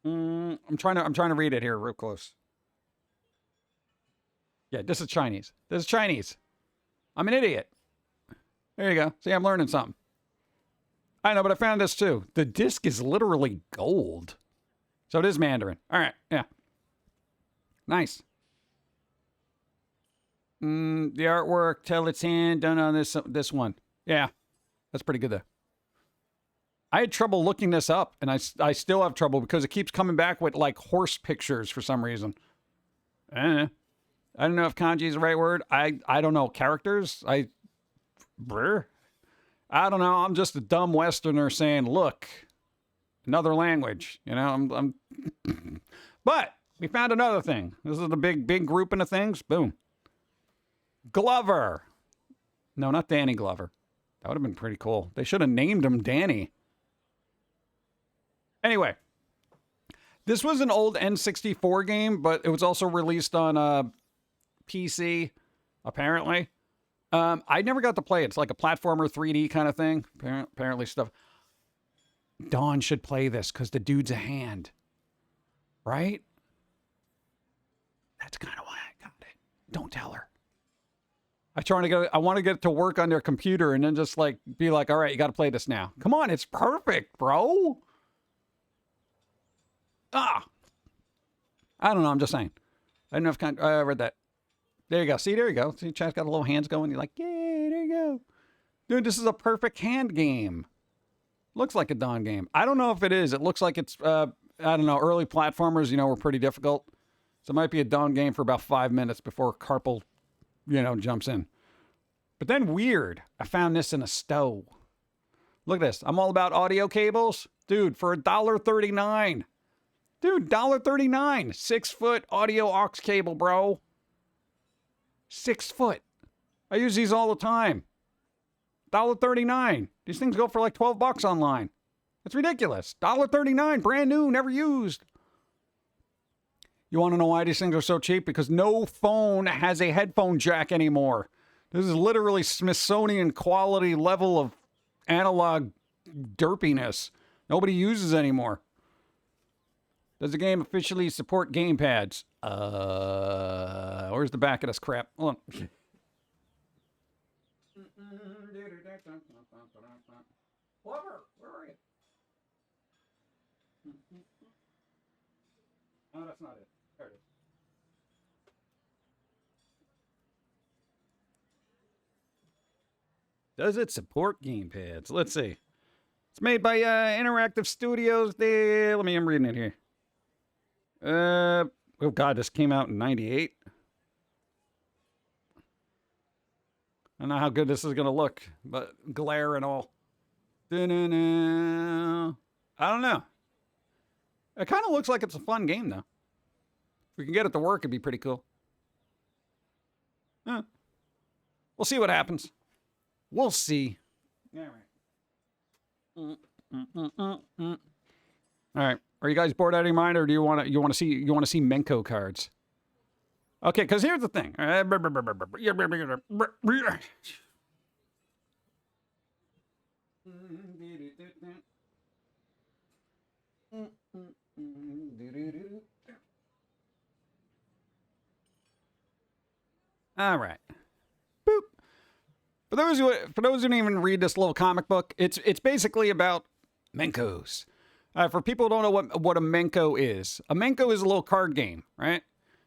I'm trying to read it here real close. Yeah, this is Chinese. This is Chinese. I'm an idiot. There you go. See, I'm learning something. I know, but I found this too. The disc is literally gold. So it is Mandarin. All right. Yeah. Nice. The artwork, tell its hand, done on this one. Yeah. That's pretty good though. I had trouble looking this up, and I still have trouble because it keeps coming back with like horse pictures for some reason. I don't know if kanji is the right word. I don't know. Characters? I don't know. I'm just a dumb Westerner saying, look, another language. You know, But we found another thing. This is the big grouping of things. Boom. Glover. No, not Danny Glover. That would have been pretty cool. They should have named him Danny. Anyway, this was an old N64 game, but it was also released on PC, apparently. I never got to play it. It's like a platformer 3D kind of thing. Apparently stuff. Dawn should play this because the dude's a hand. Right? That's kind of why I got it. Don't tell her. I want to get it to work on their computer and then just like be like, all right, you got to play this now. Come on, it's perfect, bro. I don't know. I'm just saying. I don't know if I read that. There you go. See, there you go. See, chat's got the little hands going. You're like, yay, there you go. Dude, this is a perfect hand game. Looks like a Dawn game. I don't know if it is. It looks like it's, I don't know, early platformers, were pretty difficult. So it might be a Dawn game for about 5 minutes before Carpal, jumps in. But then weird, I found this in a stove. Look at this. I'm all about audio cables. Dude, for $1.39. Dude, $1.39. 6-foot audio aux cable, bro. 6 foot. I use these all the time. $1.39. These things go for like $12 online. It's ridiculous. $1.39, brand new, never used. You want to know why these things are so cheap? Because no phone has a headphone jack anymore. This is literally Smithsonian quality level of analog derpiness. Nobody uses anymore. Does the game officially support gamepads? Where's the back of this crap? Hold on. Clover, where are you? No, that's not it. There it is. Does it support gamepads? Let's see. It's made by Interactive Studios. I'm reading it here. Oh God, this came out in '98. I don't know how good this is gonna look, but glare and all. I don't know. It kind of looks like it's a fun game, though. If we can get it to work, it'd be pretty cool. We'll see what happens. We'll see. All right. All right. Are you guys bored out of your mind, or do you want to see Menko cards? Okay, because here's the thing. All right. Boop. For those who didn't even read this little comic book, it's basically about Menkos. For people who don't know what a Menko is a little card game, right?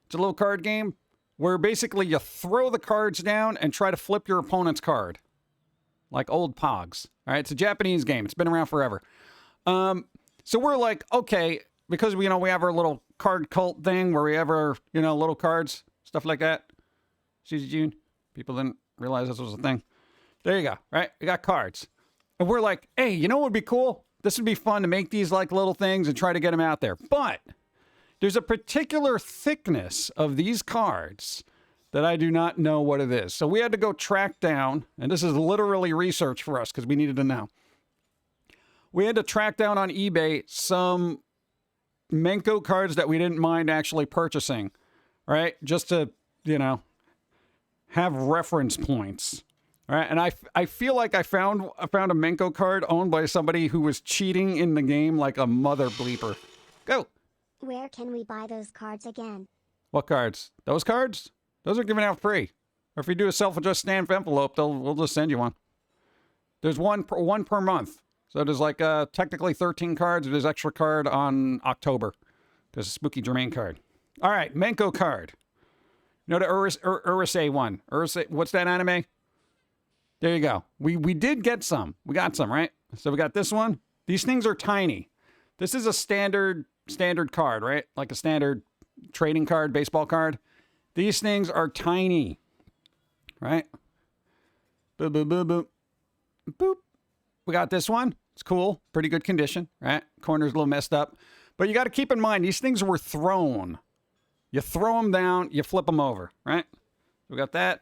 It's a little card game where basically you throw the cards down and try to flip your opponent's card. Like old Pogs. All right, it's a Japanese game. It's been around forever. So we're like, okay, because we have our little card cult thing where we have our, little cards, stuff like that. Susie June. People didn't realize this was a thing. There you go, right? We got cards. And we're like, hey, you know what would be cool? This would be fun to make these like little things and try to get them out there. But there's a particular thickness of these cards that I do not know what it is. So we had to go track down, and this is literally research for us because we needed to know. We had to track down on eBay some Menko cards that we didn't mind actually purchasing, right? Just to, have reference points. All right, and I feel like I found a Menko card owned by somebody who was cheating in the game like a mother bleeper. Go. Where can we buy those cards again? What cards? Those cards? Those are given out free. Or if you do a self-addressed stamp envelope, we'll just send you one. There's one per month. So there's like technically 13 cards. There's extra card on October. There's a Spooky Germain card. All right, Menko card. You know the Urusei one. Urusei, what's that anime? There you go. We did get some. We got some, right? So we got this one. These things are tiny. This is a standard card, right? Like a standard trading card, baseball card. These things are tiny, right? Boop, boop, boop, boop. Boop. We got this one. It's cool. Pretty good condition, right? Corner's a little messed up. But you got to keep in mind, these things were thrown. You throw them down, you flip them over, right? We got that.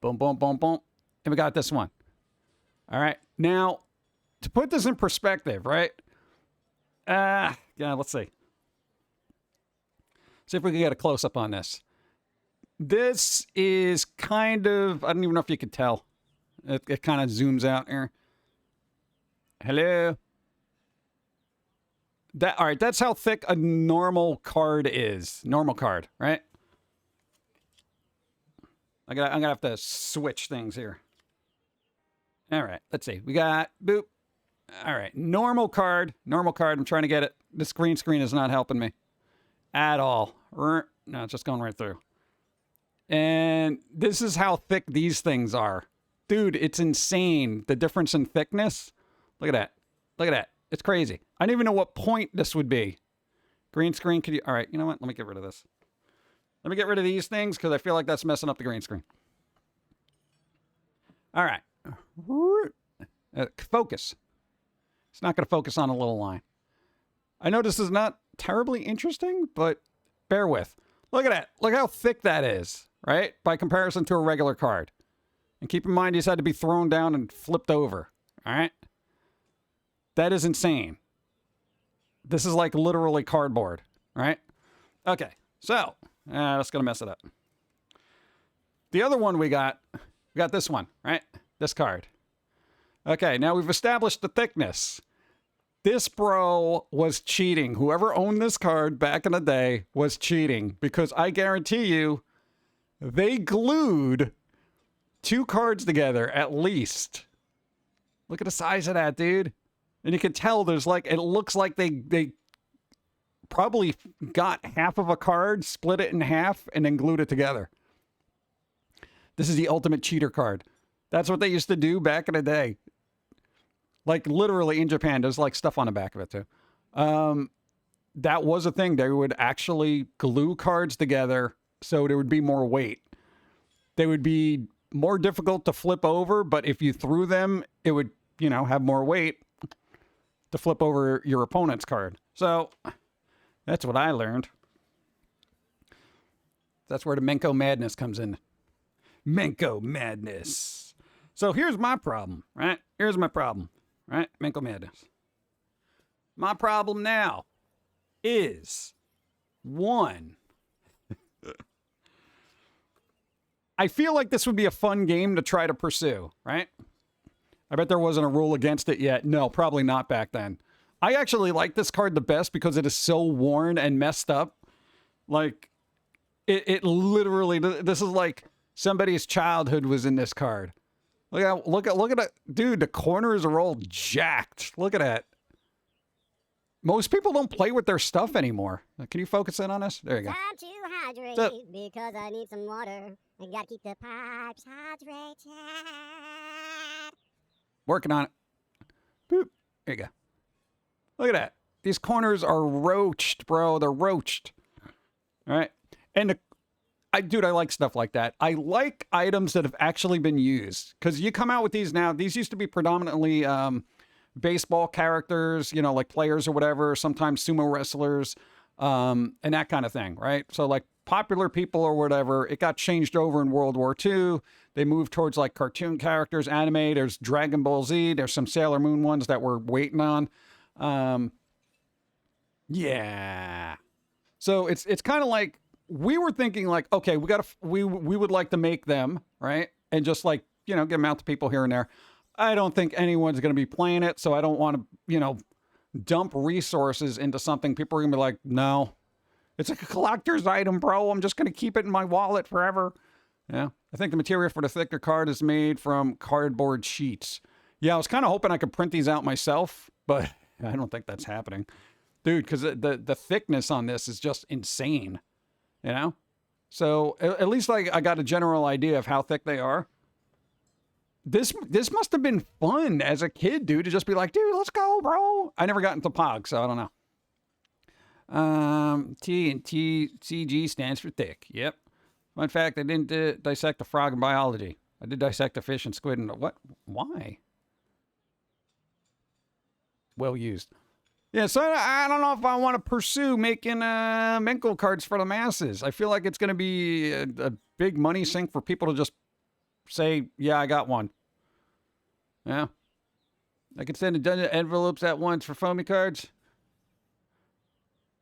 Boom, boom, boom, boom. And we got this one. All right. Now, to put this in perspective, right? Yeah, let's see. See if we can get a close-up on this. This is kind of, I don't even know if you could tell. It kind of zooms out here. Hello? All right, that's how thick a normal card is. Normal card, right? I'm gonna have to switch things here. All right, let's see. We got, boop. All right, normal card. Normal card. I'm trying to get it. This green screen is not helping me at all. No, it's just going right through. And this is how thick these things are. Dude, it's insane. The difference in thickness. Look at that. Look at that. It's crazy. I don't even know what point this would be. Green screen, could you... All right, you know what? Let me get rid of this. Let me get rid of these things because I feel like that's messing up the green screen. All right. Focus. It's not going to focus on a little line. I know this is not terribly interesting, but bear with. Look at that. Look how thick that is, right? By comparison to a regular card. And keep in mind, these had to be thrown down and flipped over, all right? That is insane. This is like literally cardboard, right? Okay, so that's going to mess it up. The other one we got this one, right? This card. Okay, now we've established the thickness. This bro was cheating. Whoever owned this card back in the day was cheating because I guarantee you they glued 2 cards together at least. Look at the size of that, dude. And you can tell there's like, it looks like they probably got half of a card, split it in half, and then glued it together. This is the ultimate cheater card. That's what they used to do back in the day. Like literally in Japan, there's like stuff on the back of it too. That was a thing. They would actually glue cards together so there would be more weight. They would be more difficult to flip over, but if you threw them, it would, you know, have more weight to flip over your opponent's card. So that's what I learned. That's where the Menko madness comes in. Menko madness. So here's my problem, right? Here's my problem, right? Menko madness. My problem now is 1. I feel like this would be a fun game to try to pursue, right? I bet there wasn't a rule against it yet. No, probably not back then. I actually like this card the best because it is so worn and messed up. Like, it literally, this is like somebody's childhood was in this card. Look at it. Dude, the corners are all jacked. Look at that. Most people don't play with their stuff anymore. Can you focus in on this? There you go. Time to hydrate because I need some water. I gotta keep the pipes hydrated. Working on it. Boop. There you go. Look at that. These corners are roached, bro. They're roached. All right. And dude, I like stuff like that. I like items that have actually been used. Because you come out with these now. These used to be predominantly baseball characters, you know, like players or whatever. Sometimes sumo wrestlers and that kind of thing, right? So like popular people or whatever. It got changed over in World War II. They moved towards like cartoon characters, anime. There's Dragon Ball Z. There's some Sailor Moon ones that we're waiting on. Yeah. So it's kind of like we were thinking like, okay, we would like to make them, right? And just like, you know, get them out to people here and there. I don't think anyone's going to be playing it, so I don't want to, you know, dump resources into something. People are going to be like, no, it's like a collector's item, bro. I'm just going to keep it in my wallet forever. Yeah. I think the material for the thicker card is made from cardboard sheets. Yeah, I was kind of hoping I could print these out myself, but I don't think that's happening. Dude, because the thickness on this is just insane, you know? So at least like I got a general idea of how thick they are. This must have been fun as a kid, dude, to just be like, dude, let's go, bro. I never got into POG, so I don't know. T and TCG stands for thick. Yep. Fun fact, I didn't dissect a frog in biology. I did dissect a fish and squid and what? Why? Well used. Yeah, so I don't know if I want to pursue making Menko cards for the masses. I feel like it's going to be a big money sink for people to just say, yeah, I got one. Yeah. I can send envelopes at once for Foamy cards.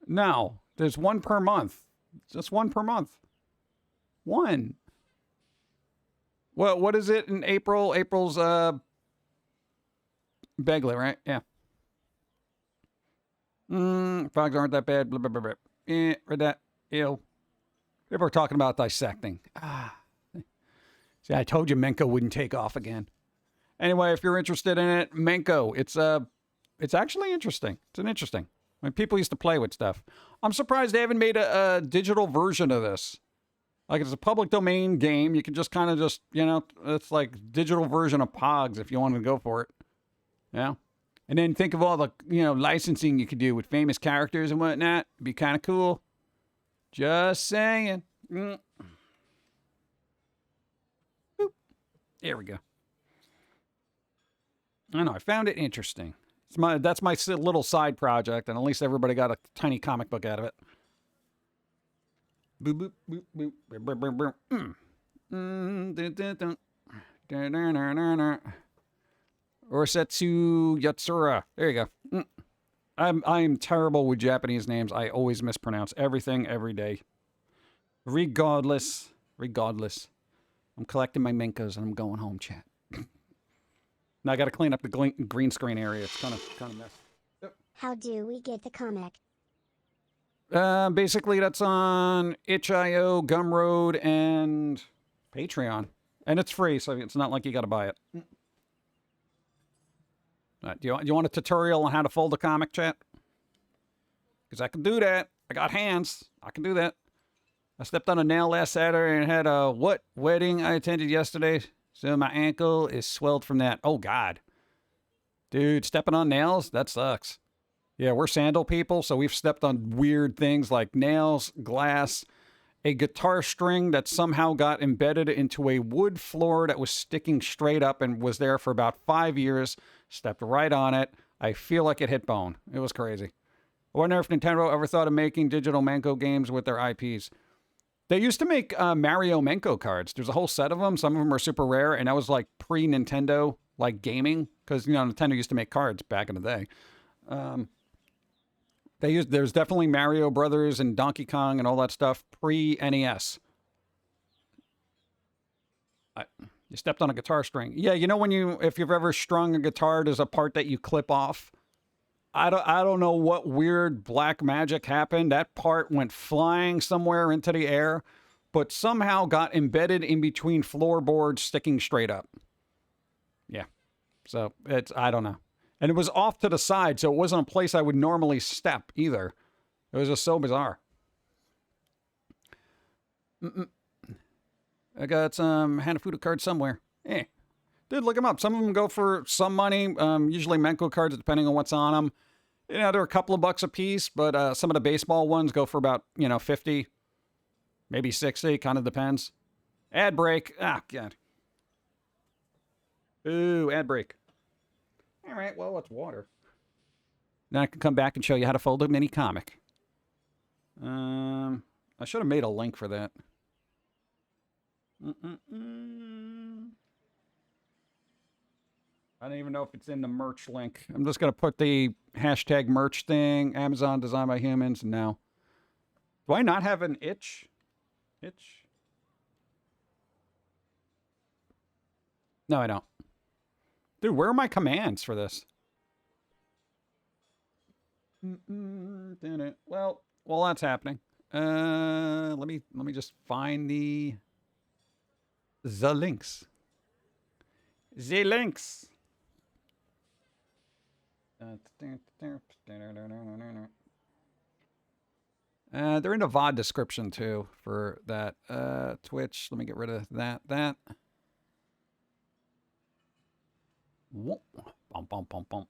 No, there's one per month. Just one per month. One. Well, what is it in April? April's Begley, right? Yeah. Frogs aren't that bad. Blah, blah, blah, blah. Read that. Ew. People are talking about dissecting. See, I told you Menko wouldn't take off again. Anyway, if you're interested in it, Menko, it's actually interesting. It's an interesting. When people used to play with stuff. I'm surprised they haven't made a digital version of this. Like, it's a public domain game. You can just kind of just, it's like digital version of Pogs if you wanted to go for it. Yeah. And then think of all the, licensing you could do with famous characters and whatnot. It'd be kind of cool. Just saying. Boop. There we go. I know. I found it interesting. That's my little side project, and at least everybody got a tiny comic book out of it. Boop, boop, boop, boop, boop, boop, boop. Orisetsu Yatsura. There you go. I'm terrible with Japanese names. I always mispronounce everything every day. Regardless. I'm collecting my Menkos and I'm going home, chat. Now I got to clean up the green screen area. It's kind of messy. Yep. How do we get the comic? Basically, that's on itch.io, Gumroad, and Patreon. And it's free, so it's not like you got to buy it. Do you want a tutorial on how to fold a comic, chat? Because I can do that. I got hands. I can do that. I stepped on a nail last Saturday and had a wedding I attended yesterday. So my ankle is swelled from that. Oh, God. Dude, stepping on nails? That sucks. Yeah, we're sandal people, so we've stepped on weird things like nails, glass, a guitar string that somehow got embedded into a wood floor that was sticking straight up and was there for about 5 years. Stepped right on it. I feel like it hit bone. It was crazy. I wonder if Nintendo ever thought of making digital Menko games with their IPs. They used to make Mario Menko cards. There's a whole set of them. Some of them are super rare, and that was like pre-Nintendo, like gaming, because Nintendo used to make cards back in the day. There's definitely Mario Brothers and Donkey Kong and all that stuff pre-NES. You stepped on a guitar string. Yeah, if you've ever strung a guitar, there's a part that you clip off. I don't know what weird black magic happened. That part went flying somewhere into the air, but somehow got embedded in between floorboards sticking straight up. Yeah. So I don't know. And it was off to the side, so it wasn't a place I would normally step either. It was just so bizarre. I got some Hanafuda cards somewhere. Dude, look them up. Some of them go for some money. Usually Menko cards, depending on what's on them. They're a couple of bucks a piece, but some of the baseball ones go for about, 50, maybe 60, kind of depends. Ad break. Ah, God. Ooh, ad break. All right, well, it's water. Then I can come back and show you how to fold a mini comic. I should have made a link for that. I don't even know if it's in the merch link. I'm just going to put the hashtag merch thing, Amazon designed by humans. No. Do I not have an itch? No, I don't. Dude, where are my commands for this? Well, while that's happening, let me just find the links. The links. They're in the VOD description too for that. Twitch. Let me get rid of that. Whoop. Bum, bum, bum, bum.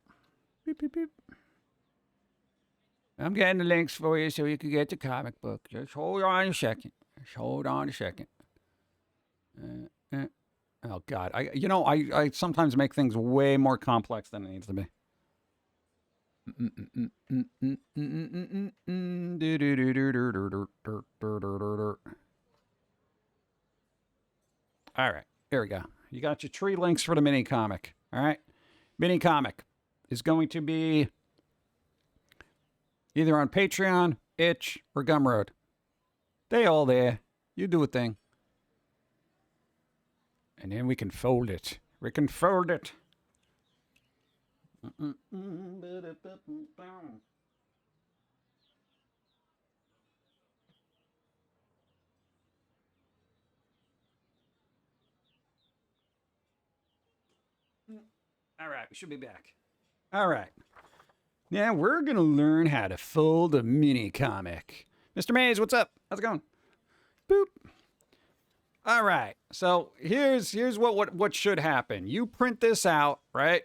Beep, beep, beep. I'm getting the links for you so you can get the comic book. Just hold on a second. Oh God, I sometimes make things way more complex than it needs to be. All right, There we go. You got your tree links for the mini comic. All right. Mini comic is going to be either on Patreon, Itch, or Gumroad. They all there. You do a thing. And then we can fold it. We can fold it. All right, we should be back. All right. Now we're going to learn how to fold a mini comic. Mr. Mays, what's up? How's it going? Boop. All right. So here's what should happen. You print this out, right?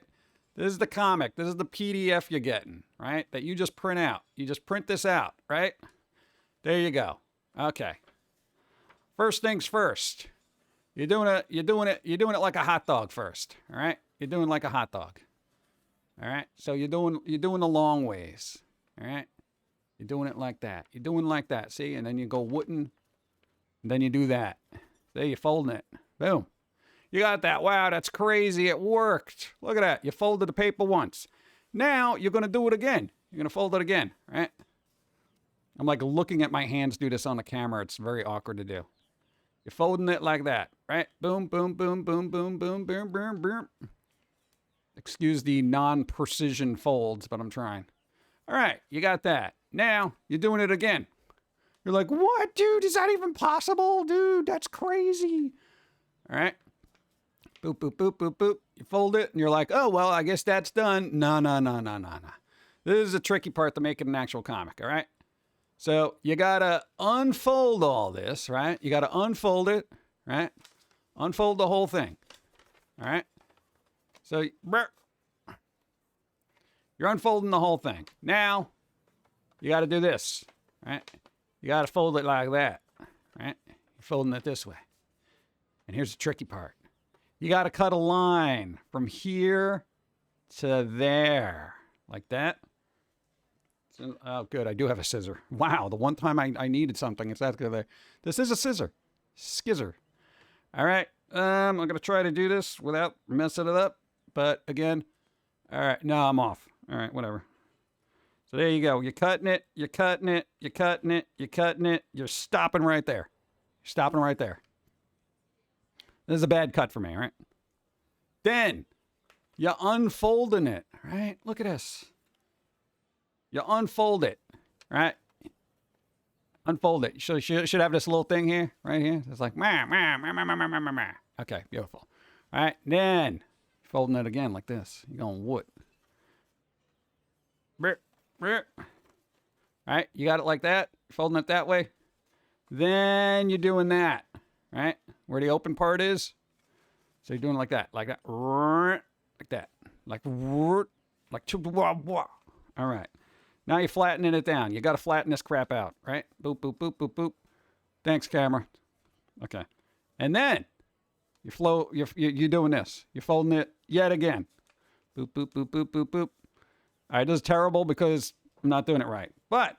This is the comic. This is the PDF you're getting, right? That you just print out. You just print this out, right? There you go. Okay. First things first. You're doing it like a hot dog first, all right? You're doing like a hot dog. All right? So you're doing the long ways. All right? You're doing it like that. You're doing like that. See? And then you go wooden. And then you do that. There, you're folding it. Boom. You got that. Wow, that's crazy. It worked. Look at that. You folded the paper once. Now you're going to do it again. You're going to fold it again, right? I'm like looking at my hands do this on the camera. It's very awkward to do. You're folding it like that, right? Boom, boom, boom, boom, boom, boom, boom, boom, boom. Excuse the non-precision folds, but I'm trying. All right, you got that. Now you're doing it again. You're like, what, dude? Is that even possible? Dude, that's crazy. All right. Boop, boop, boop, boop, boop. You fold it, and you're like, oh, well, I guess that's done. No. This is the tricky part to make it an actual comic, all right? So you got to unfold all this, right? You got to unfold it, right? Unfold the whole thing, all right? So you're unfolding the whole thing. Now you got to do this, right? You got to fold it like that, right? You're folding it this way. And here's the tricky part. You got to cut a line from here to there, like that. So, oh, good. I do have a scissor. Wow, the one time I needed something, it's that good there. This is a scissor. Skizzer. All right. I'm going to try to do this without messing it up. But again, all right. No, I'm off. All right, whatever. So there you go. You're cutting it. You're cutting it. You're cutting it. You're cutting it. You're stopping right there. You're stopping right there. This is a bad cut for me, all right? Then you're unfolding it, right? Look at this. You unfold it, right? Unfold it. You should have this little thing here, right here. It's like, okay, beautiful. All right, then folding it again like this. You're going what? All right, you got it like that. Folding it that way. Then you're doing that, right? Where the open part is. So you're doing it like that, like that, like that, like all right. Now you're flattening it down. You got to flatten this crap out, right? Boop, boop, boop, boop, boop. Thanks, camera. Okay. And then you're doing this. You're folding it yet again. Boop, boop, boop, boop, boop, boop. All right, this is terrible because I'm not doing it right. But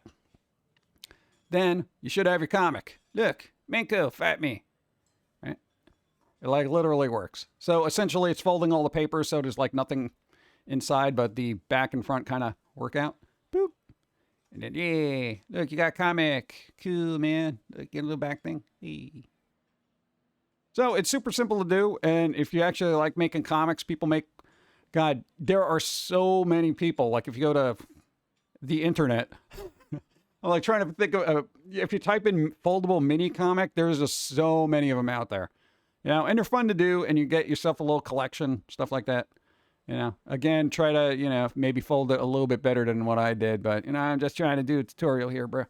then you should have your comic. Look, Menko, fat me. Right? It like literally works. So essentially it's folding all the paper so there's like nothing inside but the back and front kind of work out. Boop. And then, yeah, look, you got comic. Cool, man. Look, get a little back thing. Hey. So it's super simple to do. And if you actually like making comics, people make, God, there are so many people. Like if you go to the internet, I'm like trying to think of, if you type in foldable mini comic, there's just so many of them out there. You know, and they're fun to do. And you get yourself a little collection, stuff like that. You know, again, try to, you know, maybe fold it a little bit better than what I did. But, you know, I'm just trying to do a tutorial here, bro.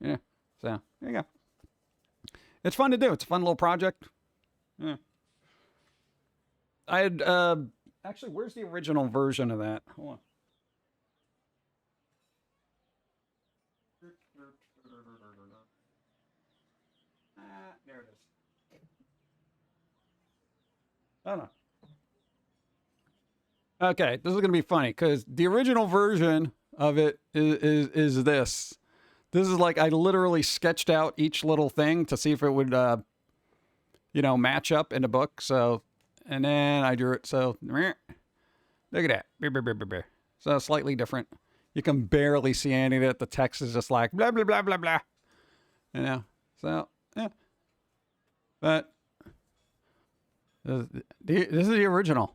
Yeah. So, there you go. It's fun to do. It's a fun little project. Yeah. I had, actually, where's the original version of that? Hold on. There it is. Oh, no. Okay, this is going to be funny because the original version of it is this. This is like I literally sketched out each little thing to see if it would you know, match up in the book. So, and then I drew it. So, look at that. So slightly different. You can barely see any of it. The text is just like blah, blah, blah, blah, blah. You know, so, yeah. But this is the original.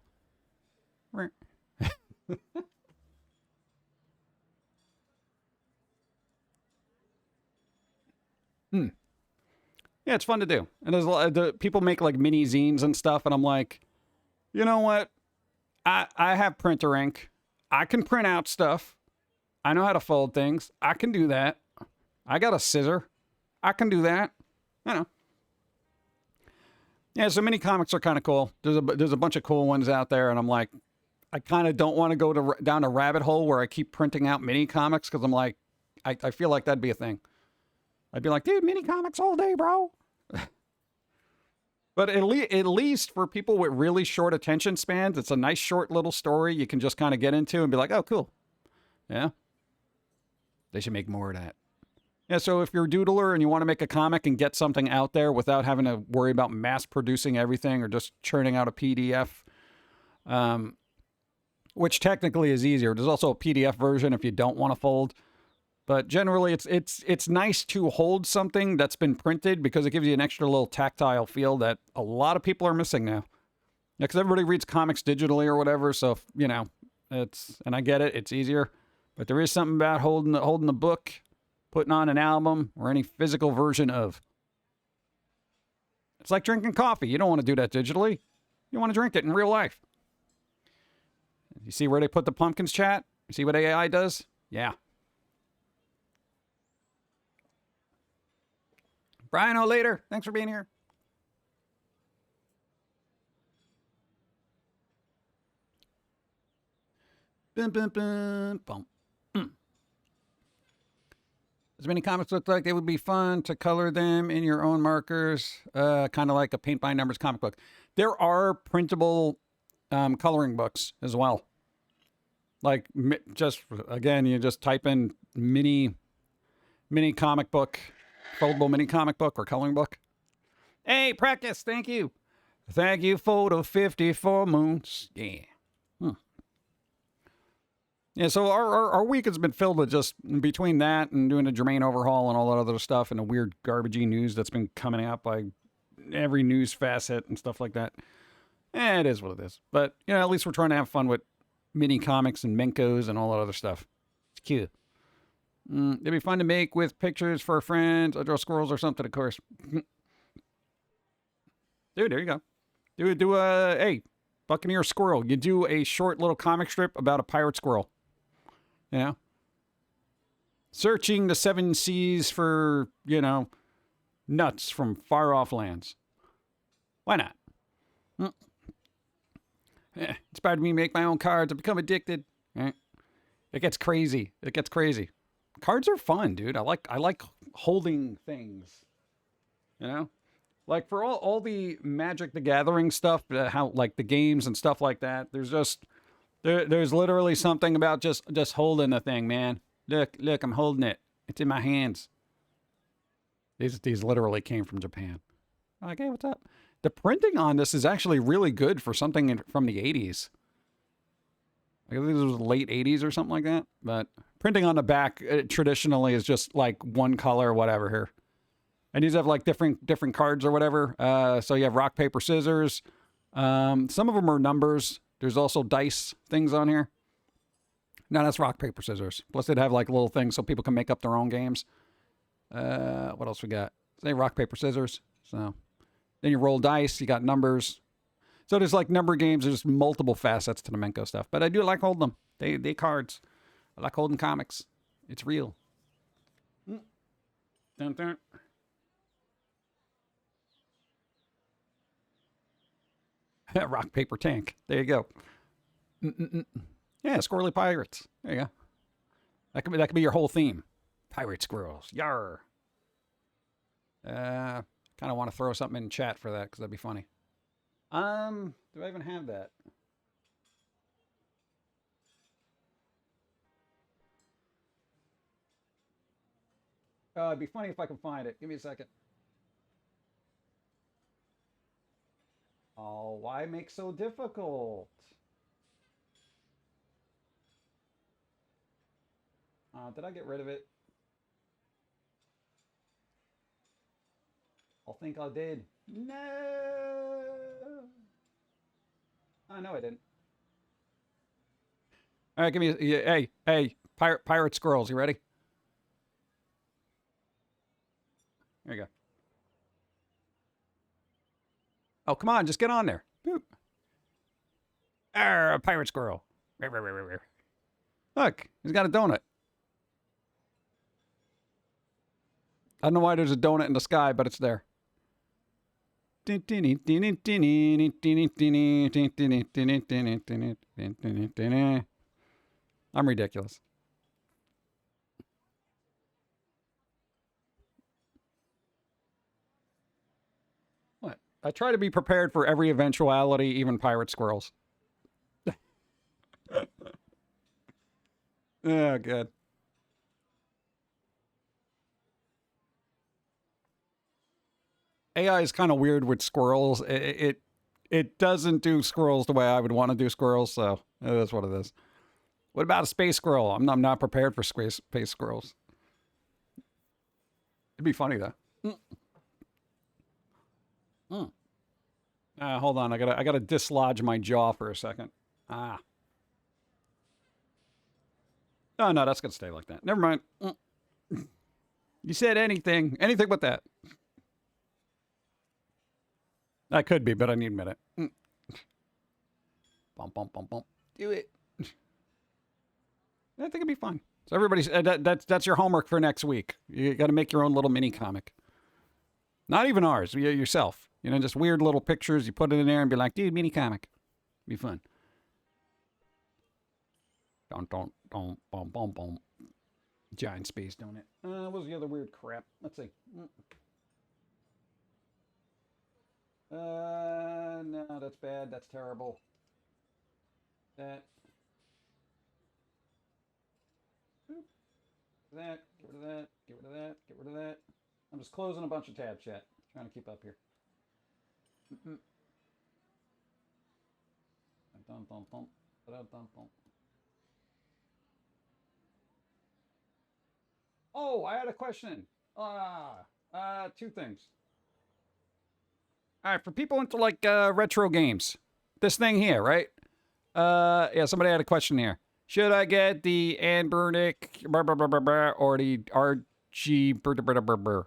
Yeah, it's fun to do. And there's a lot of people make like mini zines and stuff, and I'm like, you know what? I have printer ink. I can print out stuff. I know how to fold things. I can do that. I got a scissor. I can do that. You know. Yeah, so mini comics are kind of cool. There's a bunch of cool ones out there, and I'm like, I kind of don't want to go down a rabbit hole where I keep printing out mini comics because I'm like, I feel like that'd be a thing. I'd be like, dude, mini comics all day, bro. But at least for people with really short attention spans, it's a nice short little story you can just kind of get into and be like, oh, cool. Yeah. They should make more of that. Yeah, so if you're a doodler and you want to make a comic and get something out there without having to worry about mass producing everything or just churning out a PDF, which technically is easier. There's also a PDF version if you don't want to fold. But generally, it's nice to hold something that's been printed because it gives you an extra little tactile feel that a lot of people are missing now. Yeah, because everybody reads comics digitally or whatever, so, you know, and I get it, it's easier. But there is something about holding the book, putting on an album, or any physical version of. It's like drinking coffee. You don't want to do that digitally. You want to drink it in real life. You see where they put the Pum'Kin's chat? You see what AI does? Yeah. Brian O'Later, thanks for being here. Bum, bum, bum, bum. As many comics look like, it would be fun to color them in your own markers, kind of like a paint by numbers comic book. There are printable coloring books as well. Like, just, again, you just type in mini comic book, foldable mini comic book or coloring book. Hey, practice, thank you. Thank you for the 54 moons. Yeah. Yeah, so our week has been filled with just between that and doing a Jermaine overhaul and all that other stuff and the weird garbagey news that's been coming out by every news facet and stuff like that. It is what it is. But, you know, at least we're trying to have fun with mini comics and Menkos and all that other stuff. It's cute. It'd be fun to make with pictures for friends. I draw squirrels or something, of course. Dude, there you go. Hey, Buccaneer Squirrel. You do a short little comic strip about a pirate squirrel. You know? Searching the 7 seas for, you know, nuts from far off lands. Why not? Inspired me to make my own cards. I've become addicted. It gets crazy. Cards are fun, dude. I like holding things. You know? Like for all the Magic the Gathering stuff, how like the games and stuff like that, there's literally something about just holding the thing, man. Look, I'm holding it. It's in my hands. These literally came from Japan. I'm like, hey, what's up? The printing on this is actually really good for something from the 80s. I think this was late 80s or something like that. But printing on the back traditionally is just like one color or whatever here. And these have like different cards or whatever. So you have rock, paper, scissors. Some of them are numbers. There's also dice things on here. No, that's rock, paper, scissors. Plus they'd have like little things so people can make up their own games. What else we got? Say rock, paper, scissors. So then you roll dice. You got numbers. So there's like number games. There's multiple facets to the Menko stuff. But I do like holding them. They cards. I like holding comics. It's real. Dun, dun. Rock, paper, tank. There you go. Yeah, squirrely pirates. There you go. That could be your whole theme. Pirate squirrels. Yarr. Kind of want to throw something in chat for that because that'd be funny. Do I even have that? It'd be funny if I can find it. Give me a second. Oh, why make so difficult? Did I get rid of it? I think I did. No. Oh, no, I didn't. All right, give me. Hey, pirate squirrels. You ready? There you go. Oh, come on, just get on there. Boop. A pirate squirrel. Look, he's got a donut. I don't know why there's a donut in the sky, but it's there. I'm ridiculous. What? I try to be prepared for every eventuality, even pirate squirrels. Oh, good. AI is kind of weird with squirrels. It doesn't do squirrels the way I would want to do squirrels, so that's what it is. What about a space squirrel? I'm not prepared for space squirrels. It'd be funny though. Hold on, I gotta dislodge my jaw for a second. Oh no, that's gonna stay like that. Never mind. You said anything but that. I could be, but I need a minute. Bump, bump, bump, bump. Do it. I think it'd be fun. So everybody's that's your homework for next week. You got to make your own little mini comic. Not even ours. Yourself. You know, just weird little pictures. You put it in there and be like, dude, mini comic. Be fun. Don't, bum, bum, bum. Giant space donut. What was the other weird crap? Let's see. No, that's bad. That's terrible. That. That. Get rid of that. Get rid of that. Get rid of that. I'm just closing a bunch of tabs, chat. Trying to keep up here. Oh, I had a question. Two things. All right, for people into like retro games, this thing here, right? Yeah, somebody had a question here. Should I get the Anbernic or the RG?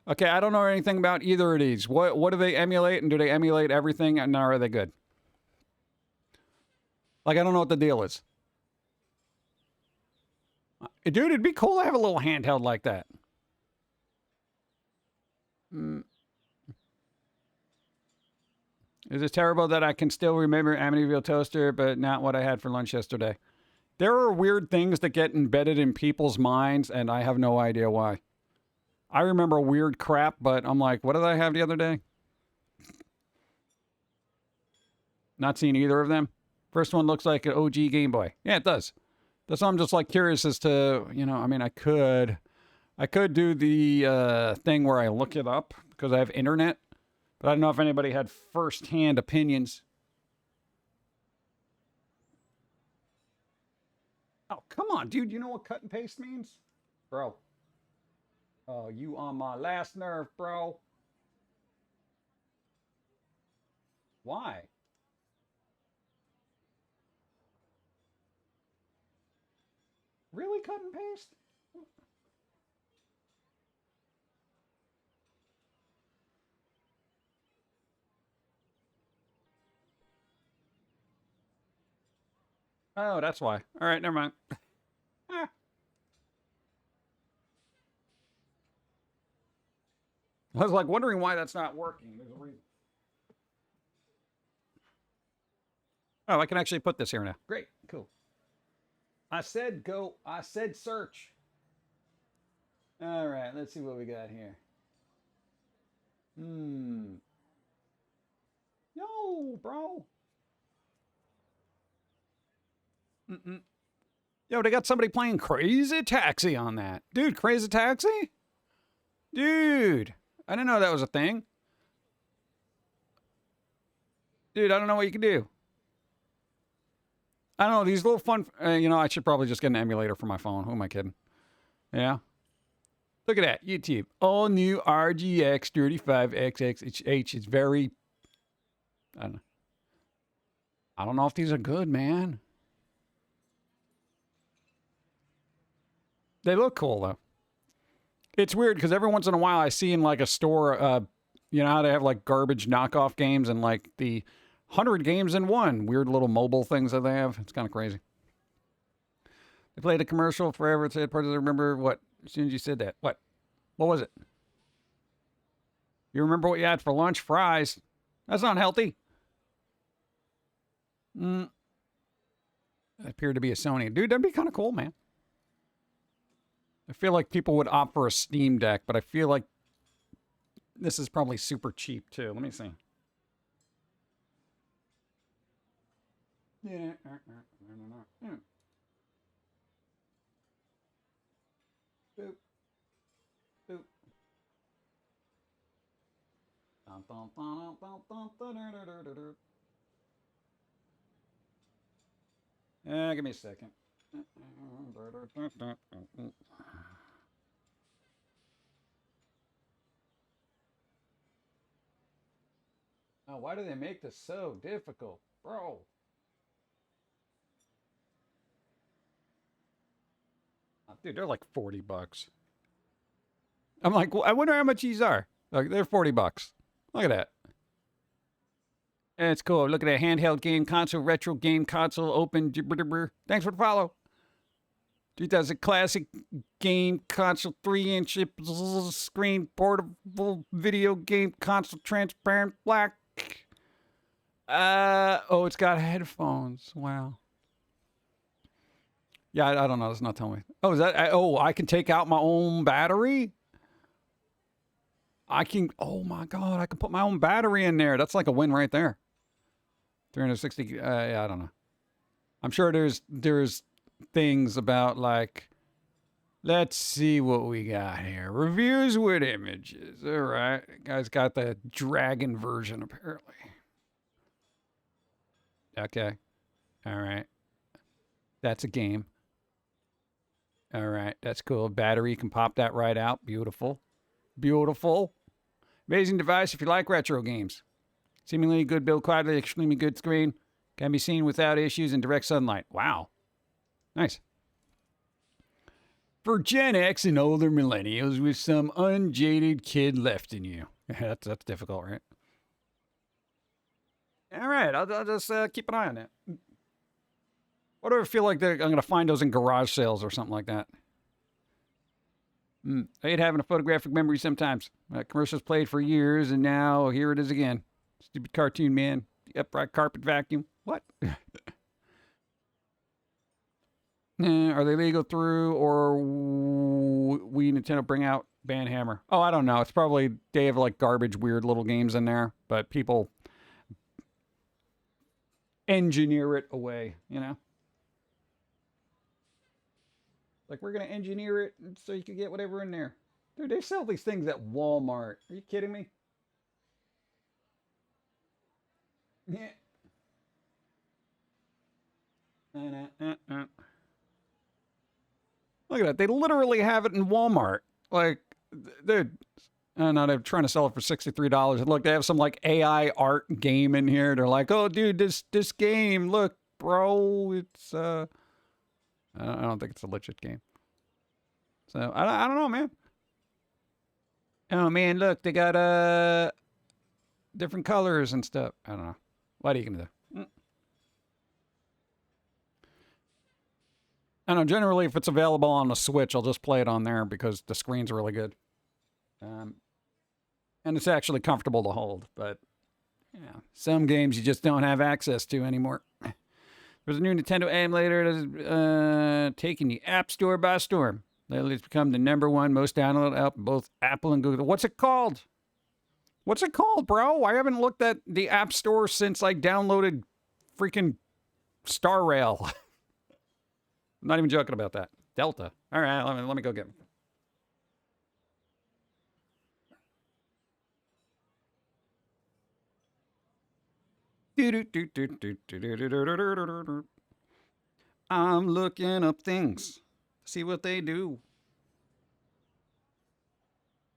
Okay, I don't know anything about either of these. What do they emulate, and do they emulate everything, and are they good? Like, I don't know what the deal is. Dude, it'd be cool to have a little handheld like that. Is it terrible that I can still remember Amityville Toaster, but not what I had for lunch yesterday? There are weird things that get embedded in people's minds, and I have no idea why. I remember weird crap, but I'm like, what did I have the other day? Not seen either of them. First one looks like an OG Game Boy. Yeah, it does. That's why I'm just like curious as to, you know, I mean, I could do the thing where I look it up because I have internet, but I don't know if anybody had first-hand opinions. Oh, come on, dude. You know what cut and paste means? Bro. Oh, you on my last nerve, bro. Why? Really cut and paste? Oh, that's why. All right, never mind. Ah. I was like wondering why that's not working. There's a reason. Oh, I can actually put this here now. Great, cool. I said go. I said search. All right, let's see what we got here. Yo, bro. Yo, they got somebody playing Crazy Taxi on that. Dude, Crazy Taxi? Dude, I didn't know that was a thing. Dude, I don't know what you can do. I don't know, these little fun... you know, I should probably just get an emulator for my phone. Who am I kidding? Yeah. Look at that, YouTube. All new RGX 35XXH. It's very... I don't know if these are good, man. They look cool, though. It's weird, because every once in a while I see in, like, a store, you know how they have, like, garbage knockoff games and, like, the 100 games in one. Weird little mobile things that they have. It's kind of crazy. They played a commercial forever. It said, remember what? As soon as you said that. What? What was it? You remember what you had for lunch? Fries. That's not healthy. That appeared to be a Sony. Dude, that'd be kind of cool, man. I feel like people would opt for a Steam Deck, but I feel like this is probably super cheap, too. Let me see. Yeah. Boop. Boop. Give me a second. Oh, why do they make this so difficult, bro? Dude, they're like $40. I'm like, well, I wonder how much these are. Like, they're $40. Look at that. It's cool. Look at that handheld game console, retro game console, open. Thanks for the follow. Dude, that's a classic game console, 3-inch screen, portable video game console, transparent black. Oh, it's got headphones. Wow. Yeah, I don't know. It's not telling me. Oh, is that? I can take out my own battery? I can. Oh my God, I can put my own battery in there. That's like a win right there. 360. Yeah, I don't know. I'm sure there's things about like. Let's see what we got here. Reviews with images. All right, guy's got the dragon version apparently. Okay. All right. That's a game. All right, that's cool. Battery, you can pop that right out. Beautiful. Beautiful. Amazing device if you like retro games. Seemingly good build quality, extremely good screen. Can be seen without issues in direct sunlight. Wow. Nice. For Gen X and older millennials with some unjaded kid left in you. That's difficult, right? All right, I'll just keep an eye on that. What do I feel like I'm going to find those in garage sales or something like that? I hate having a photographic memory sometimes. Commercials played for years, and now here it is again. Stupid cartoon man. The upright carpet vacuum. What? Are they legal through, or we Nintendo bring out Banhammer? Oh, I don't know. It's probably they have like garbage, weird little games in there, but people engineer it away, you know? Like, we're going to engineer it so you can get whatever in there. Dude, they sell these things at Walmart. Are you kidding me? Yeah. Look at that. They literally have it in Walmart. Like, dude. No, they're trying to sell it for $63. And look, they have some, like, AI art game in here. They're like, oh, dude, this game, look, bro, it's, I don't think it's a legit game. So, I don't know, man. Oh, man, look, they got different colors and stuff. I don't know. What are you going to do? I don't know. Generally, if it's available on the Switch, I'll just play it on there because the screen's really good. And it's actually comfortable to hold. But, yeah, some games you just don't have access to anymore. There's a new Nintendo emulator that's taking the App Store by storm. Lately, it's become the #1 most downloaded app, both Apple and Google. What's it called? What's it called, bro? I haven't looked at the App Store since I downloaded freaking Star Rail. I'm not even joking about that. Delta. All right, let me go get it. I'm looking up things. See what they do.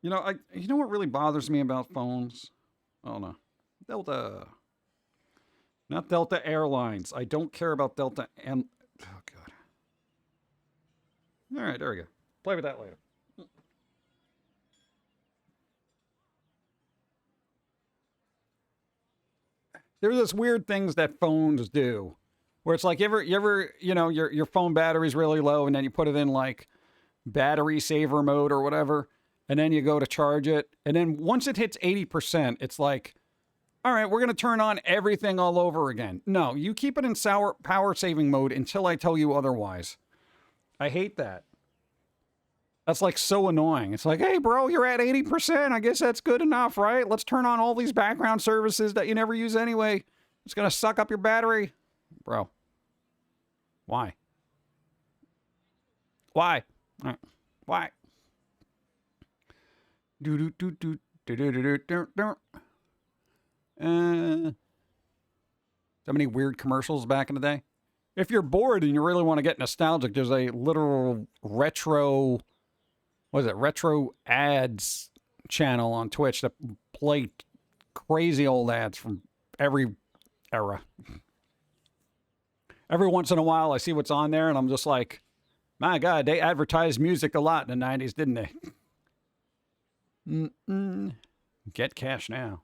You know, you know what really bothers me about phones? Oh no. Delta. Not Delta Airlines. I don't care about Delta and oh god. All right, there we go. Play with that later. There's this weird things that phones do, where it's like you ever, your phone battery's really low, and then you put it in like battery saver mode or whatever, and then you go to charge it, and then once it hits 80%, it's like, all right, we're gonna turn on everything all over again. No, you keep it in power saving mode until I tell you otherwise. I hate that. That's like so annoying. It's like, hey, bro, you're at 80%. I guess that's good enough, right? Let's turn on all these background services that you never use anyway. It's going to suck up your battery. Bro. Why? Why? Why? So many weird commercials back in the day. If you're bored and you really want to get nostalgic, there's a literal retro ads channel on Twitch that play crazy old ads from every era. Every once in a while I see what's on there and I'm just like, my God, they advertised music a lot in the 90s, didn't they? Get cash now.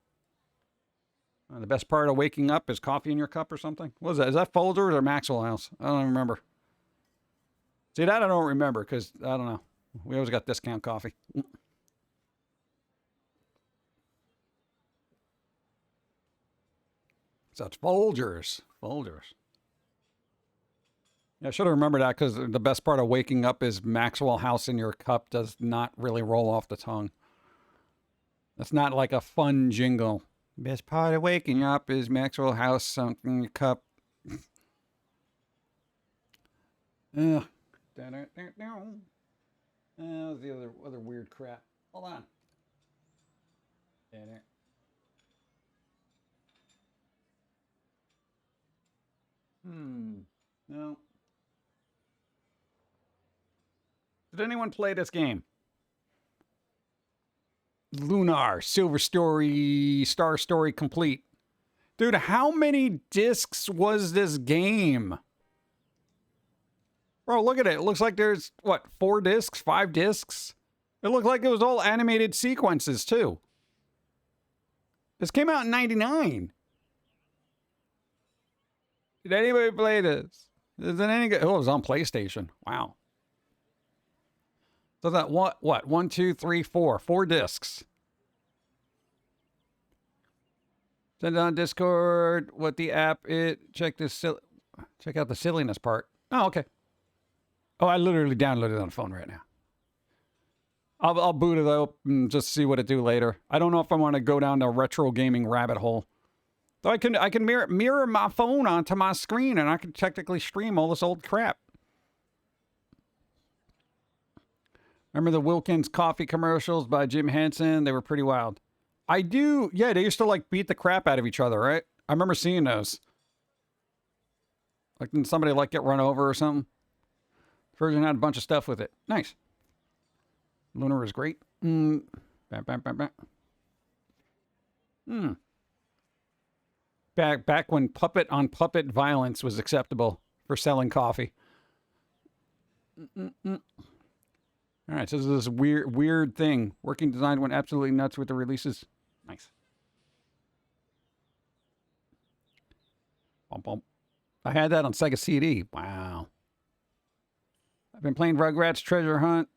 The best part of waking up is coffee in your cup or something. What is that? Is that Folgers or Maxwell House? I don't remember. See, that I don't remember because, I don't know. We always got discount coffee. So it's Folgers. Folgers. Yeah, I should have remembered that because the best part of waking up is Maxwell House in your cup does not really roll off the tongue. That's not like a fun jingle. Best part of waking up is Maxwell House something in your cup. Ugh. What's the other weird crap? Hold on. No. Did anyone play this game? Lunar, Silver Story, Star Story Complete. Dude, how many discs was this game? Bro, look at it. It looks like there's, 4 discs? 5 discs? It looked like it was all animated sequences, too. This came out in 99. Did anybody play this? Is it any good? Oh, it was on PlayStation. Wow. So that, what? 1, 2, 3, 4. 4 discs. Send it on Discord. What the app is. Check out the silliness part. Oh, okay. Oh, I literally downloaded it on the phone right now. I'll boot it up and just see what it do later. I don't know if I want to go down the retro gaming rabbit hole. Though I can mirror my phone onto my screen and I can technically stream all this old crap. Remember the Wilkins coffee commercials by Jim Henson? They were pretty wild. I do. Yeah, they used to like beat the crap out of each other, right? I remember seeing those. Like, didn't somebody like get run over or something? Version had a bunch of stuff with it. Nice. Lunar is great. Bam, bam, bam, bam. Back when puppet on puppet violence was acceptable for selling coffee. All right, so this is this weird thing. Working Design went absolutely nuts with the releases. Nice. Bum, bum. I had that on Sega CD. Wow. I've been playing Rugrats Treasure Hunt,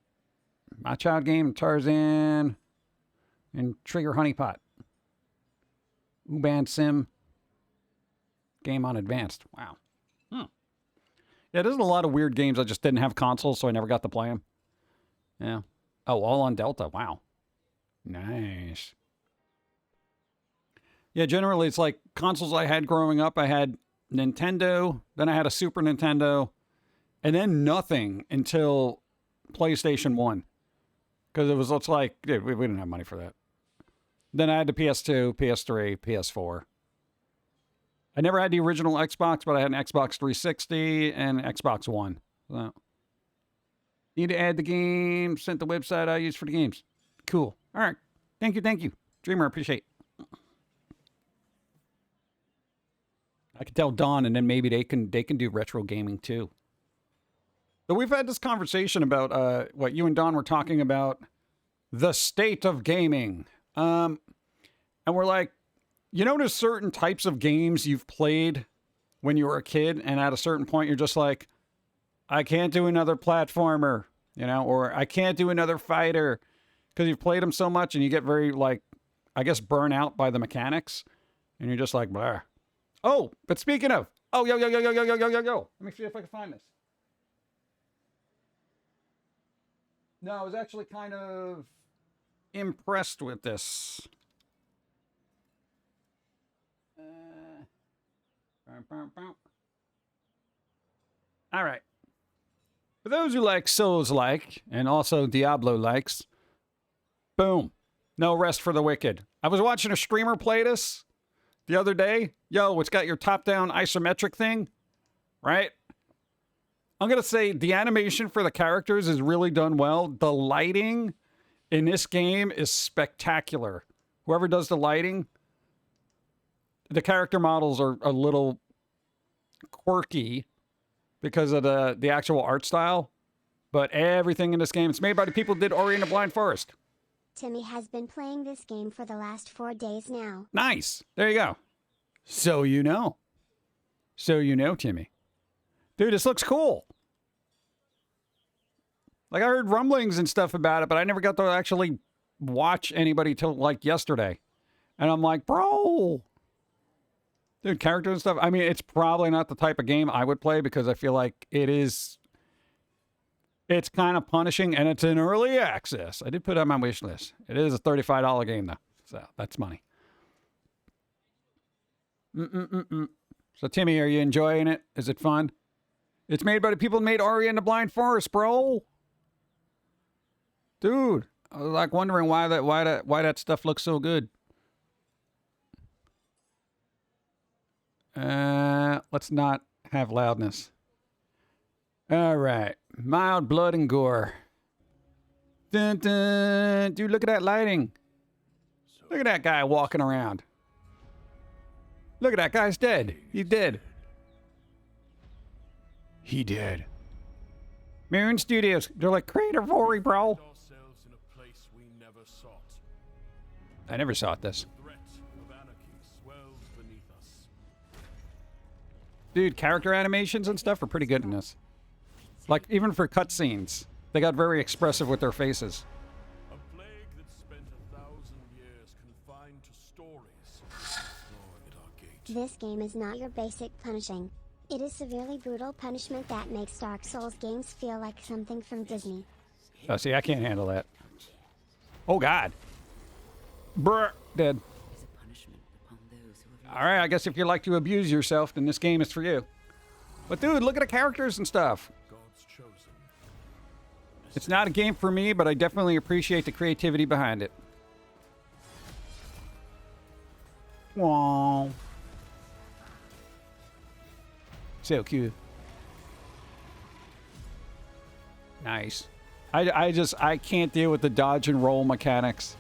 My Child Game, Tarzan, and Trigger Honeypot. U-Band Sim. Game on Advanced. Wow. Yeah, there's a lot of weird games. I just didn't have consoles, so I never got to play them. Yeah. Oh, all on Delta. Wow. Nice. Yeah, generally it's like consoles I had growing up. I had Nintendo, then I had a Super Nintendo, and then nothing until PlayStation 1. Because it's like, dude, we didn't have money for that. Then I had the PS2, PS3, PS4. I never had the original Xbox, but I had an Xbox 360 and Xbox One. So, need to add the game. Sent the website I use for the games. Cool. All right. Thank you. Dreamer, appreciate. I could tell Dawn, and then maybe they can do retro gaming too. So we've had this conversation about what you and Dawn were talking about, the state of gaming. And we're like, you know, there's certain types of games you've played when you were a kid, and at a certain point you're just like, I can't do another platformer, you know, or I can't do another fighter, because you've played them so much and you get very, like, I guess, burnt out by the mechanics, and you're just like, blah. Oh, but speaking of, yo. Let me see if I can find this. No, I was actually kind of impressed with this. All right. For those who like Souls-like, and also Diablo likes, boom. No rest for the wicked. I was watching a streamer play this the other day. Yo, it's got your top-down isometric thing, right? I'm going to say the animation for the characters is really done well. The lighting in this game is spectacular. Whoever does the lighting, the character models are a little quirky because of the actual art style. But everything in this game, it's made by the people who did Ori and the Blind Forest. Timmy has been playing this game for the last 4 days now. Nice. There you go. So you know. Timmy. Dude, this looks cool. Like, I heard rumblings and stuff about it, but I never got to actually watch anybody till, like, yesterday. And I'm like, bro. Dude, characters and stuff. I mean, it's probably not the type of game I would play because I feel like it's kind of punishing, and it's in early access. I did put it on my wish list. It is a $35 game, though. So, that's money. So, Timmy, are you enjoying it? Is it fun? It's made by the people who made Ori and the Blind Forest, bro. Dude, I was like wondering why that stuff looks so good. Let's not have loudness. All right, mild blood and gore. Dun, dun. Dude, look at that lighting. Look at that guy walking around. Look at that guy's dead. He's dead. He did. Moon Studios. They're like, creator Ori, bro. I never saw this. Dude, character animations and stuff are pretty good in this. Like, even for cutscenes, they got very expressive with their faces. A plague that spent 1,000 years confined to stories, gnawing at our gate. This game is not your basic punishing. It is severely brutal punishment that makes Dark Souls games feel like something from Disney. Oh, see, I can't handle that. Oh, God. Brr, dead. All right, I guess if you like to abuse yourself, then this game is for you. But, dude, look at the characters and stuff. God's chosen. It's not a game for me, but I definitely appreciate the creativity behind it. Wow. So cute. Nice. I can't deal with the dodge and roll mechanics.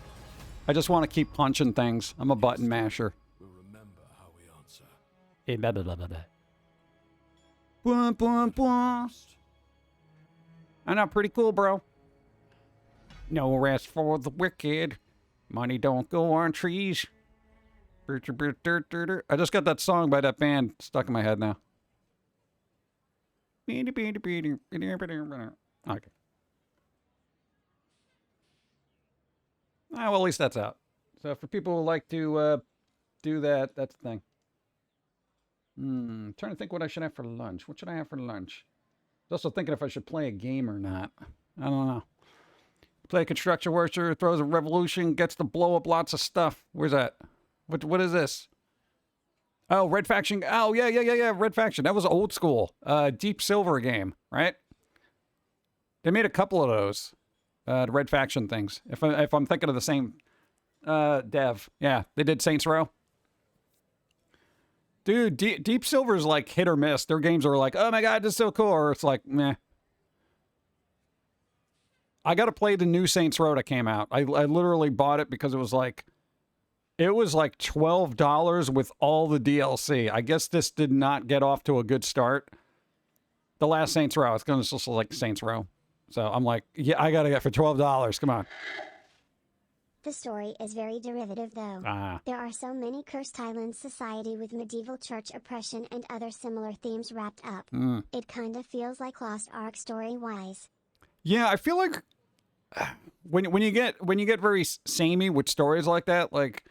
I just want to keep punching things. I'm a button masher. We'll remember how we answer. Hey, blah, blah, blah, blah, blah. Bwah, bwah, bwah. I know, pretty cool, bro. No rest for the wicked. Money don't go on trees. I just got that song by that band stuck in my head now. Okay. Well, at least that's out. So for people who like to do that, that's the thing. Trying to think what I should have for lunch. What should I have for lunch? I was also thinking if I should play a game or not. I don't know. Play a construction worker, throws a revolution, gets to blow up lots of stuff. Where's that? What is this? Oh, Red Faction. Oh, yeah. Red Faction. That was old school. Deep Silver game, right? They made a couple of those. The Red Faction things. If I'm thinking of the same dev. Yeah, they did Saints Row. Dude, Deep Silver is like hit or miss. Their games are like, oh my god, this is so cool, or it's like, meh. I got to play the new Saints Row that came out. I literally bought it because it was like $12 with all the DLC. I guess this did not get off to a good start. The last Saints Row, it's going to just like Saints Row. So I'm like, yeah, I got to get for $12. Come on. The story is very derivative though. There are so many cursed island society with medieval church oppression and other similar themes wrapped up. It kinda feels like Lost Ark story-wise. Yeah, I feel like when you get very samey with stories like that, like,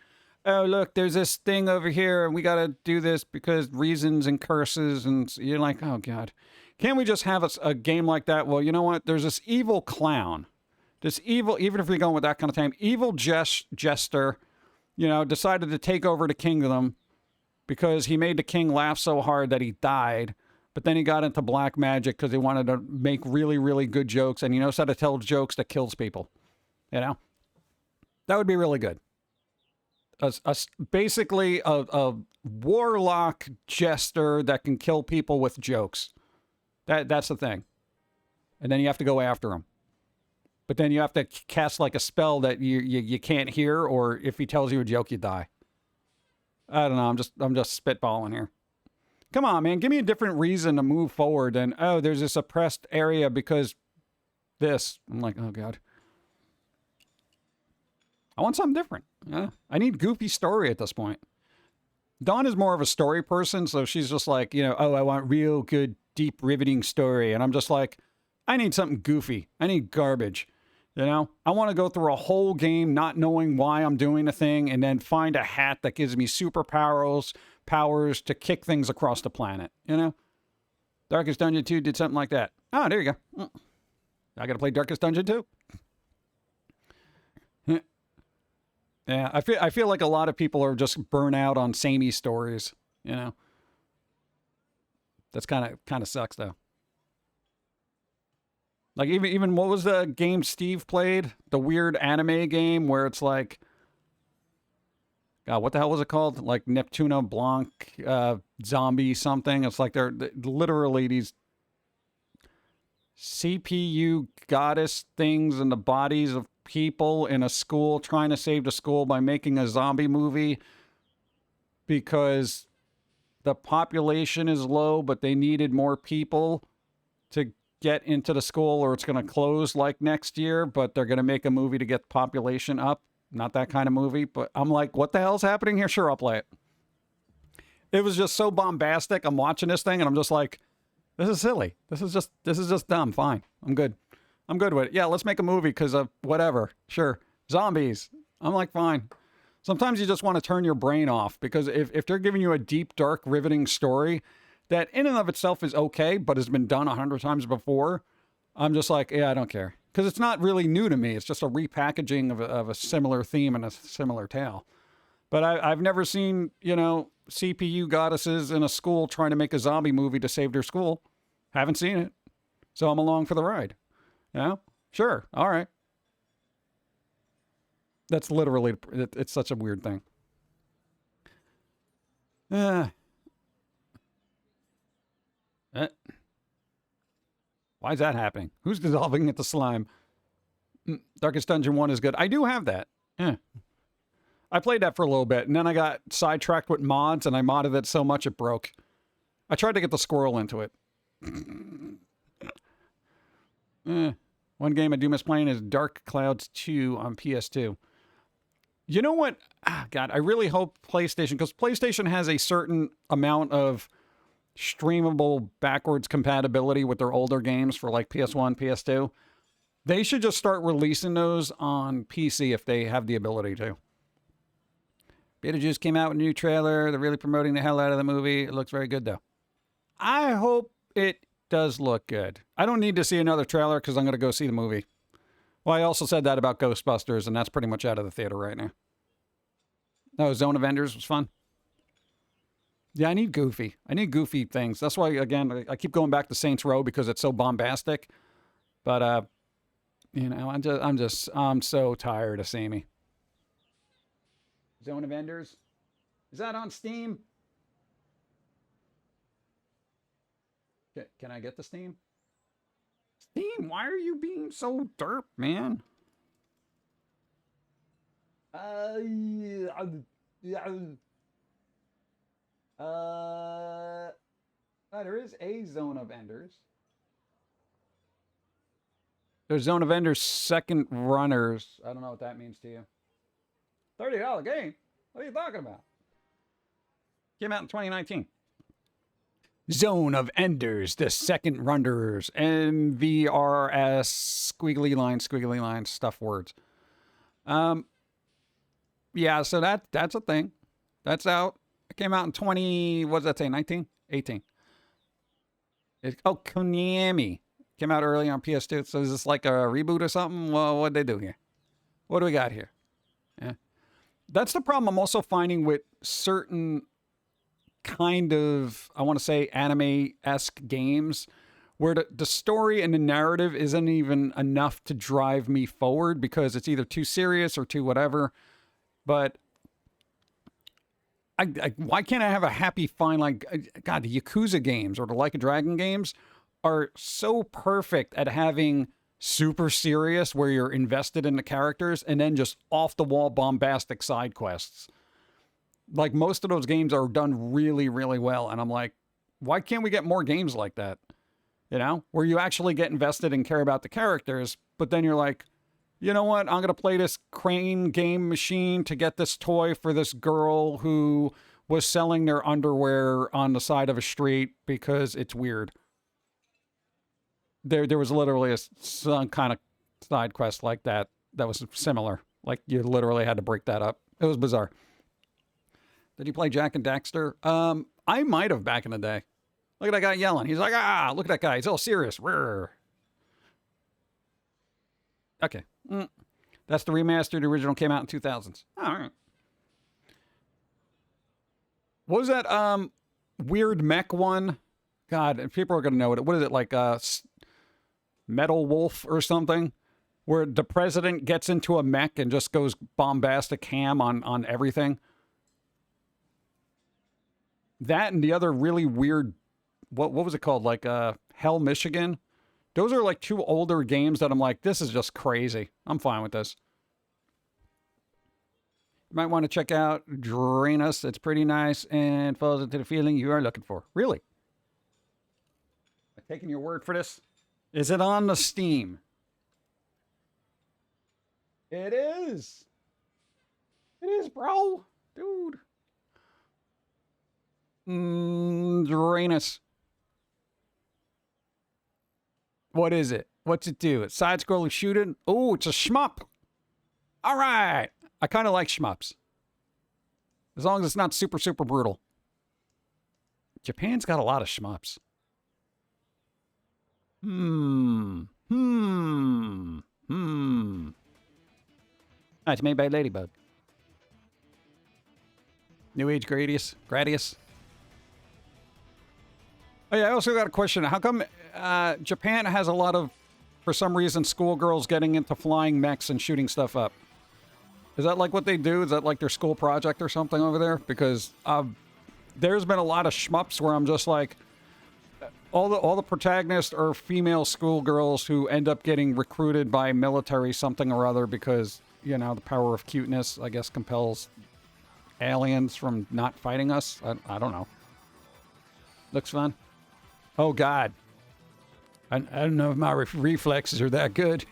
oh look, there's this thing over here and we got to do this because reasons and curses, and you're like, oh god, can't we just have a game like that? Well, you know what? There's this evil clown. This evil, even if you're going with that kind of time, evil jester, you know, decided to take over the kingdom because he made the king laugh so hard that he died. But then he got into black magic because he wanted to make really, really good jokes. And he knows how to tell jokes that kills people. You know? That would be really good. Basically a warlock jester that can kill people with jokes. That's the thing. And then you have to go after him. But then you have to cast like a spell that you can't hear, or if he tells you a joke, you die. I don't know. I'm just spitballing here. Come on, man. Give me a different reason to move forward than, oh, there's this oppressed area because this. I'm like, oh god. I want something different. Yeah. I need goofy story at this point. Dawn is more of a story person, so she's just like, you know, oh, I want real good, deep, riveting story. And I'm just like, I need something goofy. I need garbage. You know, I want to go through a whole game not knowing why I'm doing a thing and then find a hat that gives me powers to kick things across the planet. You know, Darkest Dungeon 2 did something like that. Oh, there you go. I got to play Darkest Dungeon 2. Yeah, I feel like a lot of people are just burnt out on samey stories. You know, that's kind of sucks though. Like, even what was the game Steve played? The weird anime game where it's like, God, what the hell was it called? Like Neptuna Blanc, zombie something. It's like they're literally these CPU goddess things in the bodies of people in a school trying to save the school by making a zombie movie because the population is low, but they needed more people to get into the school or it's going to close like next year, but they're going to make a movie to get the population up. Not that kind of movie, but I'm like, what the hell's happening here? Sure, I'll play it. It was just so bombastic. I'm watching this thing and I'm just like, this is silly. This is just dumb. Fine. I'm good. I'm good with it. Yeah, let's make a movie because of whatever. Sure. Zombies. I'm like, fine. Sometimes you just want to turn your brain off because if they're giving you a deep, dark, riveting story that in and of itself is okay, but has been done 100 times before, I'm just like, yeah, I don't care. Because it's not really new to me. It's just a repackaging of a similar theme and a similar tale. But I've never seen, you know, CPU goddesses in a school trying to make a zombie movie to save their school. Haven't seen it. So I'm along for the ride. You know? Sure. All right. That's literally, it's such a weird thing. Why is that happening? Who's dissolving into slime? Darkest Dungeon 1 is good. I do have that. Yeah. I played that for a little bit, and then I got sidetracked with mods, and I modded it so much it broke. I tried to get the squirrel into it. One game I do miss playing is Dark Clouds 2 on PS2. You know what? God, I really hope PlayStation, because PlayStation has a certain amount of streamable backwards compatibility with their older games for like PS1, PS2. They should just start releasing those on PC if they have the ability to. Beetlejuice came out with a new trailer. They're really promoting the hell out of the movie. It looks very good though. I hope it does look good. I don't need to see another trailer because I'm going to go see the movie. Well, I also said that about Ghostbusters, and that's pretty much out of the theater right now. No, Zone of Enders was fun. Yeah, I need goofy. I need goofy things. That's why, again, I keep going back to Saints Row because it's so bombastic. But, you know, I'm so tired of Sammy. Zone of Enders? Is that on Steam? Can I get the Steam? Steam, why are you being so derp, man? There is a Zone of Enders. There's Zone of Enders second runners. I don't know what that means to you. $30 game? What are you talking about? Came out in 2019. Zone of Enders, the second runners. MVRS, squiggly lines, stuff words. Yeah, so that's a thing. That's out. It came out in 20, what does that say, 19? 18. Konami. Came out early on PS2. So is this like a reboot or something? Well, what'd they do here? What do we got here? Yeah. That's the problem I'm also finding with certain kind of, I want to say, anime-esque games where the story and the narrative isn't even enough to drive me forward because it's either too serious or too whatever. But why can't I have a happy, fine, like, God, the Yakuza games or the Like a Dragon games are so perfect at having super serious where you're invested in the characters and then just off-the-wall bombastic side quests. Like, most of those games are done really, really well. And I'm like, why can't we get more games like that? You know, where you actually get invested and care about the characters, but then you're like, you know what? I'm going to play this crane game machine to get this toy for this girl who was selling their underwear on the side of a street because it's weird. There was literally some kind of side quest like that was similar. Like, you literally had to break that up. It was bizarre. Did you play Jack and Daxter? I might have back in the day. Look at that guy yelling. He's like, ah, look at that guy. He's all serious. Rrr. Okay. That's the remastered. The original came out in 2000s. All right. What was that weird mech one? God, people are going to know it. What is it, like Metal Wolf or something? Where the president gets into a mech and just goes bombastic ham on everything. That and the other really weird, what was it called? Like Hell, Michigan? Those are like two older games that I'm like, this is just crazy. I'm fine with this. You might want to check out Drain Us. It's pretty nice and falls into the feeling you are looking for. Really? I'm taking your word for this. Is it on the Steam? It is. It is, bro. Dude. Drain Us. What is it? What's it do? It's side-scrolling shooting? Oh, it's a shmup. All right. I kind of like shmups. As long as it's not super, super brutal. Japan's got a lot of shmups. Ah, it's made by Ladybug. New Age Gradius. Oh yeah, I also got a question. How come Japan has a lot of, for some reason, schoolgirls getting into flying mechs and shooting stuff up? Is that like what they do? Is that like their school project or something over there? Because there's been a lot of shmups where I'm just like, all the protagonists are female schoolgirls who end up getting recruited by military something or other because, you know, the power of cuteness, I guess, compels aliens from not fighting us. I don't know. Looks fun. Oh, God. I don't know if my reflexes are that good.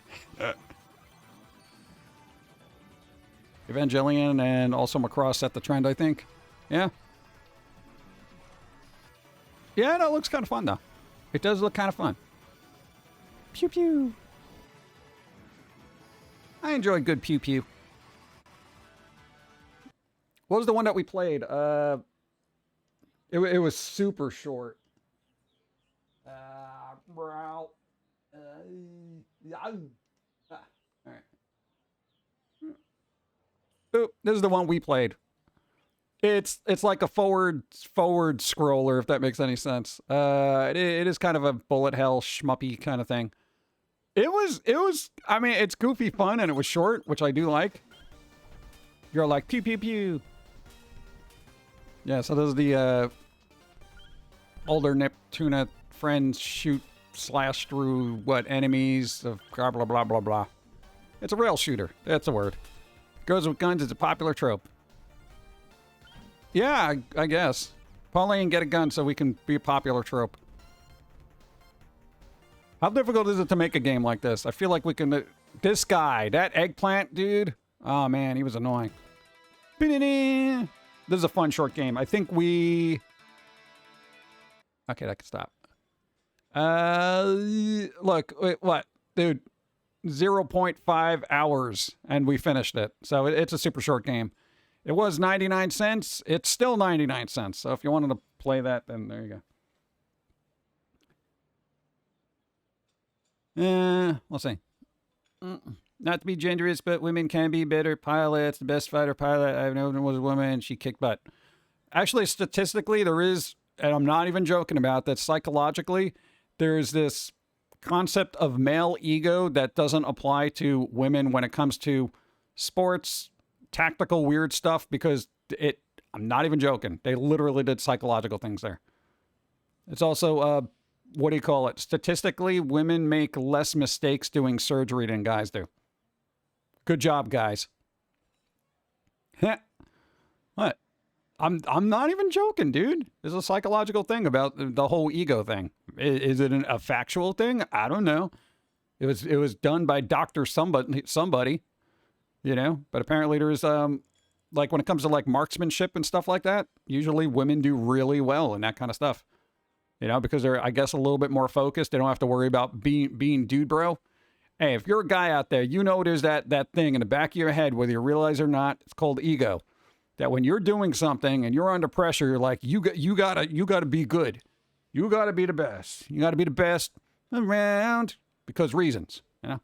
Evangelion and also Macross set the trend, I think. Yeah. Yeah, no, it looks kind of fun, though. It does look kind of fun. Pew pew. I enjoy good pew pew. What was the one that we played? It was super short. All right. Ooh, this is the one we played. It's like a forward scroller, if that makes any sense. It is kind of a bullet hell shmuppy kind of thing. It was. I mean, it's goofy fun and it was short, which I do like. You're like pew pew pew. Yeah, so this is the older Neptuna friends shoot slash through enemies of blah blah blah blah blah. It's a rail shooter. That's a word. Girls with guns is a popular trope. Yeah, I guess. Pauline, get a gun so we can be a popular trope. How difficult is it to make a game like this? I feel like we can... This guy, that eggplant dude. Oh, man, he was annoying. This is a fun short game. I think we... Okay, that can stop. Look, wait, what? Dude, 0.5 hours, and we finished it. So it's a super short game. It was 99 cents. It's still 99 cents. So if you wanted to play that, then there you go. We'll see. Not to be genderist, but women can be better pilots. The best fighter pilot I've known was a woman. She kicked butt. Actually, statistically, there is, and I'm not even joking about that, psychologically, there's this concept of male ego that doesn't apply to women when it comes to sports, tactical weird stuff, because I'm not even joking. They literally did psychological things there. It's also, what do you call it? Statistically, women make less mistakes doing surgery than guys do. Good job, guys. What? I'm not even joking, dude. There's a psychological thing about the whole ego thing. Is it a factual thing? I don't know. It was done by Dr. somebody, you know, but apparently there's like when it comes to like marksmanship and stuff like that, usually women do really well in that kind of stuff. You know, because they're, I guess, a little bit more focused. They don't have to worry about being dude bro. Hey, if you're a guy out there, you know there's that thing in the back of your head, whether you realize or not, it's called ego. That when you're doing something and you're under pressure, you're like, you gotta be good. You gotta be the best. You gotta be the best around because reasons, you know?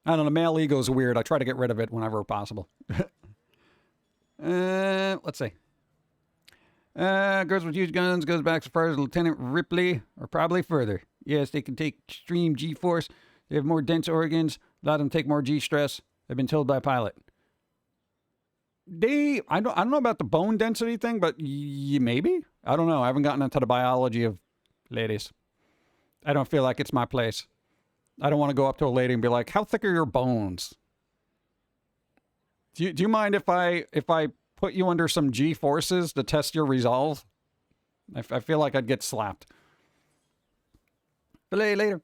I don't know, male ego's weird. I try to get rid of it whenever possible. Let's see. Girls with huge guns goes back as far as Lieutenant Ripley, or probably further. Yes, they can take extreme G-force. They have more dense organs. A lot of them take more G-stress. I've been told by a pilot. I don't know about the bone density thing, but maybe? I don't know. I haven't gotten into the biology of ladies. I don't feel like it's my place. I don't want to go up to a lady and be like, how thick are your bones? Do you mind if I put you under some G-forces to test your resolve? I feel like I'd get slapped. Belay later.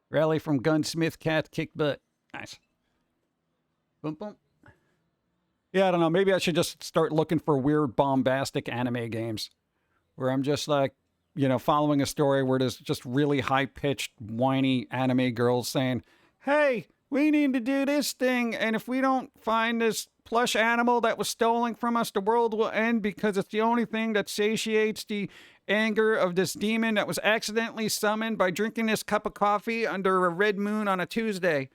Rally from Gunsmith Cat kicked butt. Nice. Boom, boom. Yeah, I don't know. Maybe I should just start looking for weird, bombastic anime games where I'm just like, you know, following a story where there's just really high-pitched, whiny anime girls saying, hey, we need to do this thing, and if we don't find this plush animal that was stolen from us, the world will end because it's the only thing that satiates the anger of this demon that was accidentally summoned by drinking this cup of coffee under a red moon on a Tuesday.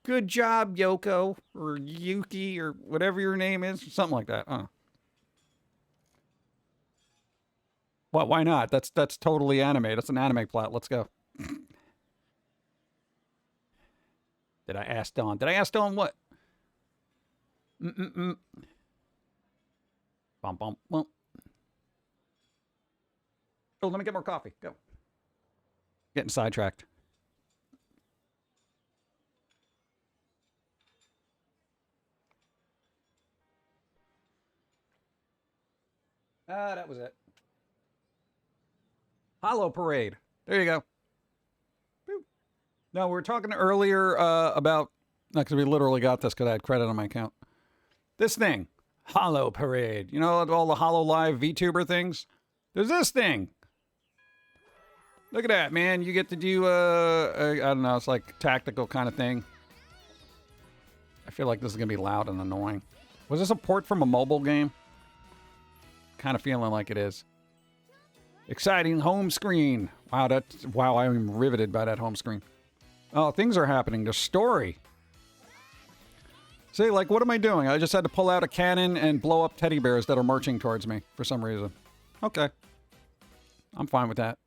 Good job, Yoko, or Yuki, or whatever your name is. Something like that. Well, why not? That's totally anime. That's an anime plot. Let's go. Did I ask Dawn? Did I ask Dawn what? Bum, bum, bum. Oh, let me get more coffee. Go. Getting sidetracked. That was it. Hollow Parade. There you go. Boop. No, we were talking earlier about... Because we literally got this because I had credit on my account. This thing. Hollow Parade. You know all the Hollow Live VTuber things? There's this thing. Look at that, man. You get to do, I don't know, it's like tactical kind of thing. I feel like this is going to be loud and annoying. Was this a port from a mobile game? Kind of feeling like it is. Exciting home screen. Wow, I'm riveted by that home screen. Oh, things are happening. The story. See, like, what am I doing? I just had to pull out a cannon and blow up teddy bears that are marching towards me for some reason. Okay. I'm fine with that.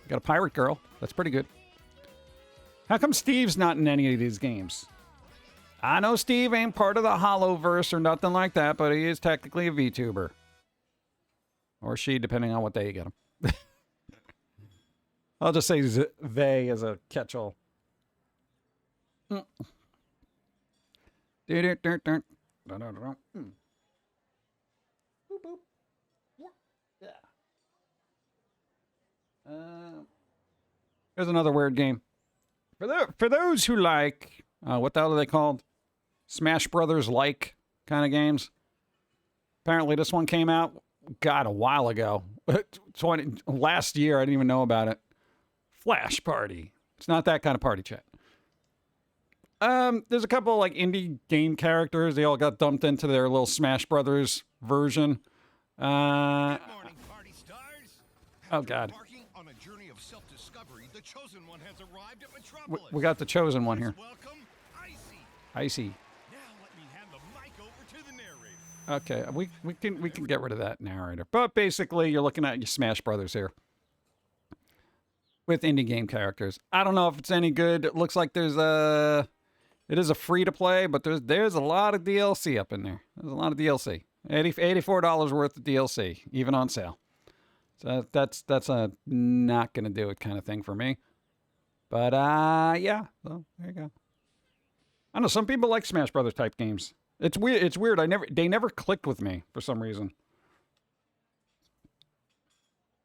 Got a pirate girl. That's pretty good. How come Steve's not in any of these games? I know Steve ain't part of the Hollowverse or nothing like that, but he is technically a VTuber. Or she, depending on what day you get him. I'll just say they as a catch-all. Mm. Here's another weird game. For those who like, what the hell are they called? Smash Brothers like kind of games. Apparently this one came out, God, a while ago. Last year, I didn't even know about it. Flash Party. It's not that kind of party chat. There's a couple like indie game characters. They all got dumped into their little Smash Brothers version. Good morning, party stars. Oh God. Embarking on a journey of self-discovery, the chosen one has arrived at Metropolis. We got the chosen one here. Welcome, Icy. Icy. Now let me hand the mic over to the narrator. Okay, we can get rid of that narrator. But basically, you're looking at your Smash Brothers here. With indie game characters. I don't know if it's any good. It looks like it is a free to play, but there's a lot of DLC up in there. There's a lot of DLC. $84 worth of DLC, even on sale. So that's a not gonna do it kind of thing for me. But yeah. So there you go. I know some people like Smash Brothers type games. It's weird. It's weird. They never clicked with me for some reason.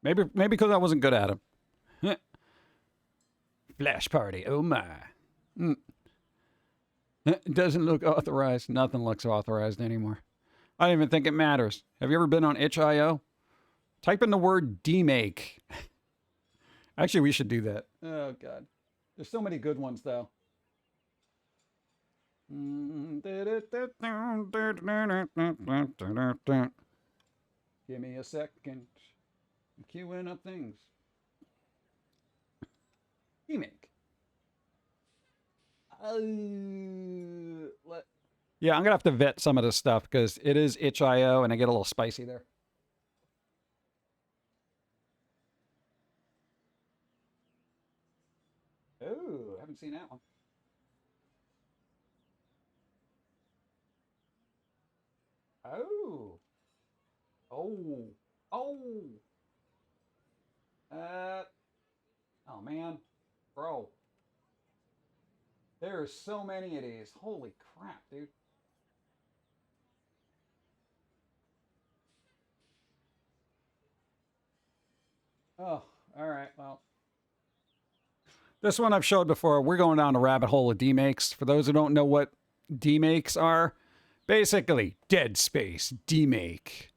Maybe because I wasn't good at them. Flash Party, oh my. It doesn't look authorized. Nothing looks authorized anymore. I don't even think it matters. Have you ever been on itch.io? Type in the word demake. Actually, we should do that. Oh, God. There's so many good ones, though. Give me a second. I'm queuing up things. Demake. Yeah, I'm gonna have to vet some of this stuff because it is itch.io and I get a little spicy there. Oh, I haven't seen that one. Oh. Oh. Oh. Oh man. Bro. There are so many of these. Holy crap, dude. Oh, all right. Well, this one I've showed before. We're going down a rabbit hole of demakes. For those who don't know what demakes are, basically Dead Space demake.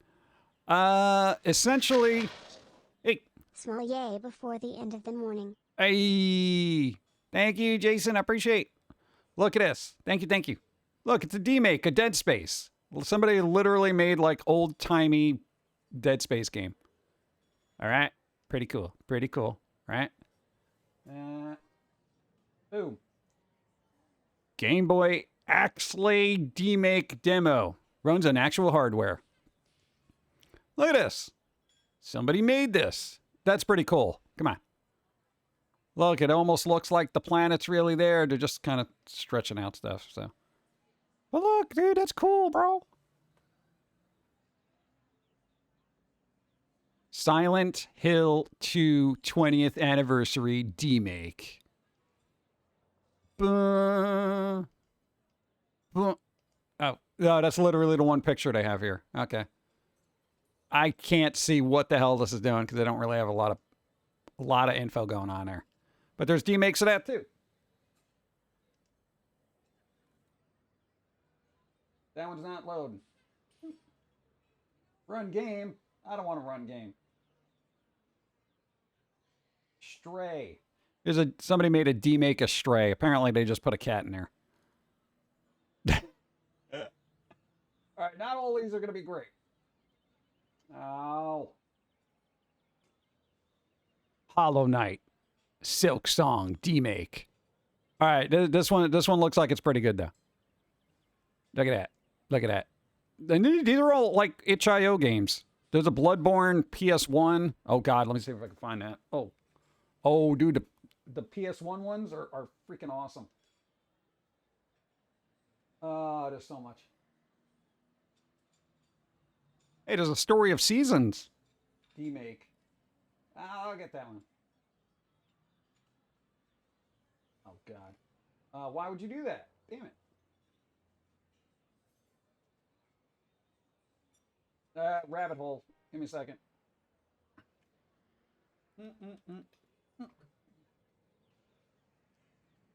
Essentially, hey. Small yay before the end of the morning. Hey, thank you, Jason. I appreciate. Look at this. Thank you, thank you. Look, it's a demake, a Dead Space. Somebody literally made like old-timey Dead Space game. All right, pretty cool, right? Boom. Game Boy Axley demake demo runs on actual hardware. Look at this. Somebody made this. That's pretty cool. Come on. Look, it almost looks like the planet's really there. They're just kind of stretching out stuff, so. But look, dude, that's cool, bro. Silent Hill 2 20th Anniversary demake. Oh, no, that's literally the one picture they have here. Okay. I can't see what the hell this is doing because I don't really have a lot of info going on there. But there's demakes of that too. That one's not loading. Run game. I don't want to run game. Stray. Somebody made a demake a Stray. Apparently they just put a cat in there. All right, not all these are going to be great. Oh. Hollow Knight. Silk Song demake. All right, this one looks like it's pretty good though. Look at that. Look at that. And these are all like itch.io games. There's a Bloodborne PS1. Oh God, let me see if I can find that. Oh, dude, the PS1 ones are freaking awesome. Oh, there's so much. Hey, there's a story of seasons. Demake. I'll get that one. Oh, God. Why would you do that? Damn it. Rabbit hole. Give me a second.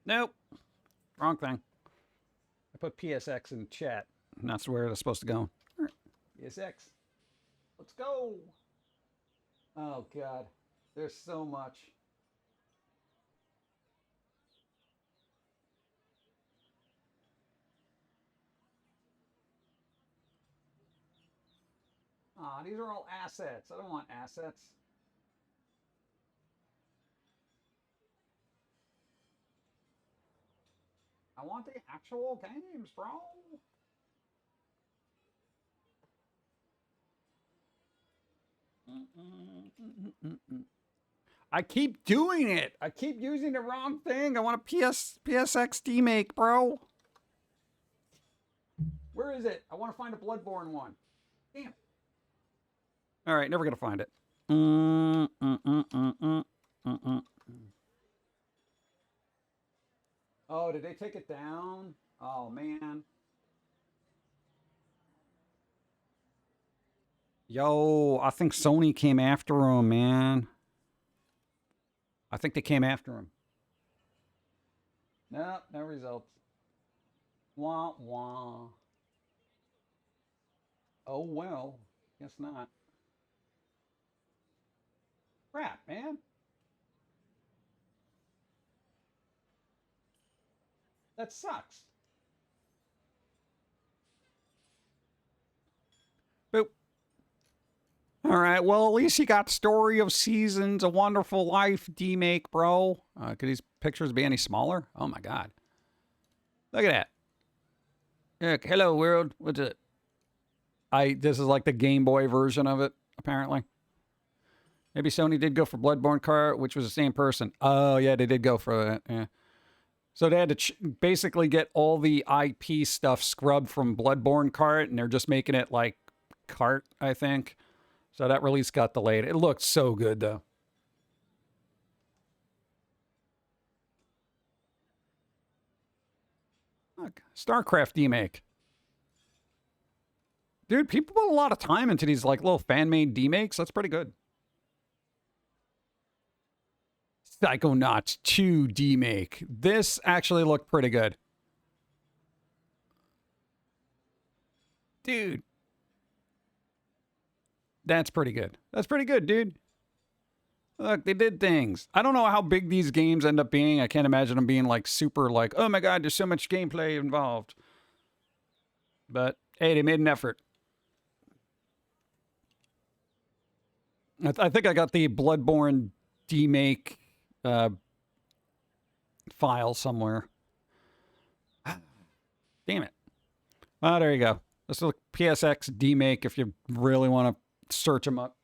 Nope. Wrong thing. I put PSX in chat. And that's where it's supposed to go. PSX. Let's go. Oh, God. There's so much. Aw, these are all assets. I don't want assets. I want the actual games, bro. I keep doing it. I keep using the wrong thing. I want a PSX demake, bro. Where is it? I want to find a Bloodborne one. Damn. All right, never gonna find it. Oh, did they take it down? Oh, man. Yo, I think Sony came after him, man. I think they came after him. No, no results. Wah, wah. Oh, well. Guess not. Crap, man. That sucks. Boop. All right, well, at least you got Story of Seasons, A Wonderful Life, demake, bro. Could these pictures be any smaller? Oh, my God. Look at that. Look, hello, world. What's it? This is like the Game Boy version of it, apparently. Maybe Sony did go for Bloodborne cart, which was the same person. Oh, yeah, they did go for that, yeah. So they had to basically get all the IP stuff scrubbed from Bloodborne cart, and they're just making it like cart, I think. So that release got delayed. It looked so good, though. Look, StarCraft demake. Dude, people put a lot of time into these like little fan-made demakes. That's pretty good. Psychonauts 2 demake. This actually looked pretty good. Dude. That's pretty good. That's pretty good, dude. Look, they did things. I don't know how big these games end up being. I can't imagine them being like super like, oh my God, there's so much gameplay involved. But hey, they made an effort. I think I got the Bloodborne demake file somewhere. Damn it. Oh, there you go. Let's look PSX demake if you really want to search them up.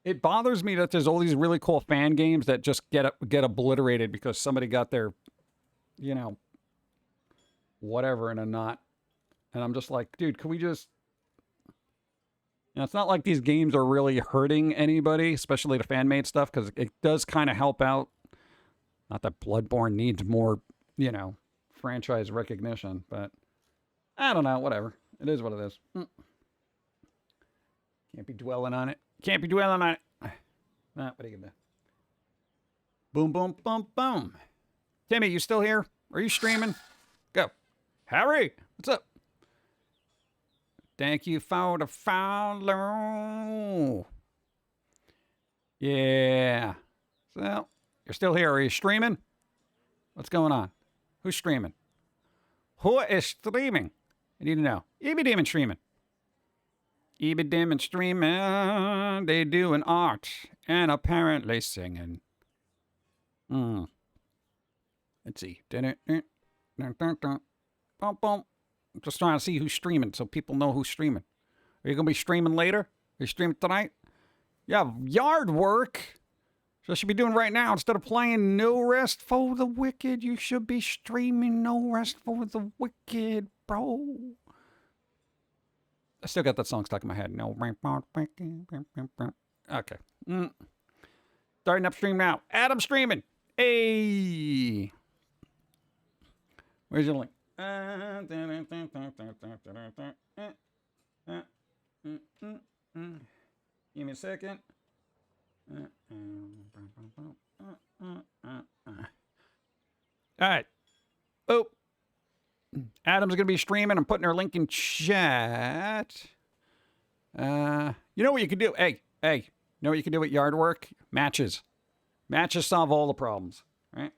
It bothers me that there's all these really cool fan games that just get obliterated because somebody got their, you know, whatever in a knot. And I'm just like, dude, can we just... You know, it's not like these games are really hurting anybody, especially the fan-made stuff, because it does kind of help out. Not that Bloodborne needs more, you know, franchise recognition, but I don't know, whatever. It is what it is. Can't be dwelling on it. Can't be dwelling on it. Nah, what are you gonna do? Boom, boom, boom, boom. Timmy, you still here? Are you streaming? Go. Harry, what's up? Thank you for the follow. Yeah. So, you're still here. Are you streaming? What's going on? Who's streaming? Who is streaming? I need to know. EB Demon streaming. EB Demon streaming. They doing art and apparently singing. Let's see. I'm just trying to see who's streaming so people know who's streaming. Are you going to be streaming later? Are you streaming tonight? You have yard work. So I should be doing right now instead of playing No Rest for the Wicked. You should be streaming No Rest for the Wicked, bro. I still got that song stuck in my head. No. Okay. Starting up stream now. Adam streaming. Hey. Where's your link? Give me a second. All right. Oh. Adam's going to be streaming. I'm putting her link in chat. You know what you can do? Hey. You know what you can do with yard work? Matches. Matches solve all the problems. Right?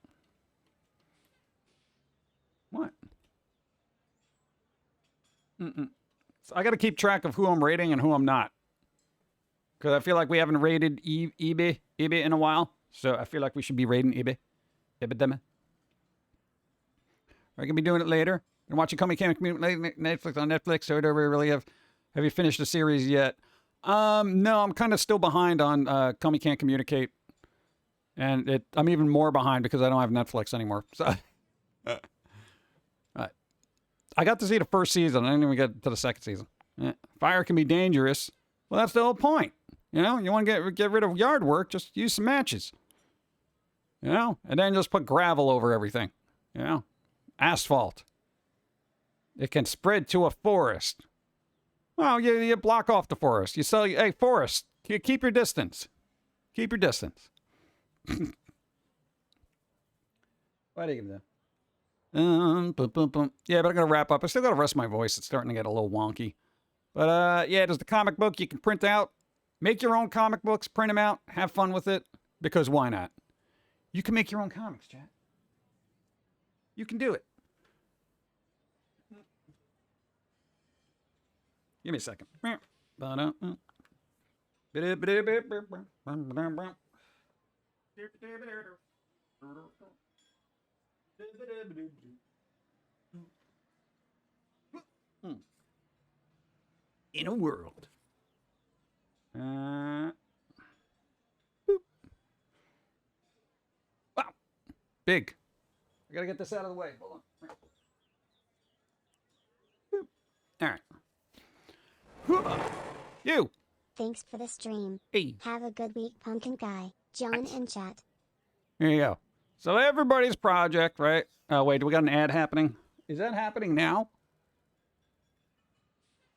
What? So I got to keep track of who I'm rating and who I'm not. Because I feel like we haven't rated eBay in a while. So I feel like we should be rating eBay. We're going to be doing it later. And watching Pum'Kin Netflix on Netflix. So do we really have you finished the series yet? No, I'm kind of still behind on Comey Can't Communicate. And I'm even more behind because I don't have Netflix anymore. So I got to see the first season. I didn't even get to the second season. Fire can be dangerous. Well, that's the whole point. You know, you want to get rid of yard work, just use some matches. You know, and then just put gravel over everything. You know, asphalt. It can spread to a forest. Well, you block off the forest. You sell, hey, forest, keep your distance. Keep your distance. What are you going to do? Yeah, but I'm going to wrap up. I still got to rest my voice. It's starting to get a little wonky. But, yeah, there's the comic book you can print out. Make your own comic books. Print them out. Have fun with it. Because why not? You can make your own comics, chat. You can do it. Give me a second. In a world. Wow. Big. I gotta get this out of the way. Hold on. All right. You. Thanks for the stream. Hey. Have a good week, Pumpkin Guy. John in chat. Here you go. So everybody's project, right? Oh, wait, do we got an ad happening? Is that happening now?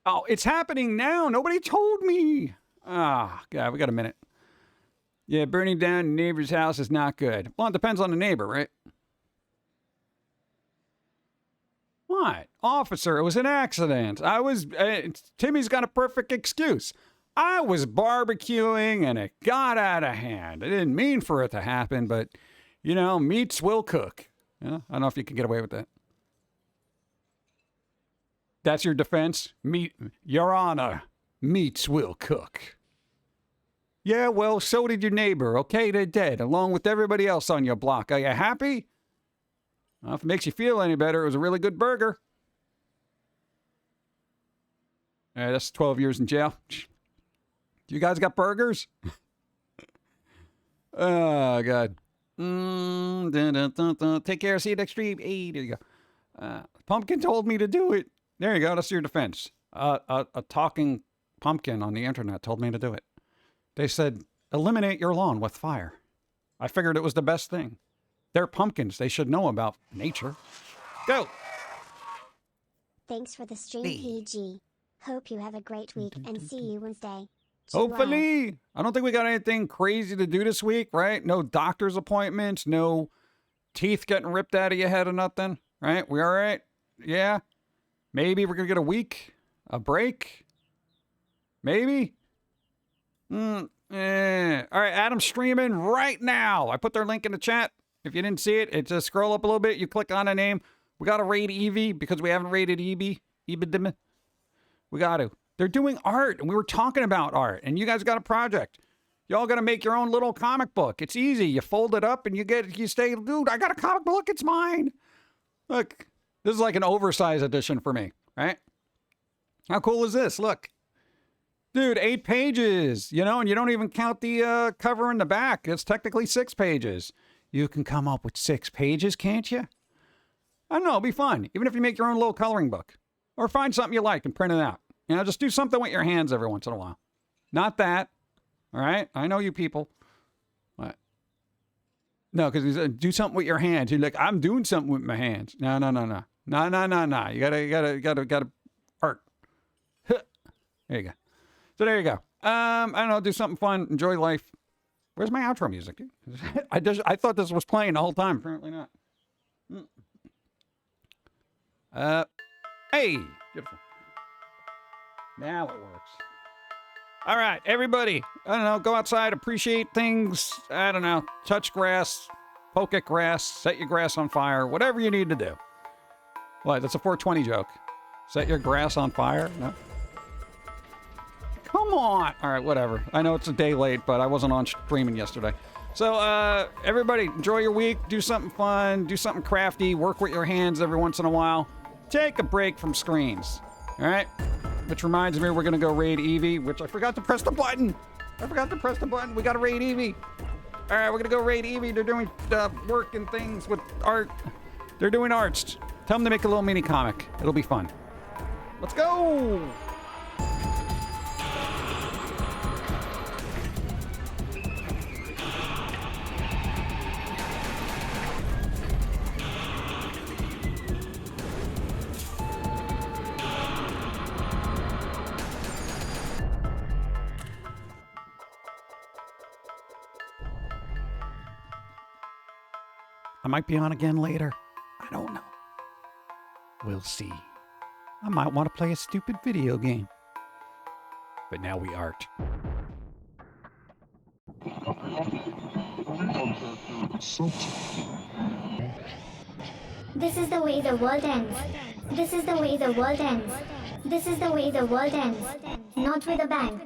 Oh, it's happening now. Nobody told me. Ah, God, we got a minute. Yeah, burning down a neighbor's house is not good. Well, it depends on the neighbor, right? What? Officer, it was an accident. Timmy's got a perfect excuse. I was barbecuing and it got out of hand. I didn't mean for it to happen, but, you know, meats will cook. You know, I don't know if you can get away with that. That's your defense? Your Honor, meats will cook. Yeah, well, so did your neighbor, okay? They're dead, along with everybody else on your block. Are you happy? Well, if it makes you feel any better, it was a really good burger. That's 12 years in jail. You guys got burgers? Oh, God. Take care. See you next stream. Hey, there you go. Pumpkin told me to do it. There you go. That's your defense. A talking pumpkin on the internet told me to do it. They said, eliminate your lawn with fire. I figured it was the best thing. They're pumpkins. They should know about nature. Go. Thanks for the stream, PG. Hope you have a great week and see you Wednesday. Hopefully. I don't think we got anything crazy to do this week, right? No doctor's appointments, no teeth getting ripped out of your head or nothing, right? We all right? Yeah. Maybe we're going to get a week, a break. Maybe. All right, Adam's streaming right now. I put their link in the chat. If you didn't see it, it's just scroll up a little bit. You click on a name. We got to rate Evie because we haven't rated Evie. We got to. They're doing art, and we were talking about art, and you guys got a project. Y'all got to make your own little comic book. It's easy. You fold it up, and you say, dude, I got a comic book. It's mine. Look, this is like an oversized edition for me, right? How cool is this? Look. Dude, 8 pages, you know, and you don't even count the cover in the back. It's technically 6 pages. You can come up with 6 pages, can't you? I don't know, it'll be fun. Even if you make your own little coloring book. Or find something you like and print it out. You know, just do something with your hands every once in a while. Not that. All right? I know you people. What? No, because do something with your hands. You're like, I'm doing something with my hands. No. No. You gotta art. There you go. So there you go. I don't know, do something fun, enjoy life. Where's my outro music? I thought this was playing the whole time. Apparently not. Hey, beautiful. Now it works. All right, everybody. I don't know, go outside, appreciate things. I don't know, touch grass, poke at grass, set your grass on fire, whatever you need to do. What, that's a 420 joke. Set your grass on fire? No? Come on. All right, whatever. I know it's a day late, but I wasn't on streaming yesterday. So, everybody, enjoy your week. Do something fun. Do something crafty. Work with your hands every once in a while. Take a break from screens. All right? Which reminds me, we're going to go raid Eevee, which I forgot to press the button. We got to raid Eevee. All right, we're going to go raid Eevee. They're doing work and things with art. They're doing arts. Tell them to make a little mini comic. It'll be fun. Let's go. I might be on again later. I don't know. We'll see. I might want to play a stupid video game. But now we aren't. This is the way the world ends. This is the way the world ends. This is the way the world ends. Not with a bang.